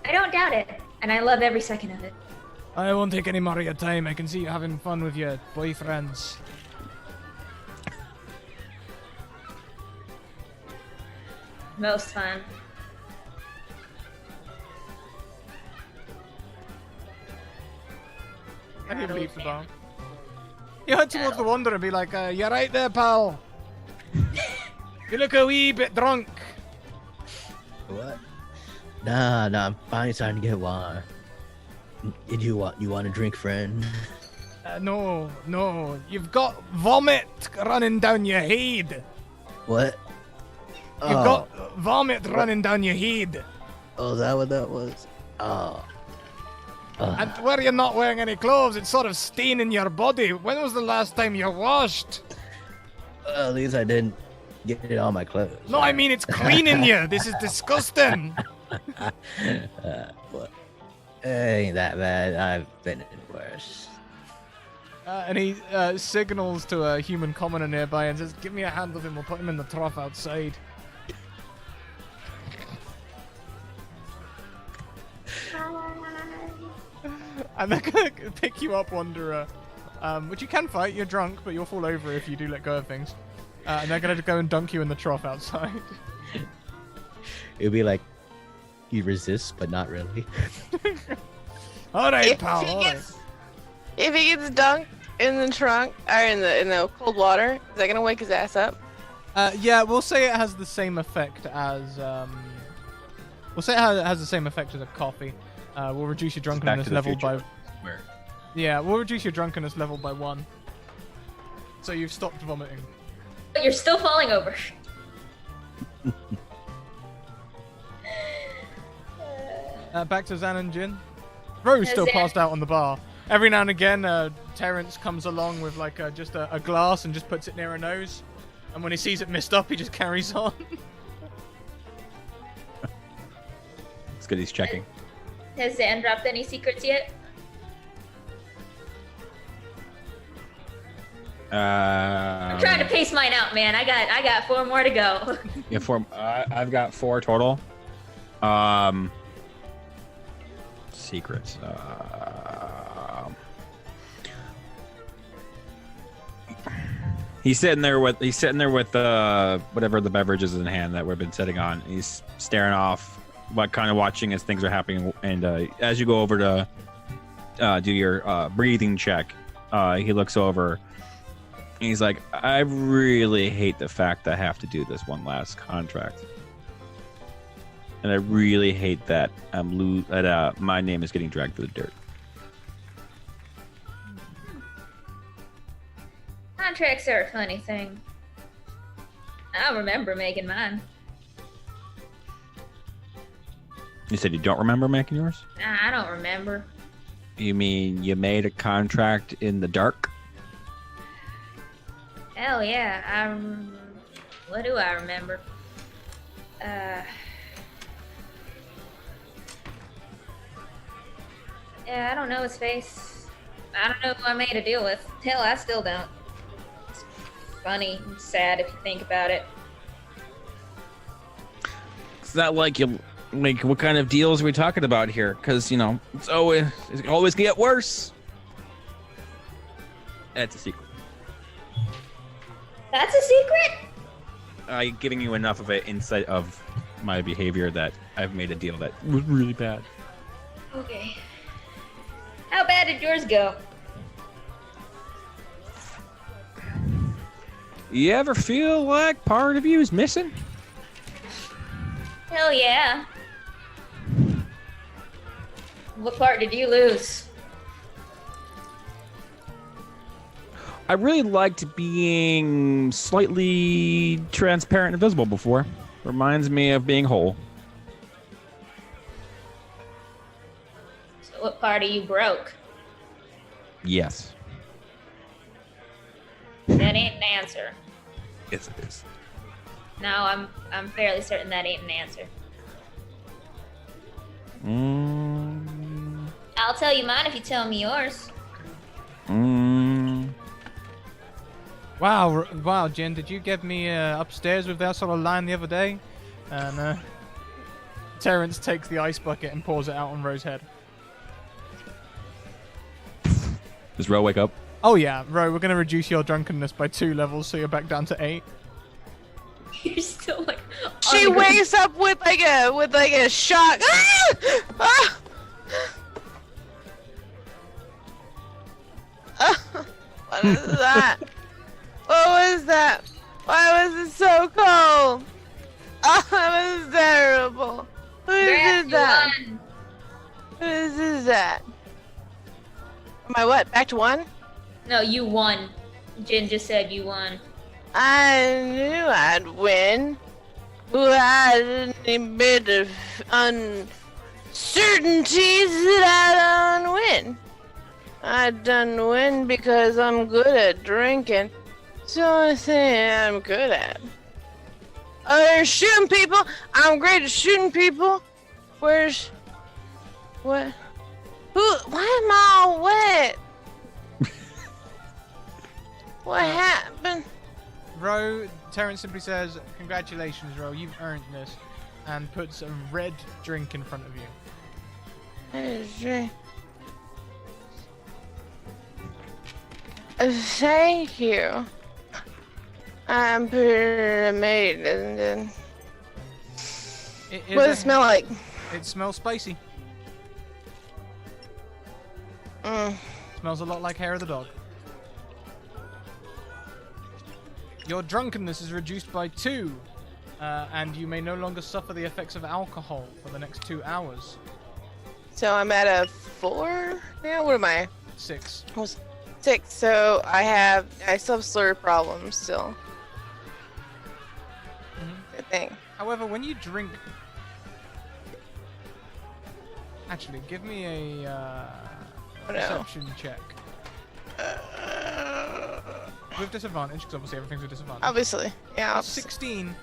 I don't doubt it, and I love every second of it. I won't take any more of your time. I can see you having fun with your boyfriends. Most fun. And he leaves the bar. You head towards the Wanderer and be like, "You're right there, pal. You look a wee bit drunk." What? Nah, I'm finally starting to get one. You want a drink, friend? No, you've got vomit running down your head. What? You've got vomit running down your head. Oh, is that what that was? Oh. And where you're not wearing any clothes, it's sort of staining your body. When was the last time you washed? At least I didn't get it on my clothes. No, I mean it's cleaning you. This is disgusting. What? It ain't that bad. I've been in worse. And he signals to a human commoner nearby and says, "Give me a hand of him. We'll put him in the trough outside." And they're gonna pick you up, Wanderer. Which you can fight. You're drunk, but you'll fall over if you do let go of things. And they're gonna go and dunk you in the trough outside. It'd be like he resists, but not really. All right, If pal. he All right. gets- If he gets dunked in the trunk or in the cold water, is that gonna wake his ass up? Yeah, we'll say it has the same effect as we'll say it has the same effect as a coffee. We'll reduce your Back drunkenness to the level Future. by Where? yeah, we'll reduce your drunkenness level by 1. So you've stopped vomiting. But you're still falling over. Back to Zan and Jin. Rose still Zan- passed out on the bar. Every now and again, Terrence comes along with like just a glass and just puts it near her nose. And when he sees it missed up, he just carries on. It's good he's checking. Has Zan dropped any secrets yet? I'm trying to pace mine out, man. I got 4 more to go. Yeah, 4. I've got 4 total. Secrets. He's sitting there with whatever the beverage is in hand that we've been sitting on. He's staring off, but kind of watching as things are happening. And as you go over to do your breathing check, he looks over. And he's like, "I really hate the fact that I have to do this one last contract, and I really hate that my name is getting dragged through the dirt." Contracts are a funny thing. I don't remember making mine. You said you don't remember making yours? Nah, I don't remember. You mean you made a contract in the dark? Hell yeah. What do I remember? Yeah, I don't know his face. I don't know who I made a deal with. Hell, I still don't. It's funny and sad if you think about it. It's not like you like what kind of deals are we talking about here? Because it's always get worse. That's a secret. That's a secret? Giving you enough of an insight of my behavior that I've made a deal that was really bad. Okay. How bad did yours go? You ever feel like part of you is missing? Hell yeah. What part did you lose? I really liked being slightly transparent and visible before. Reminds me of being whole. So what part of you broke? Yes. That ain't an answer. Yes, it is. No, I'm fairly certain that ain't an answer. I'll tell you mine if you tell me yours. Wow, Jen, did you get me upstairs with that sort of line the other day? And Terrence takes the ice bucket and pours it out on Ro's head. Does Ro wake up? Oh yeah, Ro, we're gonna reduce your drunkenness by 2 levels, so you're back down to 8. You're still like. She on the ground. wakes up with like a shock. Ah! Ah! What is that? What was that? Why was it so cold? Oh, that was terrible. Who Grab did that? one. Who is that? Am I what? Back to 1? No, you won. Jin just said you won. I knew I'd win. Who had any bit of uncertainties that I done win? I done win because I'm good at drinking. It's the only thing I'm good at. Shooting people. I'm great at shooting people. Where's... What? Who? Why am I all wet? What happened? Ro, Terrence simply says, "Congratulations, Ro, you've earned this," and puts a red drink in front of you. Thank you. I'm pretty amazing. What does it smell like? It smells spicy. Smells a lot like hair of the dog. Your drunkenness is reduced by 2, and you may no longer suffer the effects of alcohol for the next 2 hours. So I'm at a 4 now? What am I? 6. 6, so I still have slur problems still. Good thing. However, when you drink... Actually, give me a perception check. With disadvantage, because obviously everything's with disadvantage. Obviously, yeah. 16.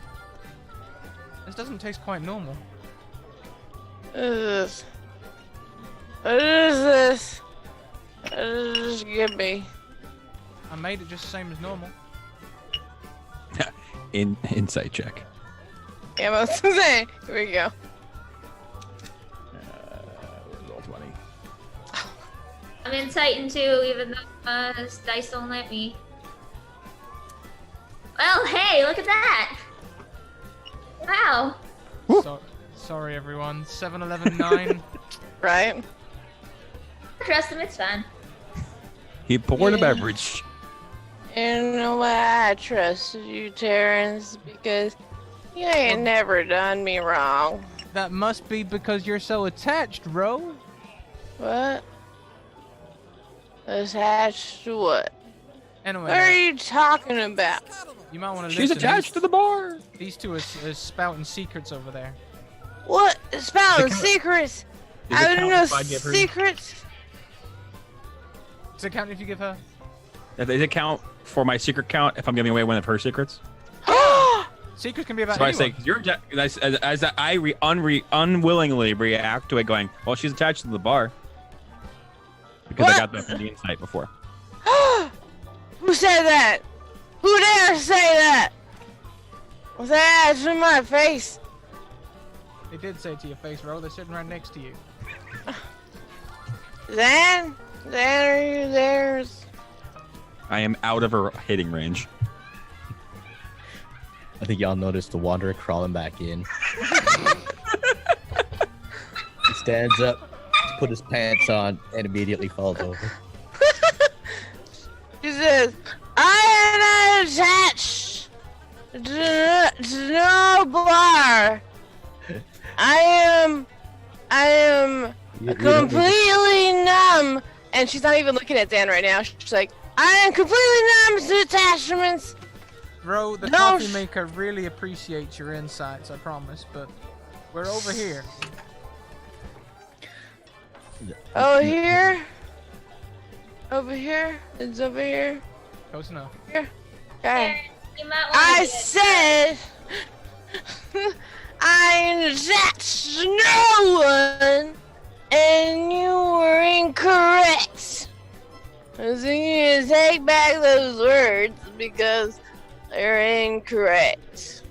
This doesn't taste quite normal. What is this? What does this give me? I made it just the same as normal. Insight check. Yeah, I was gonna say. Here we go. Roll 20. I'm in Titan too, even though this dice don't let me. Well, hey, look at that! Wow. Sorry, everyone. 7, 11, 9. Right? Trust him, it's fine. He poured a beverage. You know why I trust you, Terrence? Because you ain't never done me wrong. That must be because you're so attached, Ro. What? Attached to what? Anyway, What are you talking about? you might want to She's listen. attached to the bar. These two are spouting secrets over there. What? Spouting Does it secrets? Does it I don't count know if I give her- secrets. Does it count if you give her? Does it count for my secret count if I'm giving away one of her secrets? Secrets can be about So I anyone. say, you're as I unwillingly react to it, going, well, she's attached to the bar. Because I What? got that from the insight before. Who said that? Who dare say that? Was that in my face? They did say it to your face, Ro. They're sitting right next to you. Zan? Zan, are you there? I am out of her hitting range. I think y'all noticed the Wanderer crawling back in. He stands up, to put his pants on, and immediately falls over. She says, I am not attached to no bar. I am completely numb. And she's not even looking at Dan right now. She's like, I am completely numb to attachments. Ro, the No, coffee maker really appreciates your insights, I promise, but we're over here. Oh, here? Over here? It's over here? Close enough. Here? Okay. You might want I said I attached to no one, and you were incorrect. I think you need to take back those words because they're incorrect.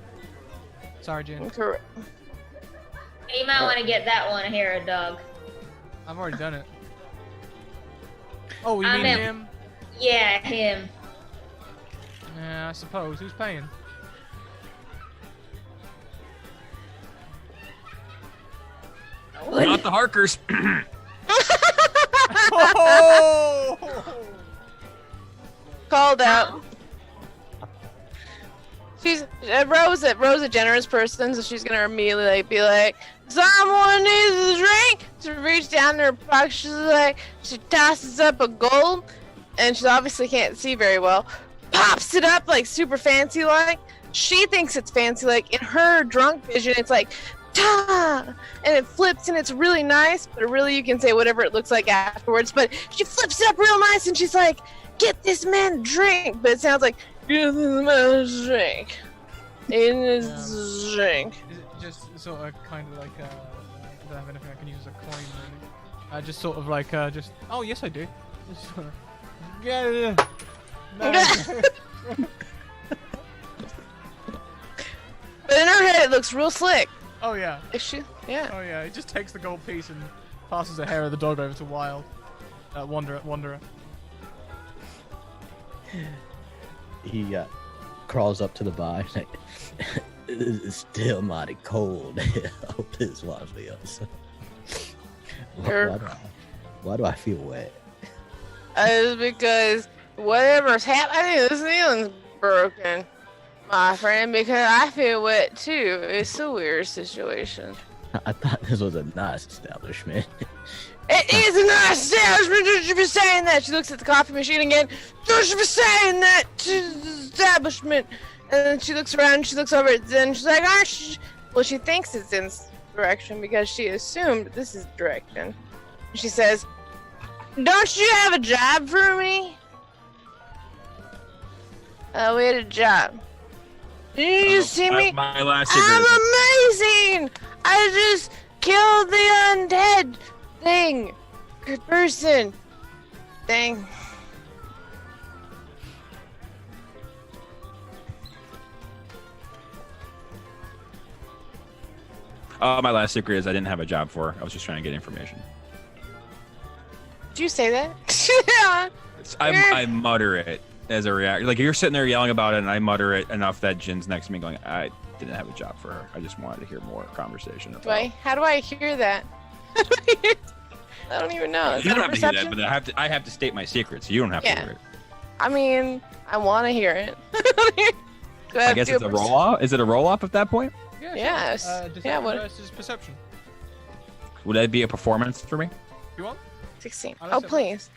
Sorry, Jin. Incorrect. You might want to get that one here, a dog. I've already done it. Oh, you I'm mean in. him? Yeah, him. Yeah, I suppose. Who's paying? Not the Harkers. Oh! Called out. She's Rose a generous person, so she's gonna immediately be like, someone needs a drink. To reach down in her pocket, she tosses up a gold, and she obviously can't see very well, pops it up like super fancy like. She thinks it's fancy like. In her drunk vision, it's like, ta, and it flips and it's really nice, but really you can say whatever it looks like afterwards. But she flips it up real nice and she's like, get this man a drink, but it sounds like, get this man a drink. In his drink. Is it just sort of kind of like I don't have anything I can use as a coin really. Just sort of like just oh yes I do. Just sort of, yeah. No. But in her head it looks real slick. Oh yeah. Is she? Yeah. Oh yeah. He just takes the gold piece and passes the hair of the dog over to Wild. Wanderer. He crawls up to the bar. Like, it's still mighty cold. I hope this washes me up. So. Why do I feel wet? It's because whatever's happening, the ceiling's broken, my friend, because I feel wet too. It's a weird situation. I thought this was a nice establishment. It is a nice establishment, don't you be saying that? She looks at the coffee machine again. Don't you be saying that to the establishment? And then she looks around, she looks over at Zen, she's like, well, she thinks it's in direction because she assumed this is direction. She says, don't you have a job for me? We had a job. Did you see me? My last I'm cigarette. amazing! I just killed the undead thing. Person. Thing. My last secret is I didn't have a job for her. I was just trying to get information. Did you say that? Yeah. I mutter it as a reaction. Like you're sitting there yelling about it, and I mutter it enough that Jin's next to me going, I didn't have a job for her. I just wanted to hear more conversation. How do I hear that? I don't even know. Is You that don't a have to hear perception? that, but I have to state my secret, so you don't have to Yeah. hear it. I mean, I want to hear it. Do I have guess to it's a roll off. Is it a roll off at that point? Yeah. Sure. Yes. Deception Yeah, what- versus perception. Would that be a performance for me? You want? 16. I'll Oh, accept please.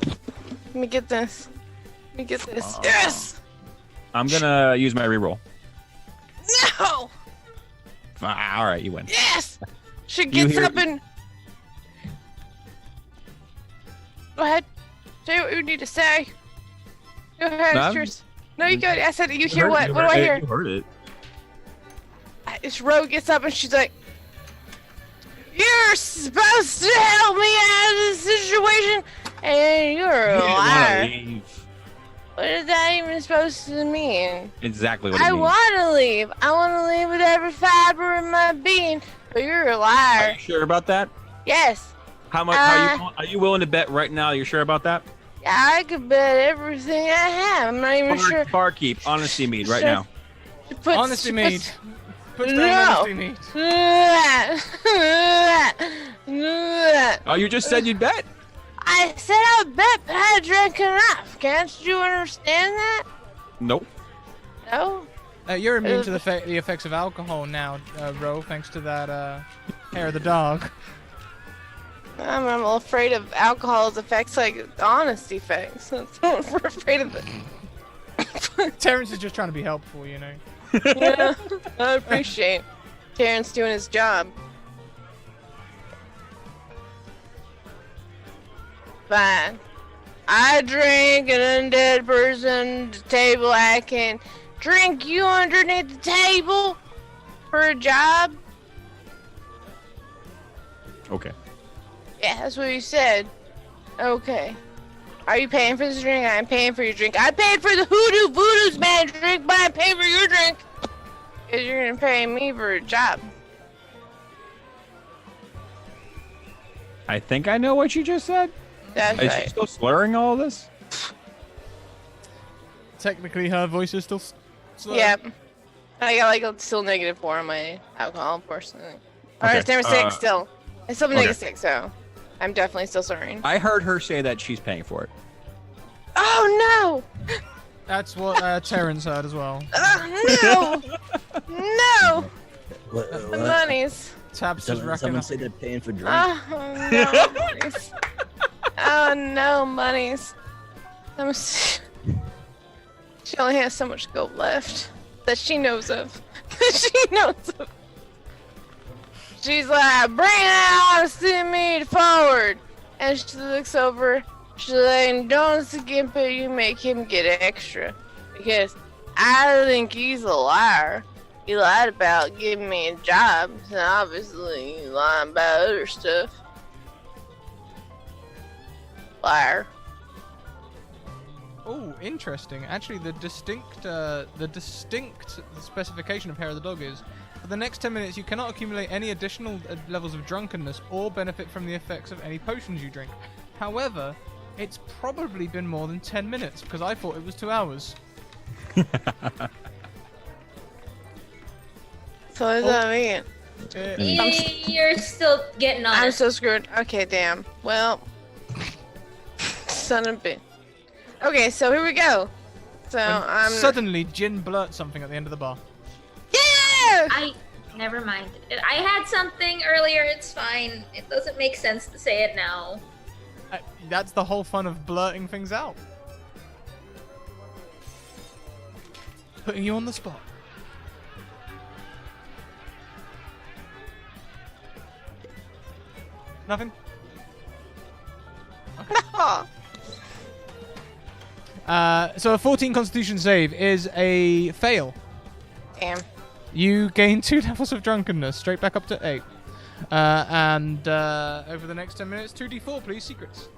Let me get this. Let me get this. Oh. Yes! I'm gonna use my reroll. No! All right, you win. Yes! She You gets hear- up and... Go ahead. Say what you need to say. Go ahead, No, it's yours. No, you go. I said, you hear heard- what? you What do heard I it, hear? You heard it. This Rogue gets up and she's like, you're supposed to help me out of this situation, and you're a You didn't wanna liar. leave. What is that even supposed to mean? Exactly what it I means. want to leave. I want to leave with every fiber in my being, but you're a Are liar. you sure about that? Yes. How much? Are you willing to bet right now? You're sure about that? Yeah, I could bet everything I have. I'm not even sure. Barkeep, honesty mead right Sure. now. She puts- Honesty she mead. puts- Puts down No. honesty mead. Oh, you just said you'd bet. I said I bet, but I drank enough. Can't you understand that? Nope. No? You're immune to the effects of alcohol now, Ro, thanks to that hair of the dog. I'm a little afraid of alcohol's effects, like honest effects. We're afraid of it. Terrence is just trying to be helpful, you know. Yeah, I appreciate Terrence doing his job. Fine. I drink an undead person's table. I can drink you underneath the table for a job. Okay. Yeah, that's what you said. Okay. Are you paying for this drink? I'm paying for your drink. I paid for the Hoodoo Voodoo's man drink, but I'm paying for your drink. Because you're gonna pay me for a job. I think I know what you just said. That's Is she right. still slurring all this? Technically, her voice is still slow. Yep. I got like a still -4 on my alcohol, unfortunately. Or Okay, it's never 6 still. It's still okay. -6, so I'm definitely still sorry. I heard her say that she's paying for it. Oh That's what Terrence heard as well. no! No! What? The monies. Tabs just racking Someone up. say they're paying for drinks. Oh no, monies. Oh no, monies. Let me see. She only has so much gold left that she knows of. She's like, bring it out, send me forward. And she looks over. She's like, don't skimp it, you make him get extra. Because I think he's a liar. He lied about giving me a job, and obviously he's lying about other stuff. Liar. Oh, interesting. Actually, the distinct specification of Hair of the Dog is, for the next 10 minutes, you cannot accumulate any additional levels of drunkenness or benefit from the effects of any potions you drink. However, it's probably been more than 10 minutes, because I thought it was 2 hours. So what does that mean? You're still getting on I'm it. so screwed. Okay, damn. Well, son of a bitch. Okay, so here we go. So I'm Suddenly, Jin blurts something at the end of the bar. yeah. Never mind. I had something earlier. It's fine. It doesn't make sense to say it now. That's the whole fun of blurting things out. Putting you on the spot. Nothing? So a 14 Constitution save is a fail. Damn. You gain 2 levels of drunkenness, straight back up to 8. And over the next 10 minutes, 2d4, please, secrets.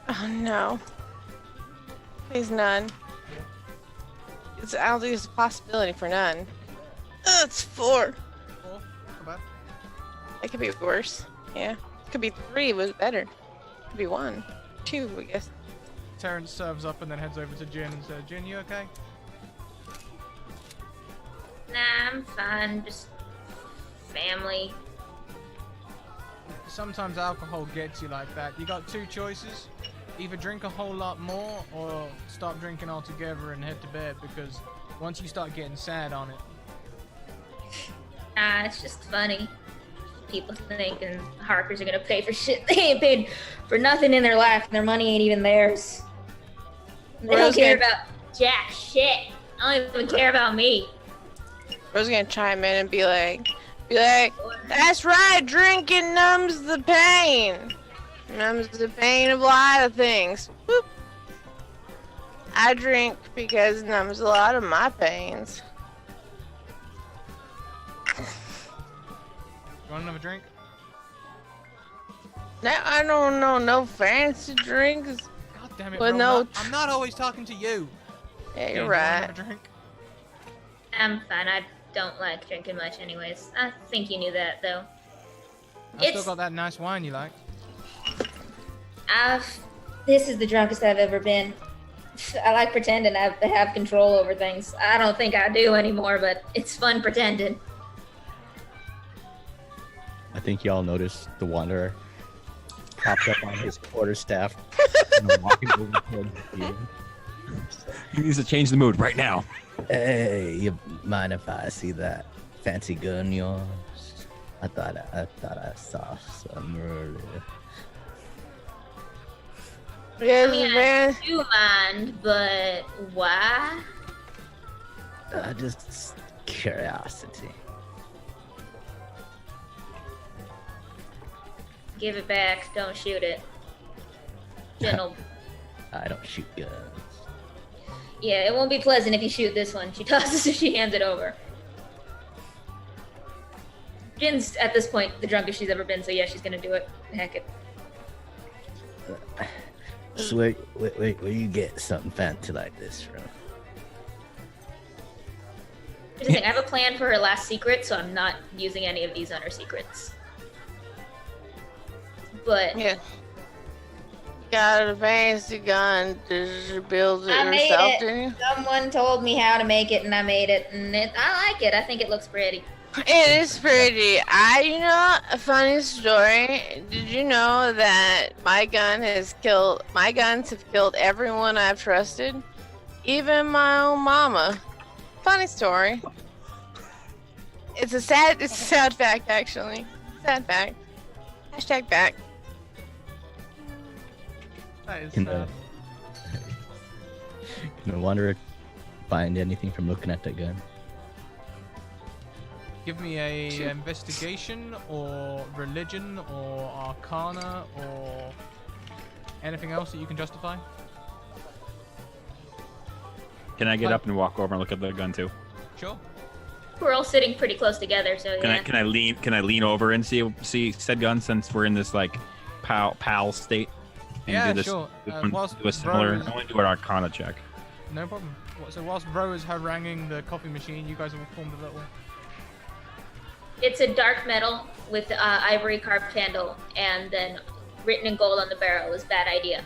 Oh no. Please none. I don't think there's a possibility for none. It's 4. 4, not bad. It could be worse. Yeah. It could be 3 was better. It could be 1. 2, I guess. Terrence serves up and then heads over to Jin and says, Jin, you okay? Nah, I'm fine. Just family. Sometimes alcohol gets you like that. You got 2 choices. Either drink a whole lot more or stop drinking altogether and head to bed, because once you start getting sad on it. Nah, it's just funny. People thinking Harkers are gonna pay for shit they ain't paid for nothing in their life, and their money ain't even theirs. They don't care about jack shit. I don't even care about me. Bro's gonna chime in and be like, that's right, drinking numbs the pain. Numbs the pain of a lot of things. Whoop. I drink because it numbs a lot of my pains. You want another drink? No, I don't know no fancy drinks. God damn it, Well, bro. no. I'm not always talking to you. Yeah, Okay, you're you want right. another drink? I'm fine. I don't like drinking much anyways. I think you knew that, though. I still It's- got that nice wine you like. This is the drunkest I've ever been. I like pretending I have control over things. I don't think I do anymore, but it's fun pretending. I think y'all noticed the Wanderer popped up on his quarterstaff, walking over towards you. He needs to change the mood right now. Hey, you mind if I see that fancy gun yours? I thought I saw some earlier. Yes, I mean, man. I do mind, but why? Just curiosity. Give it back. Don't shoot it. Gentle. I don't shoot guns. Yeah, it won't be pleasant if you shoot this one. She tosses it, she hands it over. Jin's, at this point, the drunkest she's ever been, so yeah, she's gonna do it. Heck it. So where you get something fancy like this from? Here's the thing, I have a plan for her last secret, so I'm not using any of these on her secrets. But Yeah. Got a fancy gun. Did you build it I made yourself, it. didn't you? someone told me how to make it, and I made it, and I like it. I think it looks pretty. It is pretty. You know, a funny story. Did you know that my guns have killed everyone I've trusted? Even my own mama. Funny story. It's a sad fact, actually. Sad fact. Hashtag fact. That is Can sad. No wonder find anything from looking at that gun. Give me a investigation or religion or arcana or anything else that you can justify. Can I get up and walk over and look at the gun too? Sure. We're all sitting pretty close together, so yeah. Can I lean over and see said gun since we're in this like pal state? And Yeah, do this, sure. Whilst do a similar. Ro is- I want to do an Arcana check. No problem. So whilst Ro is haranguing the coffee machine, you guys have formed a little. It's a dark metal with ivory carved handle, and then written in gold on the barrel is bad idea.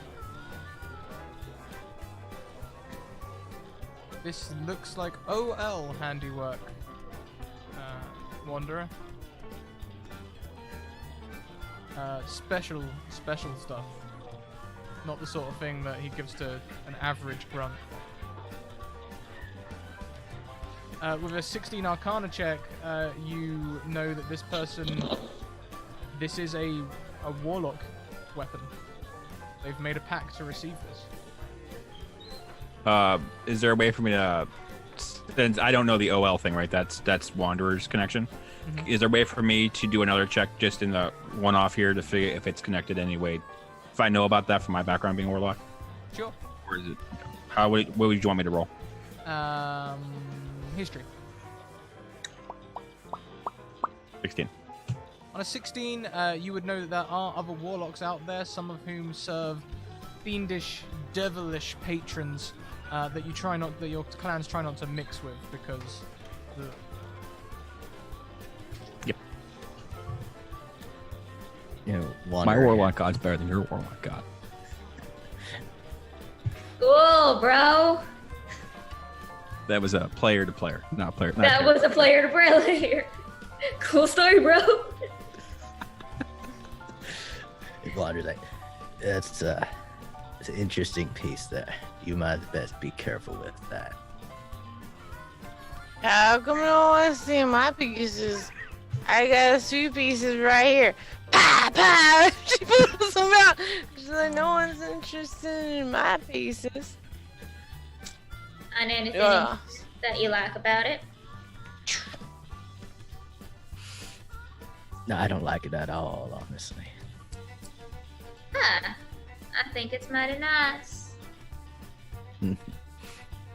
This looks like OL handiwork. Wanderer. Special stuff. Not the sort of thing that he gives to an average grunt. With a 16 Arcana check, you know that this is a warlock weapon. They've made a pact to receive this. Is there a way for me to? Since I don't know the OL thing, right? That's Wanderer's connection. Mhm. Is there a way for me to do another check just in the one off here to figure if it's connected anyway? If I know about that from my background being warlock, Sure. or is it? What would you want me to roll? History. 16. On a 16, you would know that there are other warlocks out there, some of whom serve fiendish, devilish patrons that your clans try not to mix with because the. Yep. You know, My Wanderer. warlock god's better than your warlock god. Cool, bro. That was a player to player, not player. Not That character. was a player to player. Cool story, bro. Wanderer's like, it's an interesting piece there. You might best be careful with that. How come no one see my pieces? I got a few pieces right here. Pa pa! She pulls them out. She's like, no one's interested in my pieces. And anything Yeah. that you like about it? No, I don't like it at all, honestly. Huh. I think it's mighty nice.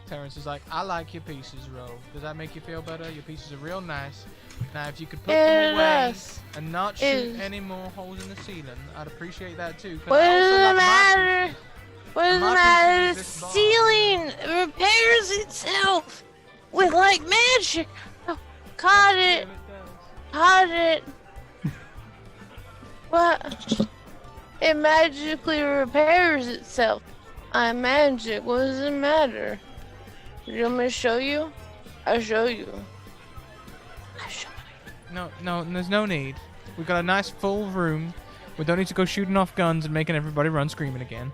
Terrence is like, I like your pieces, Ro. Does that make you feel better? Your pieces are real nice. Now, if you could put them away Yes. and not shoot Yes. any more holes in the ceiling, I'd appreciate that too. 'cause What I also does it like my matter? pieces. What does it My matter? pieces is The this bar. ceiling repairs itself with like magic. Oh, caught it. Damn, it does. Caught it. What? It magically repairs itself. I'm magic. What does it matter? You want me to show you? I'll show you. I'll show you. No, there's no need. We've got a nice full room. We don't need to go shooting off guns and making everybody run screaming again.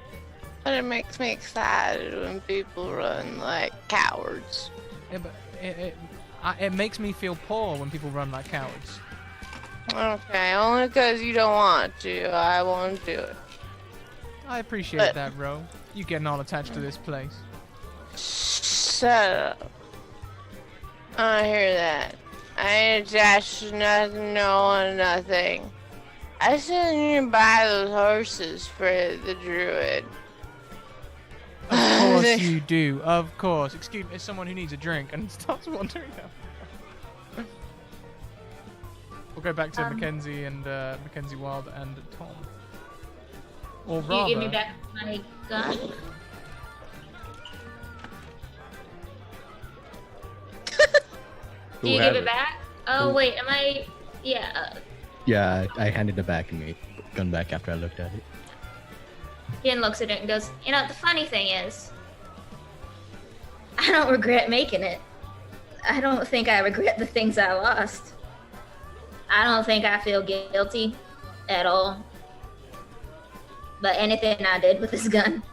But it makes me excited when people run like cowards. Yeah, but it makes me feel poor when people run like cowards. Okay, only because you don't want to. I won't do it. I appreciate But- that, Ro. You getting all attached to this place. Shut up. I hear that. I ain't attached to nothing, no one, nothing. I said you need to buy those horses for the druid. Of course you do. Of course. Excuse me, as someone who needs a drink and starts wandering down. We'll go back to Mckenzie and Mckenzie Wild and Tom. Or Do you give me rather, back my gun? Do you give it back? Oh, Who- wait, am I... Yeah, Yeah, I handed it back and made gun back after I looked at it. Jen looks at it and goes, you know, the funny thing is, I don't regret making it. I don't think I regret the things I lost. I don't think I feel guilty at all. But anything I did with this gun,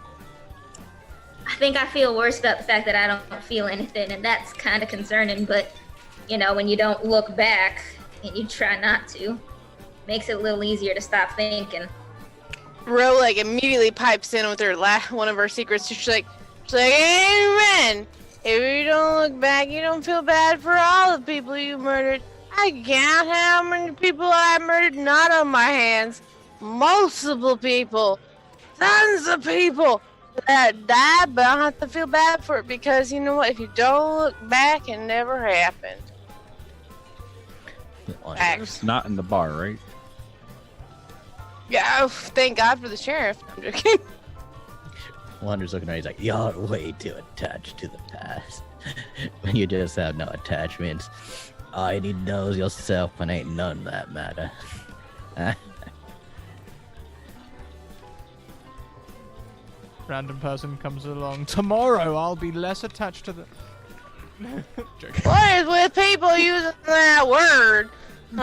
I think I feel worse about the fact that I don't feel anything, and that's kind of concerning, but, you know, when you don't look back and you try not to, makes it a little easier to stop thinking. Ro like immediately pipes in with her one of her secrets. She's like, Say amen. If you don't look back, you don't feel bad for all the people you murdered. I count how many people I murdered, not on my hands. Multiple people. Tons of people that died, but I don't have to feel bad for it because you know what? If you don't look back, it never happened. Facts. Not in the bar, right? Yeah, oh, thank God for the sheriff. I'm joking. Wander's looking around, he's like, you're way too attached to the past. When you just have no attachments. All you need to know is yourself and ain't none that matter. Random person comes along. Tomorrow I'll be less attached to the. Joking. What is with people using that word?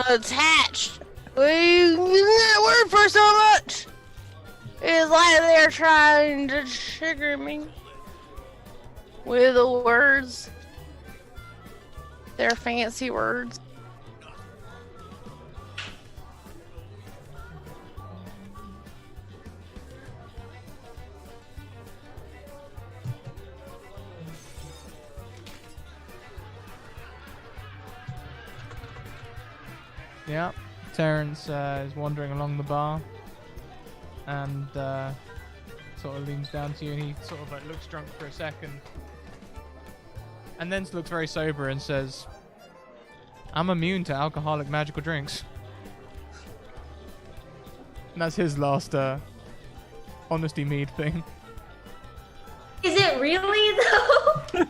Attached. We using that word for so much. It's like they're trying to trigger me with the words. Their fancy words. Yeah, Terrence is wandering along the bar and sort of leans down to you and he sort of like looks drunk for a second and then looks very sober and says, I'm immune to alcoholic magical drinks. And that's his last honesty mead thing. Is it really though? Is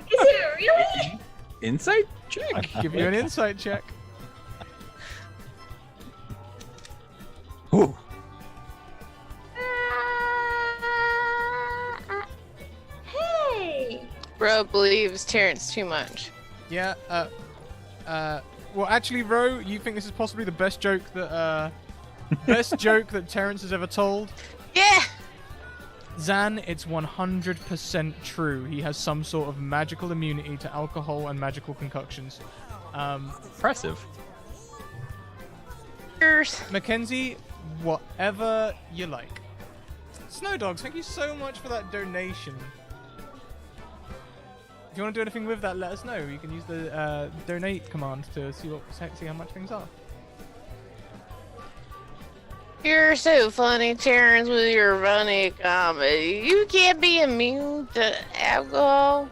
it really? Insight check. I can give you an insight check. Ooh. Hey. Bro believes Terrence too much. Yeah, well actually, Ro, you think this is possibly the best joke that Terrence has ever told? Yeah! Zan, it's 100% true. He has some sort of magical immunity to alcohol and magical concoctions. Impressive. Mckenzie, whatever you like. Snow Dogs, thank you so much for that donation. If you want to do anything with that, let us know. You can use the donate command to see how much things are. You're so funny, Terrence, with your funny comedy. You can't be immune to alcohol.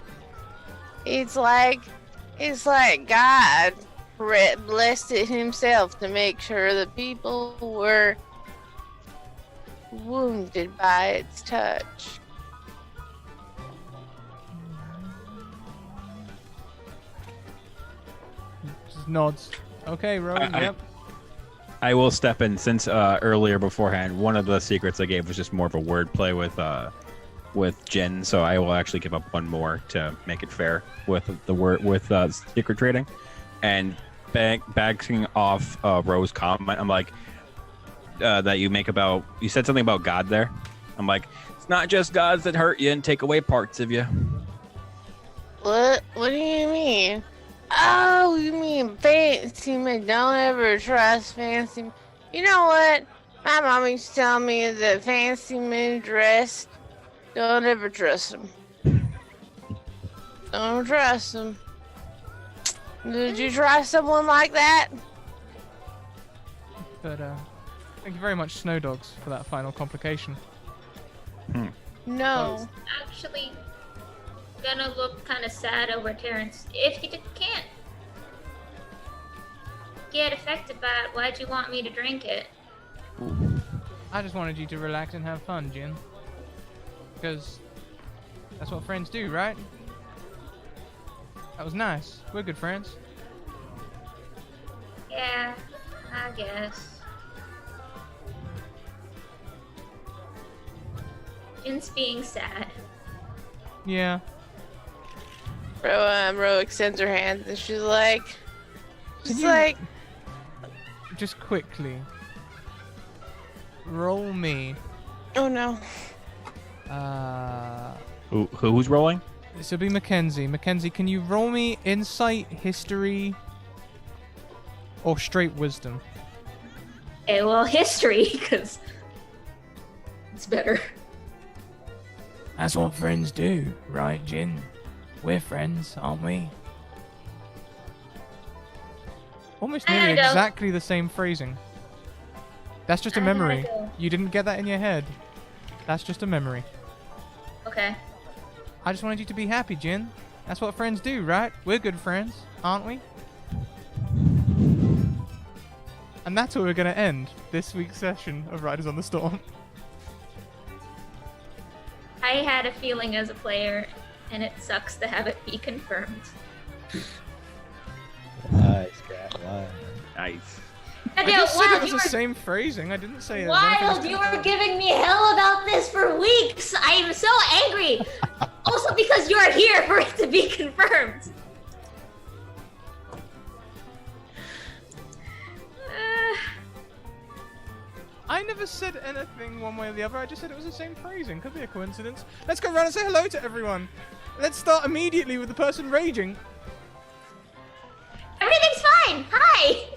It's like God blessed it himself to make sure the people were wounded by its touch. Just nods. Okay, Rowan, yep. I will step in since earlier beforehand. One of the secrets I gave was just more of a wordplay with Jin, so I will actually give up one more to make it fair with the word with secret trading, and backing off Ro's comment. I'm like that you make about you said something about God there. I'm like, it's not just gods that hurt you and take away parts of you. What? What do you mean? Oh, you mean fancy men? Don't ever trust fancy men. You know what? My mom used to tell me that fancy men dress. Don't ever trust them. Don't trust them. Did you try someone like that? But thank you very much, Snow Dogs, for that final complication. No. Actually, gonna look kind of sad over Terrence. If you can't get affected by it, why'd you want me to drink it? I just wanted you to relax and have fun, Jin. Because that's what friends do, right? That was nice. We're good friends. Yeah, I guess. Jin's being sad. Yeah. Ro extends her hand and she's like, Just quickly. Roll me. oh no. Who's rolling? This will be Mckenzie. Mckenzie, can you roll me insight, history, or straight wisdom? Okay, well, history, because it's better. That's what friends do, right, Jin? We're friends, aren't we? Almost I nearly gotta go. exactly the same phrasing. That's just a I gotta memory. go. You didn't get that in your head. That's just a memory. Okay. I just wanted you to be happy, Jin. That's what friends do, right? We're good friends, aren't we? And that's where we're going to end this week's session of Riders on the Storm. I had a feeling as a player, and it sucks to have it be confirmed. Why, Scrat? Why? Nice. I Now, just said it Wild, was you the were, same phrasing. I didn't say it. Wild, you were giving me hell about this for weeks. I am so angry. Also because you are here for it to be confirmed. I never said anything one way or the other. I just said it was the same phrasing. Could be a coincidence. Let's go around and say hello to everyone. Let's start immediately with the person raging. Everything's fine. Hi.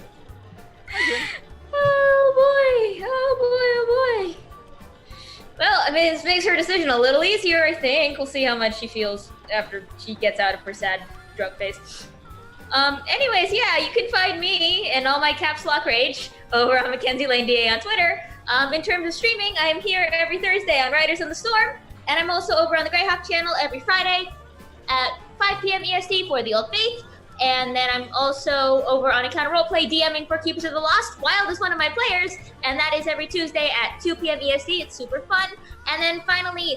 Oh boy. Oh boy. Oh boy. Well, I mean, this makes her decision a little easier, I think. We'll see how much she feels after she gets out of her sad drunk phase. Anyways, yeah, you can find me and all my caps lock rage over on Mckenzie Lane DA on Twitter. In terms of streaming, I am here every Thursday on Riders on the Storm, and I'm also over on the Greyhawk channel every Friday at 5 p.m. EST for the Old Faith. And then I'm also over on Encounter Roleplay DMing for Keepers of the Lost. Wild is one of my players, and that is every Tuesday at 2 p.m. EST. It's super fun. And then finally,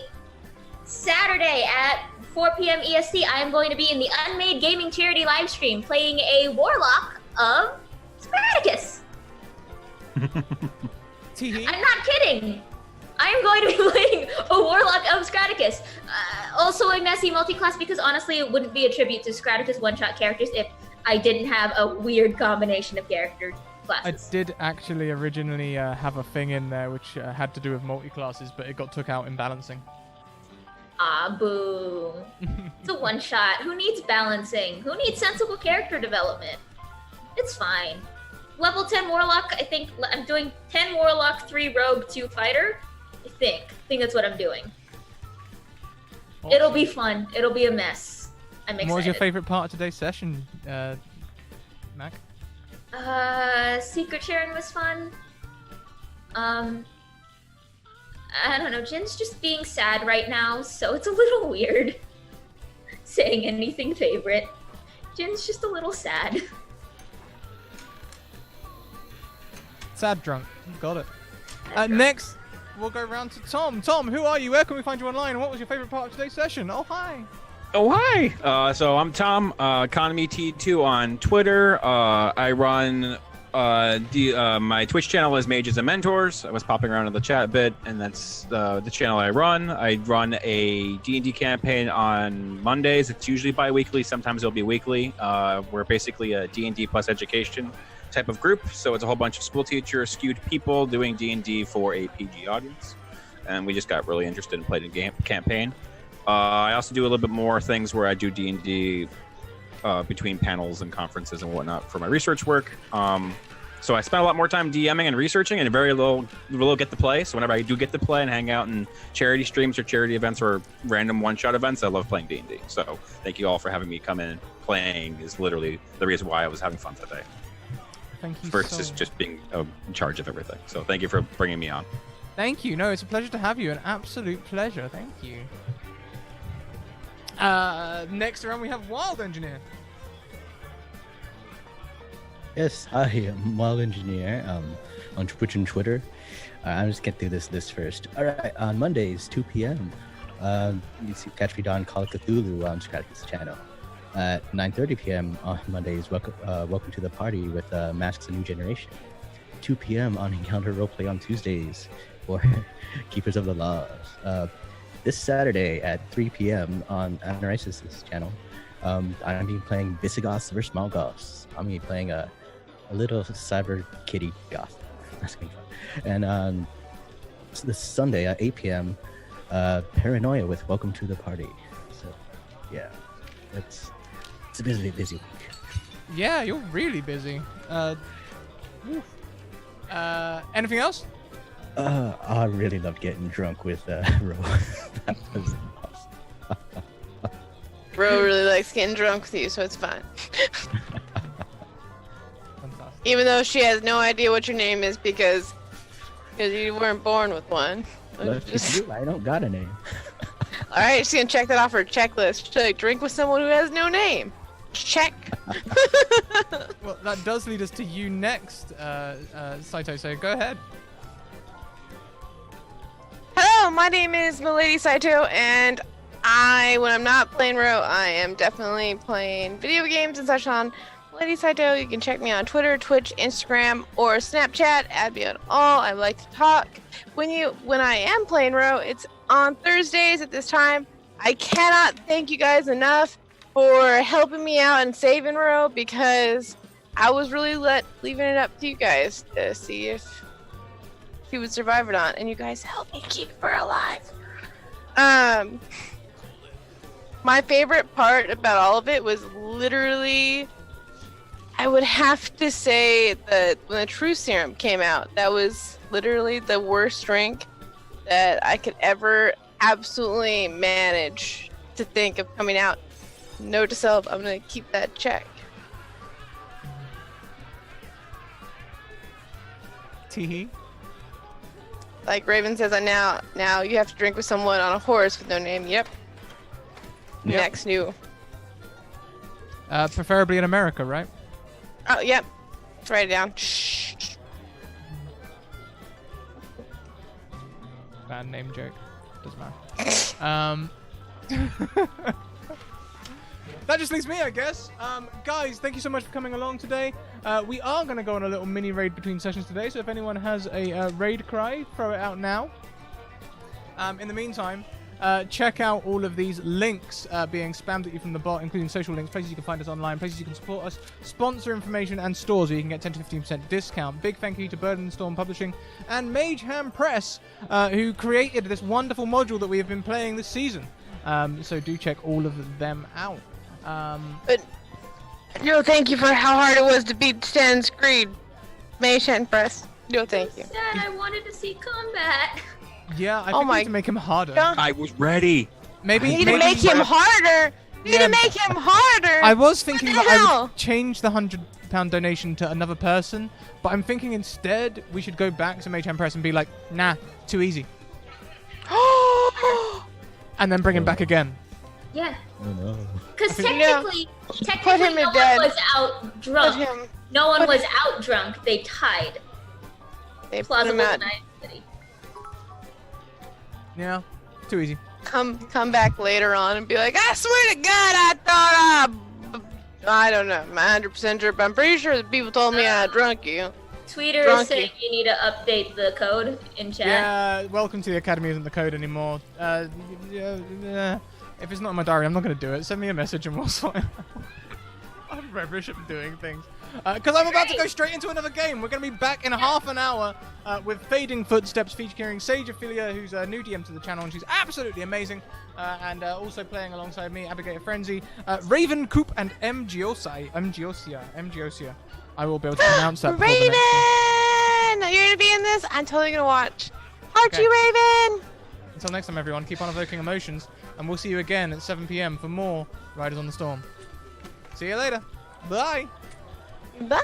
Saturday at 4 p.m. EST, I am going to be in the Unmade Gaming Charity livestream playing a Warlock of Scratticus. I'm not kidding. I am going to be playing a Warlock of Scratticus. Also a messy multi-class because honestly it wouldn't be a tribute to Scratticus one-shot characters if I didn't have a weird combination of character I classes. did actually originally have a thing in there which had to do with multi-classes, but it got took out in balancing. Ah, boo. It's a one-shot. Who needs balancing? Who needs sensible character development? It's fine. Level 10 Warlock, I think I'm doing 10 Warlock, 3 Rogue, 2 Fighter. I think that's what I'm doing. It'll be fun. It'll be a mess. I'm excited. What was your favorite part of today's session, Mac? Secret sharing was fun. I don't know, Jin's just being sad right now, so it's a little weird saying anything favorite. Jin's just a little sad. Sad drunk. Got it. Next, we'll go round to Tom. Tom, who are you? Where can we find you online? And what was your favorite part of today's session? Oh, hi. Oh, hi. So I'm Tom, Economy T2 on Twitter. I run my Twitch channel is Mages and Mentors. I was popping around in the chat a bit, and that's the channel I run. I run a D&D campaign on Mondays. It's usually bi-weekly. Sometimes it'll be weekly. We're basically a D&D plus education type of group. So it's a whole bunch of school teacher skewed people doing D&D for a PG audience. And we just got really interested in playing a game campaign. I also do a little bit more things where I do D&D between panels and conferences and whatnot for my research work. So I spend a lot more time DMing and researching and very little get to play. So whenever I do get to play and hang out in charity streams or charity events or random one-shot events, I love playing D&D. So thank you all for having me come in. Playing is literally the reason why I was having fun today. Thank you Versus just being in charge of everything. So thank you for bringing me on. Thank you. No, it's a pleasure to have you. An absolute pleasure. Thank you. Next around we have Wild Engineer. Yes, I am Wild Engineer on Twitch and Twitter. I'll just get through this list first. All right, on Mondays, 2 p.m., you catch me on Call of Cthulhu on Scratticus channel. At 9:30 p.m. on Mondays, welcome to the party with Masks: A New Generation. 2 p.m. on Encounter Roleplay on Tuesdays for Keepers of the Laws. This Saturday at 3 p.m. on Anarisis' channel, I'm going to be playing Visigoths vs. Malgoths. I'm going to be playing a little cyber kitty goth. That's going to be fun. And this Sunday at 8 p.m., Paranoia with Welcome to the Party. So, yeah, it's a busy week. Yeah, you're really busy. Anything else? I really loved getting drunk with Ro. That was Ro really likes getting drunk with you, so it's fine. Fantastic. Even though she has no idea what your name is because you weren't born with one. Look at you, I don't got a name. Alright, she's gonna check that off her checklist. She's like, drink with someone who has no name. Check. Well, that does lead us to you next, Saito, so go ahead. Hello, my name is Milady Saito, and when I'm not playing Ro, I am definitely playing video games and such on Milady Saito. You can check me on Twitter, Twitch, Instagram, or Snapchat. Add me on all. I like to talk. When I am playing Ro, it's on Thursdays at this time. I cannot thank you guys enough for helping me out and saving Ro, because I was really leaving it up to you guys to see if she would survive or not, and you guys helped me keep her alive. My favorite part about all of it was literally, I would have to say that when the True Serum came out, that was literally the worst drink that I could ever absolutely manage to think of coming out. Note to self, I'm gonna keep that check. Teehee. Like Raven says, now you have to drink with someone on a horse with no name. Yep. Next new. Preferably in America, right? Oh, yep. Let's write it down. Shh. Bad name joke. Doesn't matter. That just leaves me, I guess. Guys, thank you so much for coming along today. We are going to go on a little mini raid between sessions today, so if anyone has a raid cry, throw it out now. In the meantime, check out all of these links being spammed at you from the bot, including social links, places you can find us online, places you can support us, sponsor information, and stores where you can get 10 to 15% discount. Big thank you to Bird and Storm Publishing and Mage Ham Press, who created this wonderful module that we have been playing this season. So do check all of them out. But no, thank you for how hard it was to beat Stan's Creed. Mage Hand Press. No, thank you. Sad, I wanted to see combat. Yeah, I think we need to make him harder. I was ready. Maybe You need to make him harder. You need to make him harder. I was thinking What the that I hell? would change the £100 donation to another person, but I'm thinking instead we should go back to Mage Hand Press and be like, nah, too easy, and then bring him back again. Yeah. Oh no. Because Put him technically, in no dead. one was out drunk. No one was out drunk. They tied. They put Plausible him out. deniability. Yeah, too easy. Come back later on and be like, I swear to God, I thought I don't know, I'm 100% sure, but I'm pretty sure that people told me I drunk you. Tweeter is saying you need to update the code in chat. Yeah, welcome to the Academy isn't the code anymore. If it's not in my diary, I'm not going to do it. Send me a message and we'll sort it out. I'm rubbish at doing things. Because I'm about to go straight into another game. We're going to be back in half an hour with Fading Footsteps featuring Sage Ophelia, who's a new DM to the channel, and she's absolutely amazing. And also playing alongside me, Abigail Frenzy, Raven, Coop, and Mgiosia. I will be able to pronounce that. Raven! You're going to be in this? I'm totally going to watch. Aren't you, Raven? Until next time, everyone, keep on evoking emotions, and we'll see you again at 7 p.m. for more Riders on the Storm. See you later. Bye. Bye.